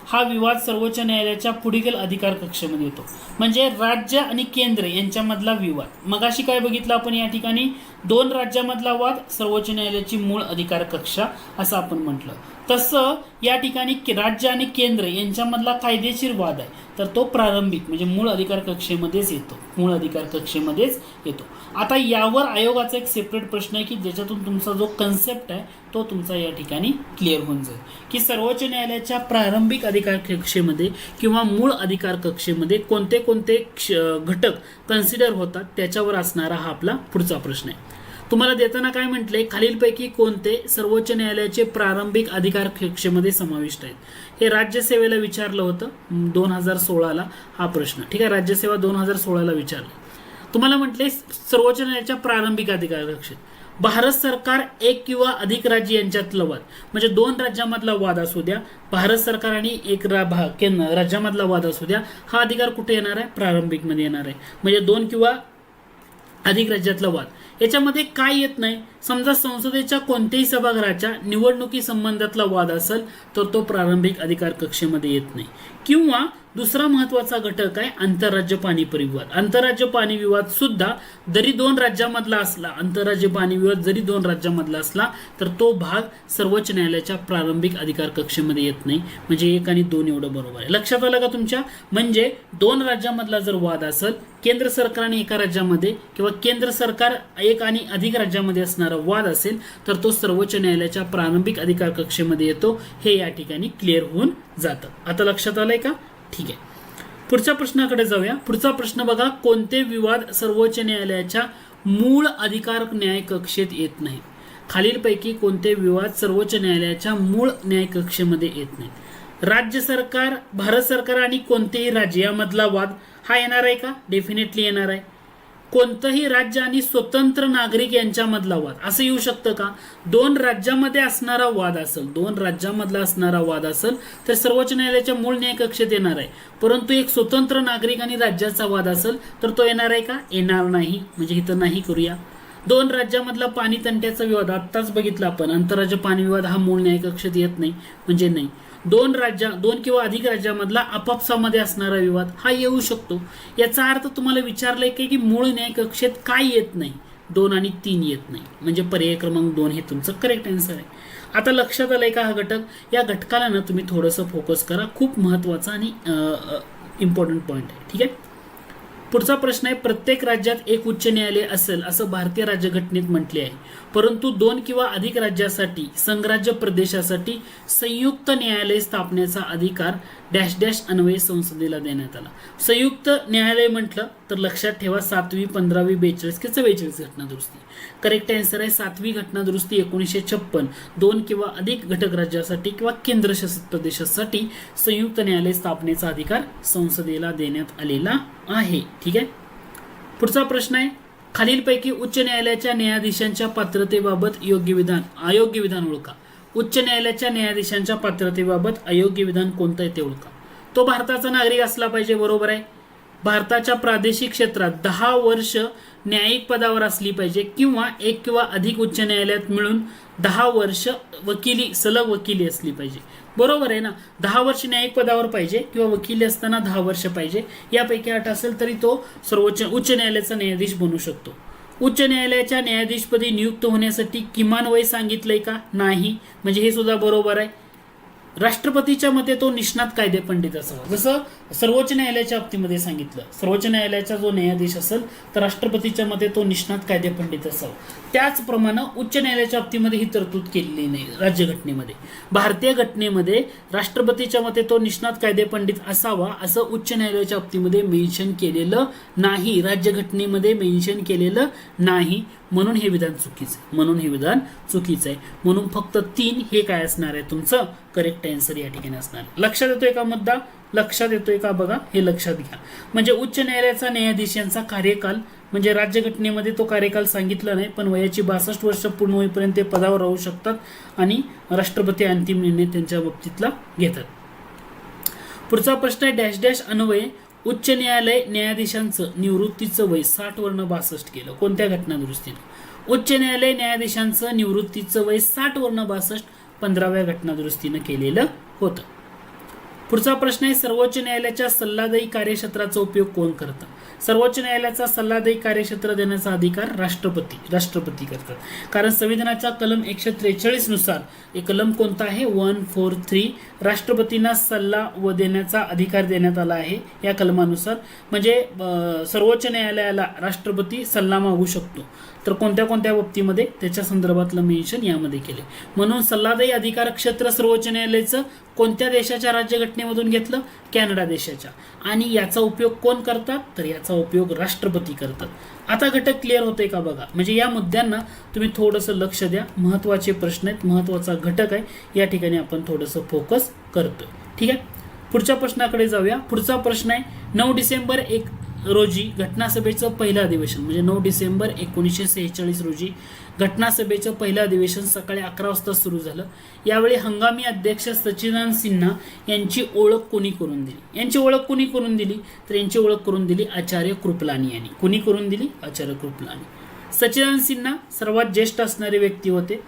हा विवाद सर्वोच्च न्यायालयाच्या पुढील अधिकार कक्षेमध्ये येतो. म्हणजे राज्य आणि केंद्र यांच्यामधला विवाद. मगाशी काय बघितलं आपण या ठिकाणी? 2 राज्यामधला वाद सर्वोच्च न्यायालयाची मूळ अधिकार कक्षा असं आपण म्हटलं. तसं या ठिकाणी राज्य आणि केंद्र यांच्यामधला कायदेशीर वाद आहे तर तो प्रारंभिक म्हणजे मूळ अधिकार कक्षेमध्येच येतो. मूळ अधिकार कक्षेमध्येच येतो. आता यावर आयोगाचा एक सेपरेट प्रश्न आहे की ज्याच्यातून तुमचा जो कन्सेप्ट आहे तो तुमचा या ठिकाणी क्लिअर होऊन जाईल की सर्वोच्च न्यायालयाच्या प्रारंभिक अधिकार कक्षेमध्ये किंवा मूळ अधिकार कक्षेमध्ये कोणते कोणते घटक कन्सिडर होतात त्याच्यावर असणारा हा आपला पुढचा प्रश्न आहे. तुम्हाला देताना काय म्हटलंय, खालीलपैकी कोणते सर्वोच्च न्यायालयाचे प्रारंभिक अधिकार कक्षेमध्ये समाविष्ट आहेत? हे राज्यसेवेला विचारलं होतं 2016ला हा प्रश्न. ठीक आहे, राज्यसेवा 2016ला विचारलं. तुम्हाला म्हटले सर्वोच्च न्यायालयाच्या प्रारंभिक अधिकार कक्षेत भारत सरकार एक किंवा अधिक राज्य यांच्यातला वाद, म्हणजे 2 राज्यामधला वाद असू द्या, भारत सरकार आणि एक राज्यामधला वाद असू द्या, हा अधिकार कुठे येणार आहे? प्रारंभिक मध्ये येणार आहे. म्हणजे 2 किंवा अधिक राज्यातला वाद. याच्यामध्ये काय येत नाही? समजा संसदेच्या कोणत्याही सभागृहाच्या निवडणुकी संबंधातला वाद असेल तर तो प्रारंभिक अधिकार कक्षेमध्ये येत नाही. किंवा दुसरा महत्वाचा घटक आहे आंतरराज्य पाणी परिविवाद. आंतरराज्य पाणी विवाद सुद्धा जरी 2 राज्यामधला असला, आंतरराज्य पाणी विवाद जरी 2 राज्यामधला असला तर तो भाग सर्वोच्च न्यायालयाच्या प्रारंभिक अधिकार कक्षेमध्ये येत नाही. म्हणजे 1 आणि 2 एवढं बरोबर आहे. लक्षात आलं का तुमच्या? म्हणजे 2 राज्यामधला जर वाद असेल, केंद्र सरकार आणि एका राज्यामध्ये किंवा केंद्र सरकार 1 आणि अधिक राज्यामध्ये असणारा वाद असेल तर तो सर्वोच्च न्यायालयाच्या प्रारंभिक अधिकार कक्षेमध्ये येतो. हे या ठिकाणी क्लिअर होऊन जातं. आता लक्षात आलंय का? ठीक आहे. पुढच्या प्रश्नाकडे जाऊया. पुढचा प्रश्न बघा, कोणते विवाद सर्वोच्च न्यायालयाच्या मूळ अधिकार न्याय कक्षेत येत नाही? खालीलपैकी कोणते विवाद सर्वोच्च न्यायालयाच्या मूळ न्याय कक्षेमध्ये येत नाहीत? राज्य सरकार, भारत सरकार आणि कोणतेही राज्य यामधला वाद हा येणार आहे का? डेफिनेटली येणार आहे. कोणतंही राज्य आणि स्वतंत्र नागरिक यांच्यामधला वाद असं येऊ शकतं का? दोन राज्यामध्ये असणारा वाद असेल, दोन राज्यामधला असणारा वाद असेल तर सर्वोच्च न्यायालयाच्या मूळ न्याय कक्षेत येणार आहे. परंतु एक स्वतंत्र नागरिक आणि राज्याचा वाद असेल तर तो येणार आहे का? येणार नाही. म्हणजे इथं नाही करूया. दोन राज्यामधला पाणी तंट्याचा विवाद आत्ताच बघितला आपण, आंतरराज्य पाणी विवाद हा मूळ न्याय कक्षेत येत नाही, म्हणजे नाही. दोन किंवा अधिक राज्यामधला आपापसामध्ये असणारा विवाद हा येऊ शकतो. याचा अर्थ तुम्हाला विचारलंय की मूळ न्याय कक्षेत काय येत नाही? 2 आणि 3 येत नाही, म्हणजे पर्याय क्रमांक 2 हे तुमचं करेक्ट आन्सर आहे. आता लक्षात आलंय का हा घटक? या घटकाला ना तुम्ही थोडंसं फोकस करा, खूप महत्वाचा आणि इम्पॉर्टंट पॉईंट आहे. ठीक आहे. पुढचा प्रश्न आहे, प्रत्येक राज्यात एक उच्च न्यायालय असेल असं भारतीय राज्यघटनेत म्हटले आहे, परंतु 2 किंवा अधिक राज्यासाठी, संघराज्य प्रदेशासाठी संयुक्त न्यायालय स्थापनेचा अधिकार डॅश डॅश अन्वये संसदेला देण्यात आला. संयुक्त न्यायालय म्हटलं तर लक्षात ठेवा 7वी, 15वी, 42 की 44 घटना दुरुस्ती. करेक्ट आन्सर आहे 7वी घटना दुरुस्ती 1956. 2 किंवा अधिक घटक राज्यासाठी किंवा केंद्रशासित प्रदेशासाठी संयुक्त न्यायालय स्थापनेचा अधिकार संसदेला देण्यात आलेला आहे. ठीक आहे. पुढचा प्रश्न आहे, खालीलपैकी उच्च न्यायालयाच्या न्यायाधीशांच्या पात्रतेबाबत अयोग्य विधान ओळखा. उच्च न्यायालयाच्या न्यायाधीशांच्या पात्रतेबाबत अयोग्य विधान कोणतं आहे ते ओळखा. तो भारताचा नागरिक असला पाहिजे, बरोबर आहे. भारताच्या प्रादेशिक क्षेत्रात 10 वर्ष न्यायिक पदावर असली पाहिजे किंवा एक किंवा अधिक उच्च न्यायालयात मिळून 10 वर्ष सलग वकिली असली पाहिजे, बरोबर आहे ना. 10 वर्ष न्यायिक पदावर पाहिजे किंवा वकिली असताना 10 वर्ष पाहिजे. यापैकी 8 असेल तरी तो उच्च न्यायालयाचा न्यायाधीश बनू शकतो. उच्च न्यायालयाच्या न्यायाधीशपदी नियुक्त होण्यासाठी किमान वय सांगितलंय का? नाही, म्हणजे हे सुद्धा बरोबर आहे. राष्ट्रपतीच्या मते तो निष्णात कायदेपंडित असावा, जसं सर्वोच्च न्यायालयाच्या बाबतीमध्ये सांगितलं. सर्वोच्च न्यायालयाचा जो न्यायाधीश असेल तर राष्ट्रपतीच्या मते तो निष्णात कायदेपंडित असावा. त्याचप्रमाणे उच्च न्यायालयाच्या बाबतीमध्ये ही तरतूद केलेली नाही राज्यघटनेमध्ये. भारतीय घटनेमध्ये राष्ट्रपतीच्या मते तो निष्णात कायदेपंडित असावा असं उच्च न्यायालयाच्या बाबतीमध्ये मेन्शन केलेलं नाही, राज्यघटनेमध्ये मेन्शन केलेलं नाही. म्हणून हे विधान चुकीचं आहे. म्हणून फक्त 3 हे काय असणार आहे तुमचं करेक्ट आन्सर या ठिकाणी असणार. लक्षात येतोय का मुद्दा? लक्षात येतोय का बघा, हे लक्षात घ्या. म्हणजे उच्च न्यायालयाचा न्यायाधीशांचा कार्यकाल, म्हणजे राज्यघटनेमध्ये तो कार्यकाल सांगितला नाही, पण वयाची 62 वर्ष पूर्ण होईपर्यंत ते पदावर राहू शकतात आणि राष्ट्रपती अंतिम निर्णय त्यांच्या बाबतीतला घेतात. पुढचा प्रश्न आहे, डॅश डॅश अन्वये उच्च न्यायालय न्यायाधीशांचं निवृत्तीचं वय 60 वर्ण 62 केलं. कोणत्या घटना दुरुस्तीने? उच्च न्यायालय न्यायाधीशांचं निवृत्तीचं वय 60 वर्ण 62 15व्या घटना दुरुस्तीनं केलेलं होतं. पुढचा प्रश्न आहे, सर्वोच्च न्यायालयाच्या सल्लादायी कार्यक्षेत्राचा उपयोग कोण करतं? सर्वोच्च न्यायालयाचा सल्लादायी कार्यक्षेत्र देण्याचा अधिकार राष्ट्रपती करतात. कारण संविधानाच्या कलम 143 नुसार एक कलम कोणता आहे? 143 राष्ट्रपतींना सल्ला व देण्याचा अधिकार देण्यात आला आहे या कलमानुसार. म्हणजे सर्वोच्च न्यायालयाला राष्ट्रपती सल्ला मागू शकतो. तर कोणत्या कोणत्या बाबतीमध्ये त्याच्या संदर्भातलं मेन्शन यामध्ये केले. म्हणून सल्लादायी अधिकार क्षेत्र सर्वोच्च न्यायालयाचं कोणत्या देशाच्या राज्यघटनेमधून घेतलं? कॅनडा देशाच्या. आणि याचा उपयोग कोण करतात? तर याचा उपयोग राष्ट्रपती करतात. आता घटक क्लिअर होतोय का बघा. म्हणजे या मुद्द्यांना तुम्ही थोडंसं लक्ष द्या, महत्त्वाचे प्रश्न आहेत, महत्त्वाचा घटक आहे, या ठिकाणी आपण थोडंसं फोकस करतोय. ठीक आहे. पुढच्या प्रश्नाकडे जाऊया. पुढचा प्रश्न आहे, 9 डिसेंबर रोजी घटनासभेचं पहिलं अधिवेशन, म्हणजे 9 डिसेंबर 1946 रोजी घटनासभेचं पहिलं अधिवेशन सकाळी 11 वाजता सुरू झालं. यावेळी हंगामी अध्यक्ष सच्चिदानंद सिन्हा यांची ओळख कोणी करून दिली? यांची ओळख कोणी करून दिली? तर यांची ओळख करून दिली आचार्य कृपलानी यांनी. कोणी करून दिली? आचार्य कृपलानी. सच्चिदानंद सिन्हा सर्वात ज्येष्ठ असणारे व्यक्ती होते.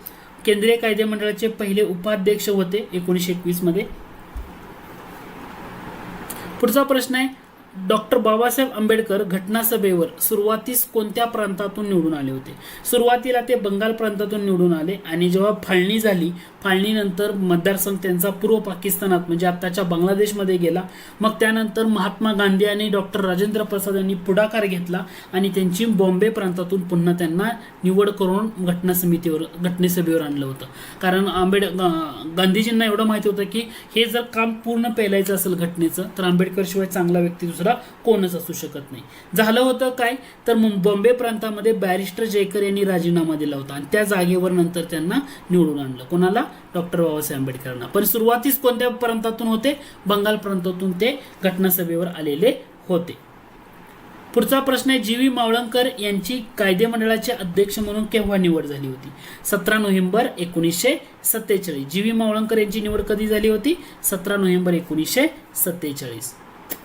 केंद्रीय कायदे मंडळाचे पहिले उपाध्यक्ष होते 1921 मध्ये. पुढचा प्रश्न आहे, डॉक्टर बाबासाहेब आंबेडकर घटनासभेवर सुरुवातीस कोणत्या प्रांतातून निवडून आले होते? सुरुवातीला ते बंगाल प्रांतातून निवडून आले आणि जेव्हा फाळणी झाली, फाळणीनंतर मतदारसंघ त्यांचा पूर्व पाकिस्तानात म्हणजे आत्ताच्या बांगलादेशमध्ये गेला. मग त्यानंतर महात्मा गांधी आणि डॉक्टर राजेंद्र प्रसाद यांनी पुढाकार घेतला आणि त्यांची बॉम्बे प्रांतातून पुन्हा त्यांना निवड करून घटनासभेवर आणलं होतं. कारण गांधीजींना एवढं माहिती होतं की हे जर काम पूर्ण पेलायचं असेल घटनेचं, तर आंबेडकर शिवाय चांगला व्यक्ती दुसरा कोणच असू शकत नाही. झालं होतं काय, तर बॉम्बे प्रांतामध्ये बॅरिस्टर जयकर यांनी राजीनामा दिला होता आणि त्या जागेवर नंतर त्यांना निवडून आणलं. कोणाला? डॉक्टर बाबासाहेब आंबेडकरांना. पण सुरुवातीस कोणत्या प्रांतातून होते? बंगाल प्रांतातून ते घटनासभेवर आलेले होते. पुढचा प्रश्न आहे, जी व्ही मावळंकर यांची कायदेमंडळाचे अध्यक्ष म्हणून केव्हा निवड झाली होती? 17 नोव्हेंबर 1947. जी व्ही मावळंकर यांची निवड कधी झाली होती? 17 नोव्हेंबर 1947.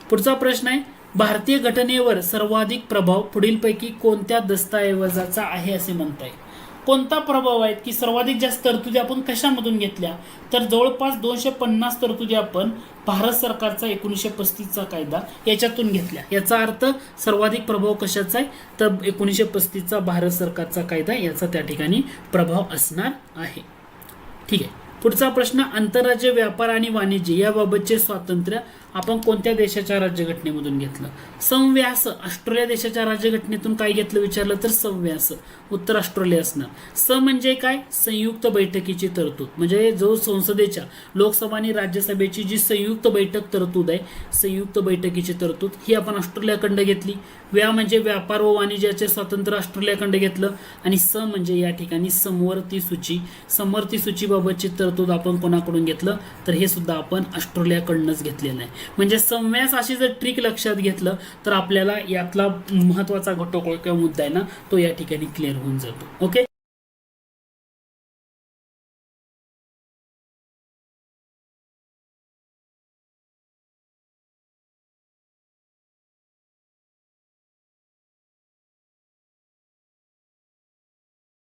पुढचा प्रश्न आहे, भारतीय घटनेवर सर्वाधिक प्रभाव पुढीलपैकी कोणत्या दस्तऐवजाचा आहे असे म्हणता येईल? कोणता प्रभाव आहे की सर्वाधिक जास्त तरतुदी आपण कशामधून घेतल्या? तर जवळपास 250 तरतुदी आपण भारत सरकारचा 1935चा कायदा याच्यातून घेतल्या. याचा अर्थ सर्वाधिक प्रभाव कशाचा आहे? तर 1935चा भारत सरकारचा कायदा याचा त्या ठिकाणी प्रभाव असणार आहे. ठीक आहे. पुढचा प्रश्न, आंतरराज्य व्यापार आणि वाणिज्य याबाबतचे स्वातंत्र्य आपण कोणत्या देशाच्या राज्यघटनेमधून घेतलं? संव्यास. ऑस्ट्रेलिया देशाच्या राज्यघटनेतून काय घेतलं विचारलं तर संव्यास. उत्तर ऑस्ट्रेलिया असणार. स म्हणजे काय? संयुक्त बैठकीची तरतूद. म्हणजे जो संसदेच्या लोकसभा आणि राज्यसभेची जी संयुक्त बैठक तरतूद आहे, संयुक्त बैठकीची तरतूद ही आपण ऑस्ट्रेलियाकडं घेतली. व्या म्हणजे व्यापार व वाणिज्याचे स्वातंत्र्य ऑस्ट्रेलियाकडं घेतलं. आणि स म्हणजे या ठिकाणी समवर्ती सूची. समवर्ती सूचीबाबतची तरतूद आपण कोणाकडून घेतलं? तर हे सुद्धा आपण ऑस्ट्रेलियाकडूनच घेतलेलं आहे. म्हणजे संव्यास अशी जर ट्रिक लक्षात घेतलं तर आपल्याला यातला महत्वाचा घटक किंवा मुद्दा आहे ना, तो या ठिकाणी क्लिअर होऊन जातो. ओके.